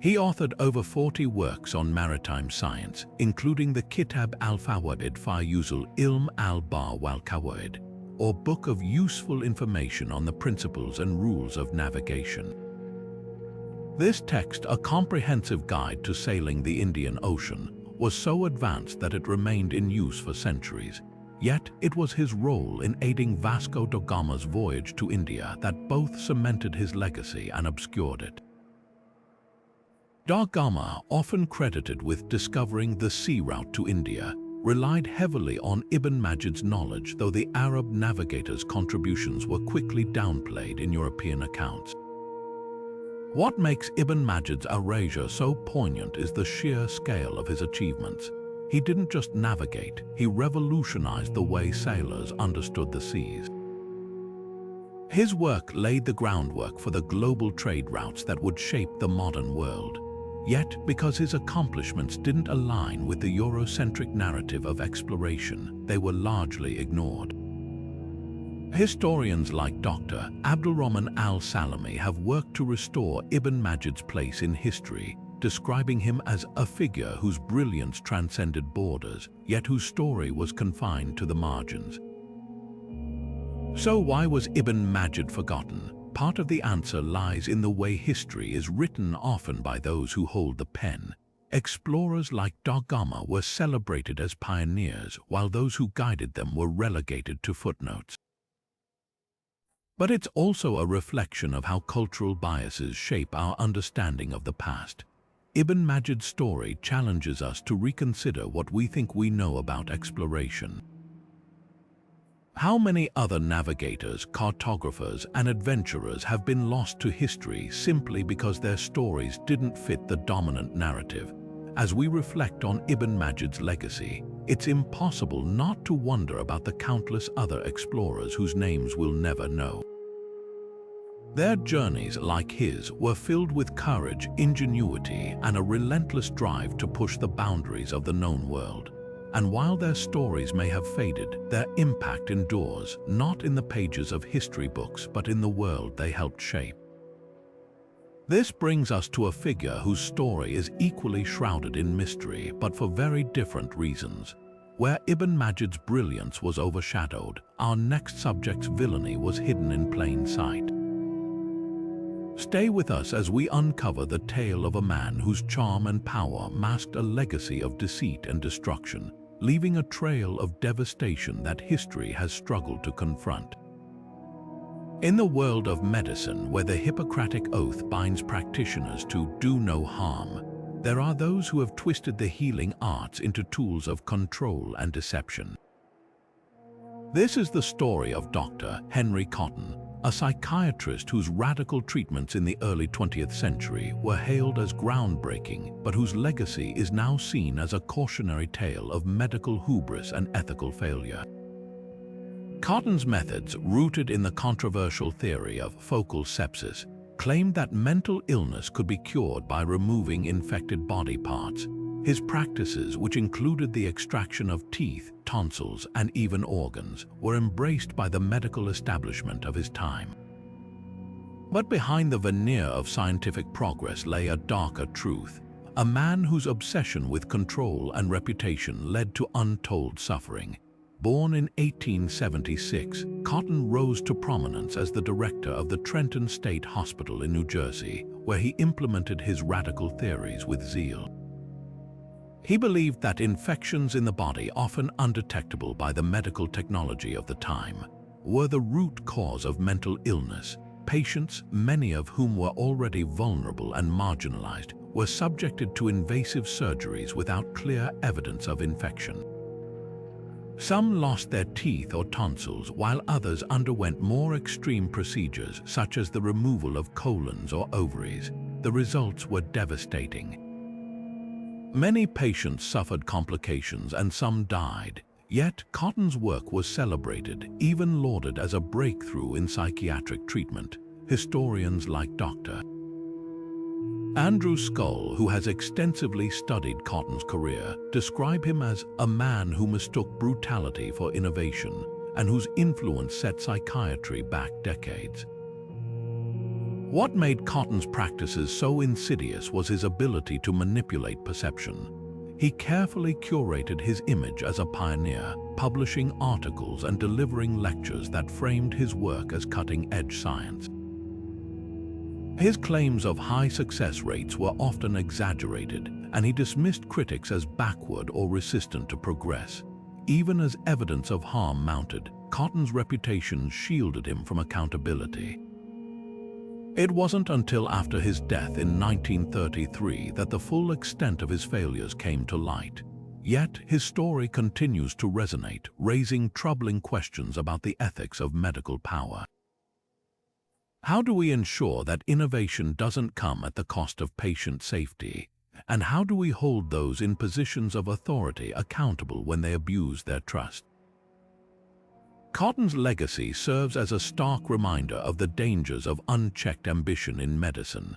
He authored over 40 works on maritime science, including the Kitab al-Fawaid fi Yuzul Ilm al-Bahr wal-Qawaid, or Book of Useful Information on the Principles and Rules of Navigation. This text, a comprehensive guide to sailing the Indian Ocean, was so advanced that it remained in use for centuries. Yet it was his role in aiding Vasco da Gama's voyage to India that both cemented his legacy and obscured it. Da Gama, often credited with discovering the sea route to India, relied heavily on Ibn Majid's knowledge, though the Arab navigator's contributions were quickly downplayed in European accounts. What makes Ibn Majid's erasure so poignant is the sheer scale of his achievements. He didn't just navigate, he revolutionized the way sailors understood the seas. His work laid the groundwork for the global trade routes that would shape the modern world. Yet, because his accomplishments didn't align with the Eurocentric narrative of exploration, they were largely ignored. Historians like Dr. Abdulrahman al-Salami have worked to restore Ibn Majid's place in history, describing him as a figure whose brilliance transcended borders, yet whose story was confined to the margins. So why was Ibn Majid forgotten? Part of the answer lies in the way history is written, often by those who hold the pen. Explorers like Da Gama were celebrated as pioneers, while those who guided them were relegated to footnotes. But it's also a reflection of how cultural biases shape our understanding of the past. Ibn Majid's story challenges us to reconsider what we think we know about exploration. How many other navigators, cartographers, and adventurers have been lost to history simply because their stories didn't fit the dominant narrative? As we reflect on Ibn Majid's legacy, it's impossible not to wonder about the countless other explorers whose names we'll never know. Their journeys, like his, were filled with courage, ingenuity, and a relentless drive to push the boundaries of the known world. And while their stories may have faded, their impact endures, not in the pages of history books, but in the world they helped shape. This brings us to a figure whose story is equally shrouded in mystery, but for very different reasons. Where Ibn Majid's brilliance was overshadowed, our next subject's villainy was hidden in plain sight. Stay with us as we uncover the tale of a man whose charm and power masked a legacy of deceit and destruction, leaving a trail of devastation that history has struggled to confront. In the world of medicine, where the Hippocratic Oath binds practitioners to do no harm, there are those who have twisted the healing arts into tools of control and deception. This is the story of Dr. Henry Cotton, a psychiatrist whose radical treatments in the early 20th century were hailed as groundbreaking, but whose legacy is now seen as a cautionary tale of medical hubris and ethical failure. Cotton's methods, rooted in the controversial theory of focal sepsis, claimed that mental illness could be cured by removing infected body parts. His practices, which included the extraction of teeth, tonsils, and even organs, were embraced by the medical establishment of his time. But behind the veneer of scientific progress lay a darker truth, a man whose obsession with control and reputation led to untold suffering. Born in 1876, Cotton rose to prominence as the director of the Trenton State Hospital in New Jersey, where he implemented his radical theories with zeal. He believed that infections in the body, often undetectable by the medical technology of the time, were the root cause of mental illness. Patients, many of whom were already vulnerable and marginalized, were subjected to invasive surgeries without clear evidence of infection. Some lost their teeth or tonsils, while others underwent more extreme procedures, such as the removal of colons or ovaries. The results were devastating. Many patients suffered complications and some died, yet Cotton's work was celebrated, even lauded as a breakthrough in psychiatric treatment. Historians like Dr. Andrew Scull, who has extensively studied Cotton's career, describe him as a man who mistook brutality for innovation and whose influence set psychiatry back decades. What made Cotton's practices so insidious was his ability to manipulate perception. He carefully curated his image as a pioneer, publishing articles and delivering lectures that framed his work as cutting-edge science. His claims of high success rates were often exaggerated, and he dismissed critics as backward or resistant to progress. Even as evidence of harm mounted, Cotton's reputation shielded him from accountability. It wasn't until after his death in 1933 that the full extent of his failures came to light. Yet his story continues to resonate, raising troubling questions about the ethics of medical power. How do we ensure that innovation doesn't come at the cost of patient safety? And how do we hold those in positions of authority accountable when they abuse their trust? Cotton's legacy serves as a stark reminder of the dangers of unchecked ambition in medicine.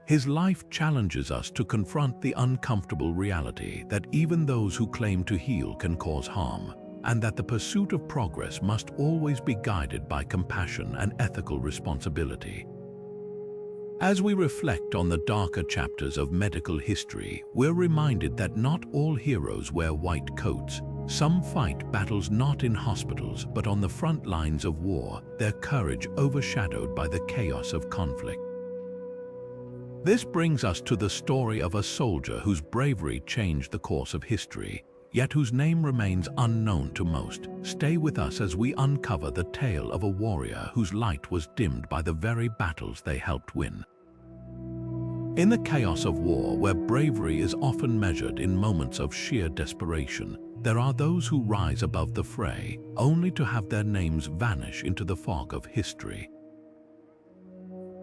His life challenges us to confront the uncomfortable reality that even those who claim to heal can cause harm, and that the pursuit of progress must always be guided by compassion and ethical responsibility. As we reflect on the darker chapters of medical history, we're reminded that not all heroes wear white coats. Some fight battles not in hospitals but on the front lines of war, their courage overshadowed by the chaos of conflict. This brings us to the story of a soldier whose bravery changed the course of history, yet whose name remains unknown to most. Stay with us as we uncover the tale of a warrior whose light was dimmed by the very battles they helped win. In the chaos of war, where bravery is often measured in moments of sheer desperation, there are those who rise above the fray, only to have their names vanish into the fog of history.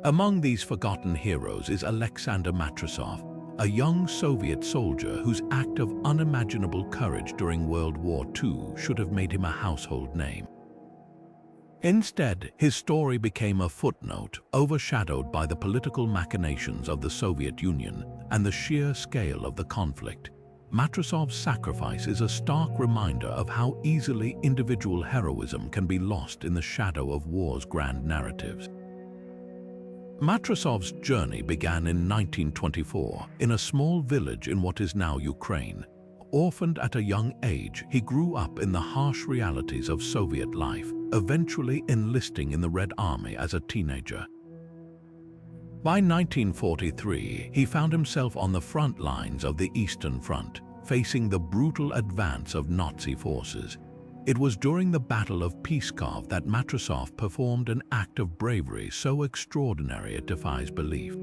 Among these forgotten heroes is Alexander Matrosov, a young Soviet soldier whose act of unimaginable courage during World War II should have made him a household name. Instead, his story became a footnote, overshadowed by the political machinations of the Soviet Union and the sheer scale of the conflict. Matrosov's sacrifice is a stark reminder of how easily individual heroism can be lost in the shadow of war's grand narratives. Matrosov's journey began in 1924 in a small village in what is now Ukraine. Orphaned at a young age, he grew up in the harsh realities of Soviet life, eventually enlisting in the Red Army as a teenager. By 1943, he found himself on the front lines of the Eastern Front, facing the brutal advance of Nazi forces. It was during the Battle of Pskov that Matrosov performed an act of bravery so extraordinary it defies belief.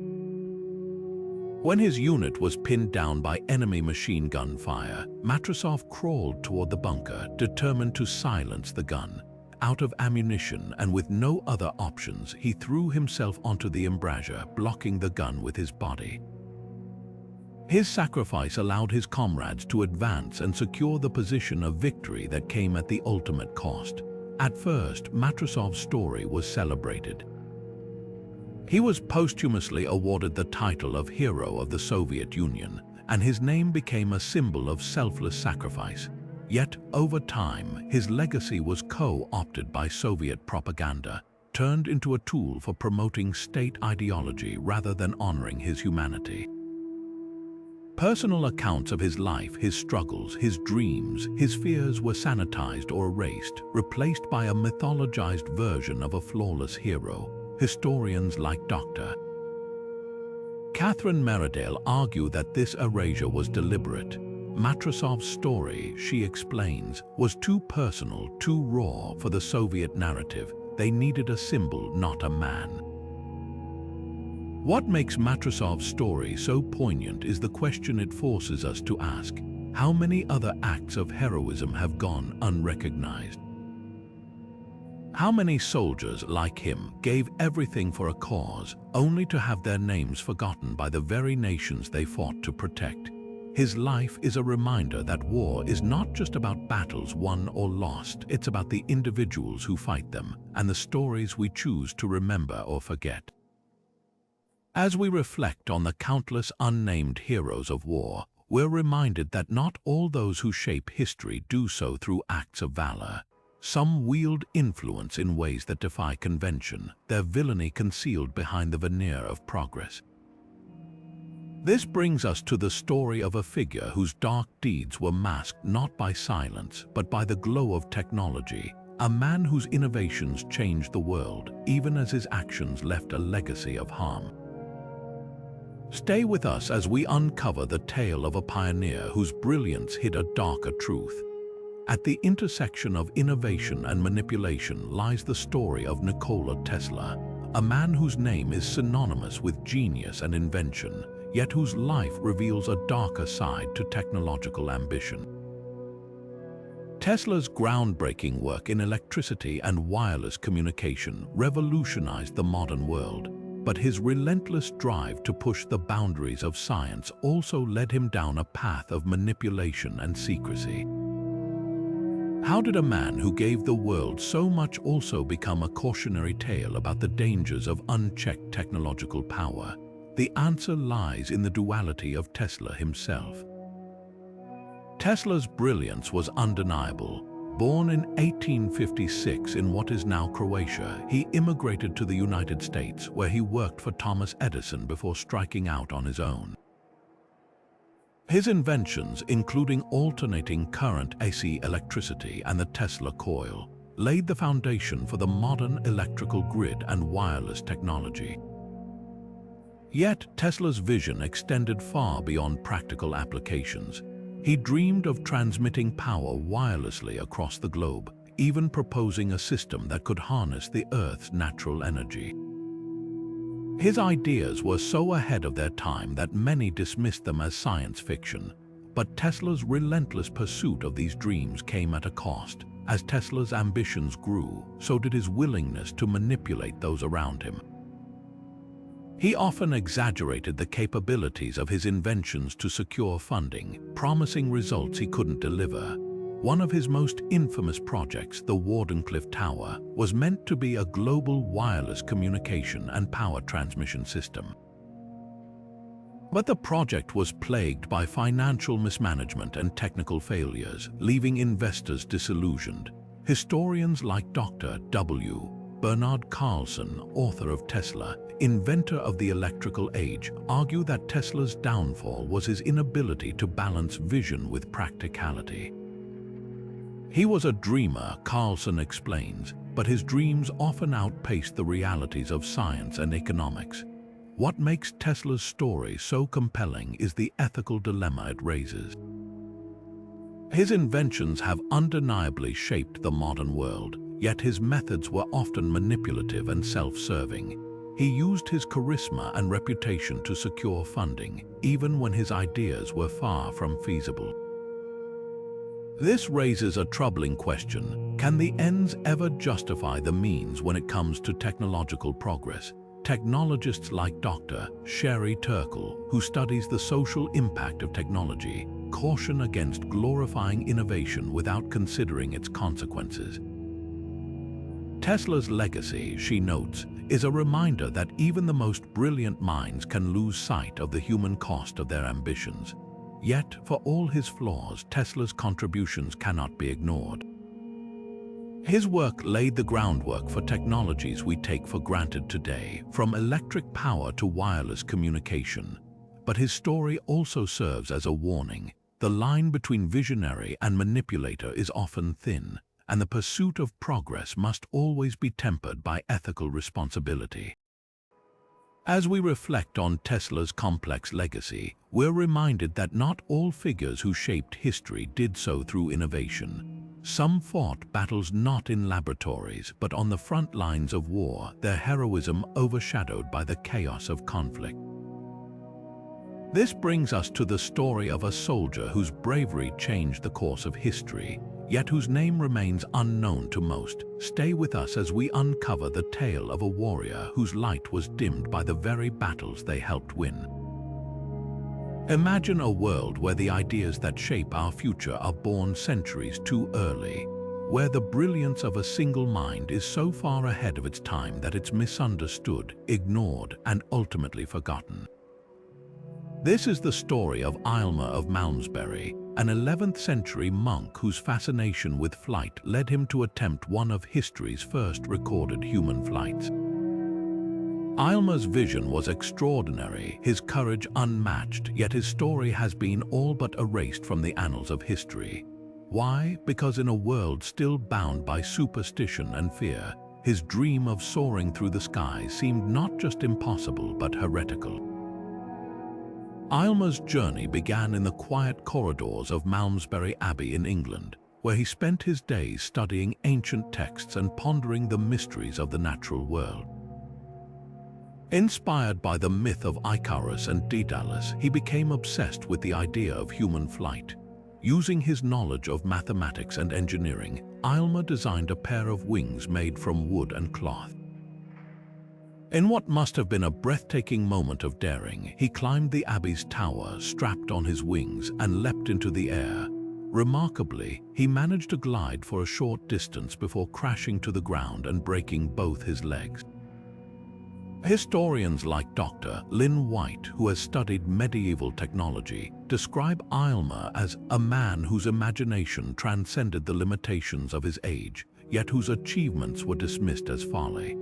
When his unit was pinned down by enemy machine gun fire, Matrosov crawled toward the bunker, determined to silence the gun. Out of ammunition and with no other options, he threw himself onto the embrasure, blocking the gun with his body. His sacrifice allowed his comrades to advance and secure the position of victory that came at the ultimate cost. At first, Matrosov's story was celebrated. He was posthumously awarded the title of Hero of the Soviet Union, and his name became a symbol of selfless sacrifice. Yet, over time, his legacy was co-opted by Soviet propaganda, turned into a tool for promoting state ideology rather than honoring his humanity. Personal accounts of his life, his struggles, his dreams, his fears were sanitized or erased, replaced by a mythologized version of a flawless hero. Historians like Dr. Catherine Meredale argue that this erasure was deliberate. Matrosov's story, she explains, was too personal, too raw for the Soviet narrative. They needed a symbol, not a man. What makes Matrosov's story so poignant is the question it forces us to ask: how many other acts of heroism have gone unrecognized? How many soldiers like him gave everything for a cause, only to have their names forgotten by the very nations they fought to protect? His life is a reminder that war is not just about battles won or lost, it's about the individuals who fight them and the stories we choose to remember or forget. As we reflect on the countless unnamed heroes of war, we're reminded that not all those who shape history do so through acts of valor. Some wield influence in ways that defy convention, their villainy concealed behind the veneer of progress. This brings us to the story of a figure whose dark deeds were masked not by silence, but by the glow of technology, a man whose innovations changed the world, even as his actions left a legacy of harm. Stay with us as we uncover the tale of a pioneer whose brilliance hid a darker truth. At the intersection of innovation and manipulation lies the story of Nikola Tesla, a man whose name is synonymous with genius and invention, yet whose life reveals a darker side to technological ambition. Tesla's groundbreaking work in electricity and wireless communication revolutionized the modern world, but his relentless drive to push the boundaries of science also led him down a path of manipulation and secrecy. How did a man who gave the world so much also become a cautionary tale about the dangers of unchecked technological power? The answer lies in the duality of Tesla himself. Tesla's brilliance was undeniable. Born in 1856 in what is now Croatia, he immigrated to the United States, where he worked for Thomas Edison before striking out on his own. His inventions, including alternating current AC electricity and the Tesla coil, laid the foundation for the modern electrical grid and wireless technology. Yet, Tesla's vision extended far beyond practical applications. He dreamed of transmitting power wirelessly across the globe, even proposing a system that could harness the Earth's natural energy. His ideas were so ahead of their time that many dismissed them as science fiction, but Tesla's relentless pursuit of these dreams came at a cost. As Tesla's ambitions grew, so did his willingness to manipulate those around him. He often exaggerated the capabilities of his inventions to secure funding, promising results he couldn't deliver. One of his most infamous projects, the Wardenclyffe Tower, was meant to be a global wireless communication and power transmission system. But the project was plagued by financial mismanagement and technical failures, leaving investors disillusioned. Historians like Dr. W. Bernard Carlson, author of Tesla, inventor of the electrical age, argue that Tesla's downfall was his inability to balance vision with practicality. He was a dreamer, Carlson explains, but his dreams often outpaced the realities of science and economics. What makes Tesla's story so compelling is the ethical dilemma it raises. His inventions have undeniably shaped the modern world, yet his methods were often manipulative and self-serving. He used his charisma and reputation to secure funding, even when his ideas were far from feasible. This raises a troubling question. Can the ends ever justify the means when it comes to technological progress? Technologists like Dr. Sherry Turkle, who studies the social impact of technology, caution against glorifying innovation without considering its consequences. Tesla's legacy, she notes, is a reminder that even the most brilliant minds can lose sight of the human cost of their ambitions. Yet, for all his flaws, Tesla's contributions cannot be ignored. His work laid the groundwork for technologies we take for granted today, from electric power to wireless communication. But his story also serves as a warning. The line between visionary and manipulator is often thin, and the pursuit of progress must always be tempered by ethical responsibility. As we reflect on Tesla's complex legacy, we're reminded that not all figures who shaped history did so through innovation. Some fought battles not in laboratories, but on the front lines of war, their heroism overshadowed by the chaos of conflict. This brings us to the story of a soldier whose bravery changed the course of history, yet whose name remains unknown to most. Stay with us as we uncover the tale of a warrior whose light was dimmed by the very battles they helped win. Imagine a world where the ideas that shape our future are born centuries too early, where the brilliance of a single mind is so far ahead of its time that it's misunderstood, ignored, and ultimately forgotten. This is the story of Aylmer of Malmesbury, an 11th century monk whose fascination with flight led him to attempt one of history's first recorded human flights. Aylmer's vision was extraordinary, his courage unmatched, yet his story has been all but erased from the annals of history. Why? Because in a world still bound by superstition and fear, his dream of soaring through the sky seemed not just impossible but heretical. Aylmer's journey began in the quiet corridors of Malmesbury Abbey in England, where he spent his days studying ancient texts and pondering the mysteries of the natural world. Inspired by the myth of Icarus and Daedalus, he became obsessed with the idea of human flight. Using his knowledge of mathematics and engineering, Aylmer designed a pair of wings made from wood and cloth. In what must have been a breathtaking moment of daring, he climbed the abbey's tower, strapped on his wings, and leapt into the air. Remarkably, he managed to glide for a short distance before crashing to the ground and breaking both his legs. Historians like Dr. Lynn White, who has studied medieval technology, describe Aylmer as a man whose imagination transcended the limitations of his age, yet whose achievements were dismissed as folly.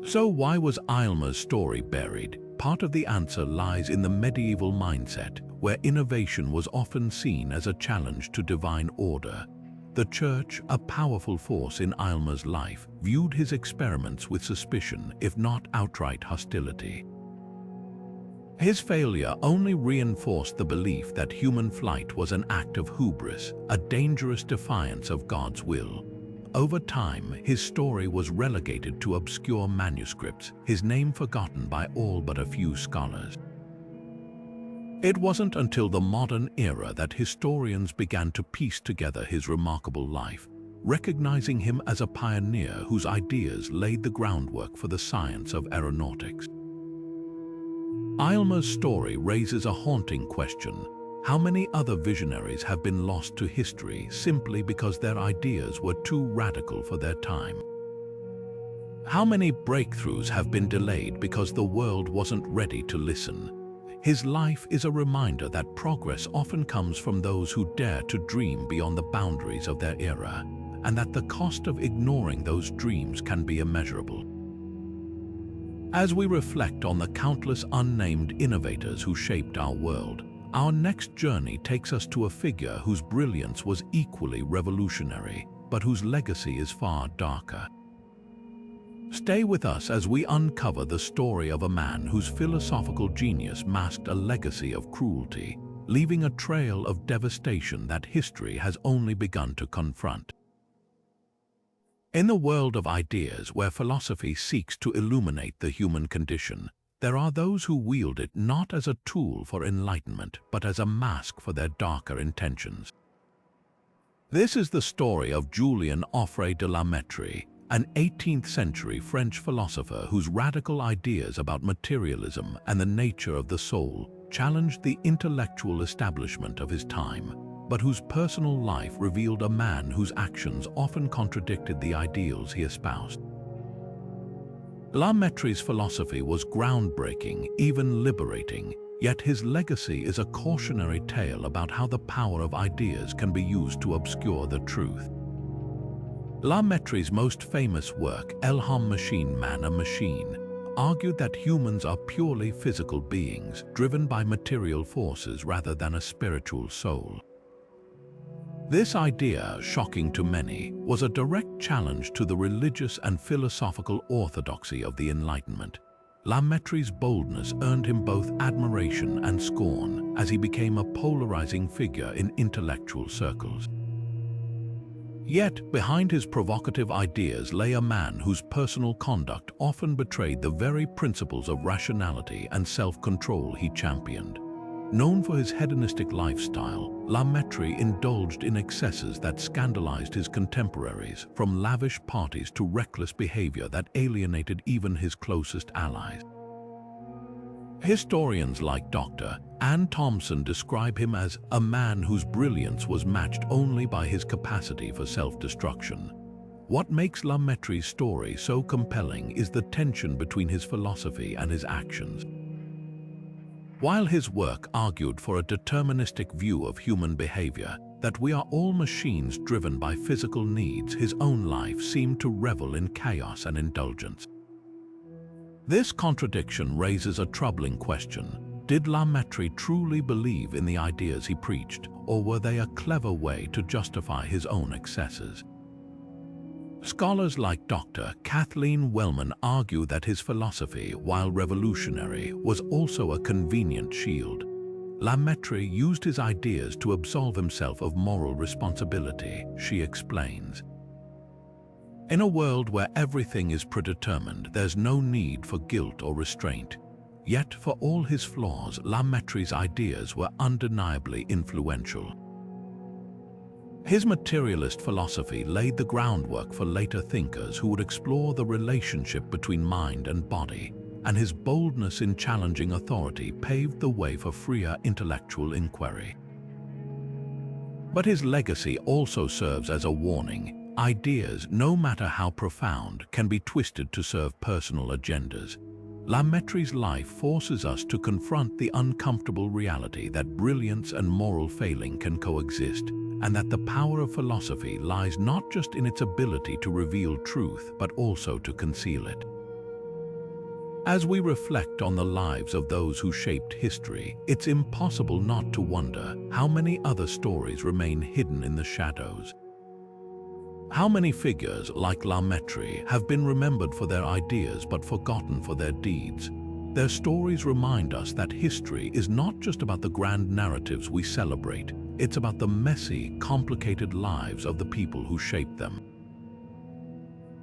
So why was Aylmer's story buried? Part of the answer lies in the medieval mindset, where innovation was often seen as a challenge to divine order. The Church, a powerful force in Aylmer's life, viewed his experiments with suspicion, if not outright hostility. His failure only reinforced the belief that human flight was an act of hubris, a dangerous defiance of God's will. Over time, his story was relegated to obscure manuscripts, his name forgotten by all but a few scholars. It wasn't until the modern era that historians began to piece together his remarkable life, recognizing him as a pioneer whose ideas laid the groundwork for the science of aeronautics. Aylmer's story raises a haunting question. How many other visionaries have been lost to history simply because their ideas were too radical for their time? How many breakthroughs have been delayed because the world wasn't ready to listen? His life is a reminder that progress often comes from those who dare to dream beyond the boundaries of their era, and that the cost of ignoring those dreams can be immeasurable. As we reflect on the countless unnamed innovators who shaped our world, our next journey takes us to a figure whose brilliance was equally revolutionary, but whose legacy is far darker. Stay with us as we uncover the story of a man whose philosophical genius masked a legacy of cruelty, leaving a trail of devastation that history has only begun to confront. In the world of ideas, where philosophy seeks to illuminate the human condition, there are those who wield it not as a tool for enlightenment, but as a mask for their darker intentions. This is the story of Julien Offray de la Mettrie, an 18th-century French philosopher whose radical ideas about materialism and the nature of the soul challenged the intellectual establishment of his time, but whose personal life revealed a man whose actions often contradicted the ideals he espoused. La Mettrie's philosophy was groundbreaking, even liberating, yet his legacy is a cautionary tale about how the power of ideas can be used to obscure the truth. La Mettrie's most famous work, L'Homme Machine, Man a Machine, argued that humans are purely physical beings, driven by material forces rather than a spiritual soul. This idea, shocking to many, was a direct challenge to the religious and philosophical orthodoxy of the Enlightenment. La Mettrie's boldness earned him both admiration and scorn as he became a polarizing figure in intellectual circles. Yet, behind his provocative ideas lay a man whose personal conduct often betrayed the very principles of rationality and self-control he championed. Known for his hedonistic lifestyle, La Mettrie indulged in excesses that scandalized his contemporaries, from lavish parties to reckless behavior that alienated even his closest allies. Historians like Dr. Anne Thompson describe him as a man whose brilliance was matched only by his capacity for self-destruction. What makes La Mettrie's story so compelling is the tension between his philosophy and his actions. While his work argued for a deterministic view of human behavior, that we are all machines driven by physical needs, his own life seemed to revel in chaos and indulgence. This contradiction raises a troubling question. Did La Mettrie truly believe in the ideas he preached, or were they a clever way to justify his own excesses? Scholars like Dr. Kathleen Wellman argue that his philosophy, while revolutionary, was also a convenient shield. La Mettrie used his ideas to absolve himself of moral responsibility, she explains. In a world where everything is predetermined, there's no need for guilt or restraint. Yet, for all his flaws, La Mettrie's ideas were undeniably influential. His materialist philosophy laid the groundwork for later thinkers who would explore the relationship between mind and body, and his boldness in challenging authority paved the way for freer intellectual inquiry. But his legacy also serves as a warning. Ideas, no matter how profound, can be twisted to serve personal agendas. La Mettrie's life forces us to confront the uncomfortable reality that brilliance and moral failing can coexist, and that the power of philosophy lies not just in its ability to reveal truth, but also to conceal it. As we reflect on the lives of those who shaped history, it's impossible not to wonder how many other stories remain hidden in the shadows. How many figures like La Mettrie have been remembered for their ideas but forgotten for their deeds? Their stories remind us that history is not just about the grand narratives we celebrate, it's about the messy, complicated lives of the people who shaped them.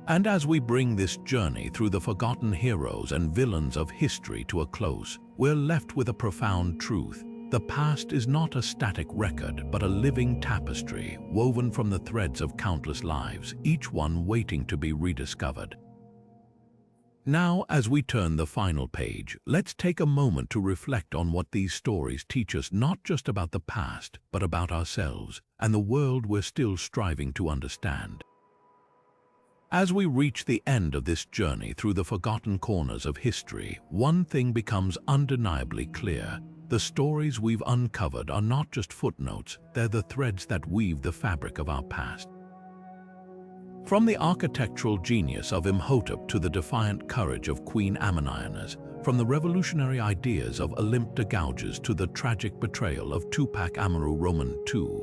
And as we bring this journey through the forgotten heroes and villains of history to a close, we're left with a profound truth. The past is not a static record, but a living tapestry woven from the threads of countless lives, each one waiting to be rediscovered. Now, as we turn the final page, let's take a moment to reflect on what these stories teach us, not just about the past, but about ourselves and the world we're still striving to understand. As we reach the end of this journey through the forgotten corners of history, one thing becomes undeniably clear. The stories we've uncovered are not just footnotes, they're the threads that weave the fabric of our past. From the architectural genius of Imhotep to the defiant courage of Queen Aminionas, from the revolutionary ideas of Olympe de Gouges to the tragic betrayal of Tupac Amaru Roman II,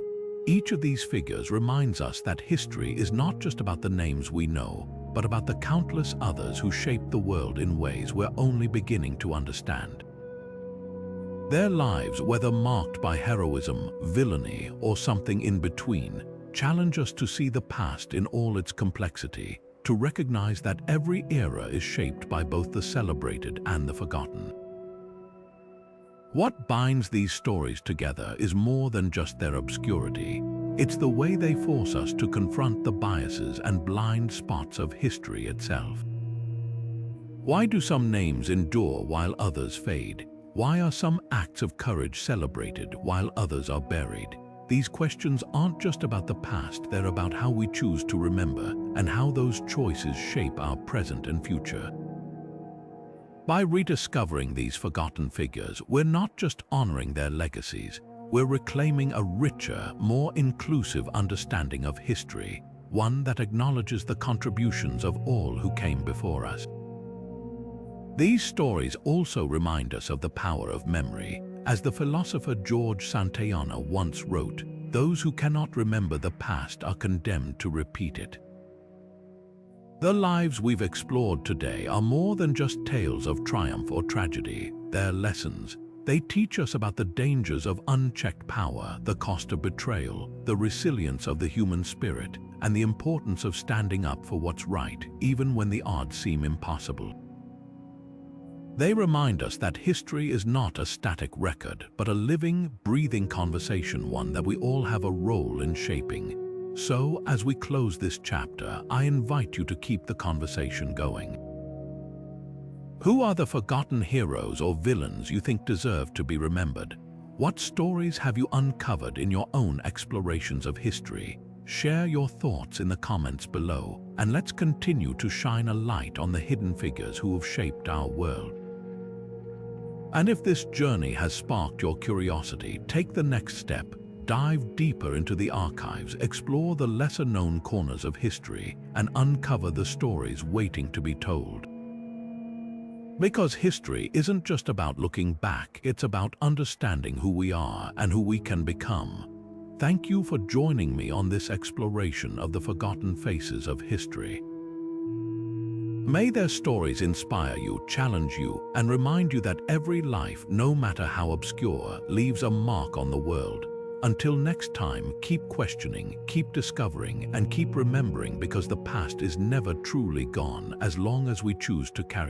each of these figures reminds us that history is not just about the names we know, but about the countless others who shaped the world in ways we're only beginning to understand. Their lives, whether marked by heroism, villainy, or something in between, challenge us to see the past in all its complexity, to recognize that every era is shaped by both the celebrated and the forgotten. What binds these stories together is more than just their obscurity. It's the way they force us to confront the biases and blind spots of history itself. Why do some names endure while others fade? Why are some acts of courage celebrated while others are buried? These questions aren't just about the past, they're about how we choose to remember and how those choices shape our present and future. By rediscovering these forgotten figures, we're not just honoring their legacies, we're reclaiming a richer, more inclusive understanding of history, one that acknowledges the contributions of all who came before us. These stories also remind us of the power of memory. As the philosopher George Santayana once wrote, "Those who cannot remember the past are condemned to repeat it." The lives we've explored today are more than just tales of triumph or tragedy. They're lessons. They teach us about the dangers of unchecked power, the cost of betrayal, the resilience of the human spirit, and the importance of standing up for what's right, even when the odds seem impossible. They remind us that history is not a static record, but a living, breathing conversation, one that we all have a role in shaping. So, as we close this chapter, I invite you to keep the conversation going. Who are the forgotten heroes or villains you think deserve to be remembered? What stories have you uncovered in your own explorations of history? Share your thoughts in the comments below, and let's continue to shine a light on the hidden figures who have shaped our world. And if this journey has sparked your curiosity, take the next step. Dive deeper into the archives, explore the lesser-known corners of history, and uncover the stories waiting to be told. Because history isn't just about looking back, it's about understanding who we are and who we can become. Thank you for joining me on this exploration of the forgotten faces of history. May their stories inspire you, challenge you, and remind you that every life, no matter how obscure, leaves a mark on the world. Until next time, keep questioning, keep discovering, and keep remembering, because the past is never truly gone as long as we choose to carry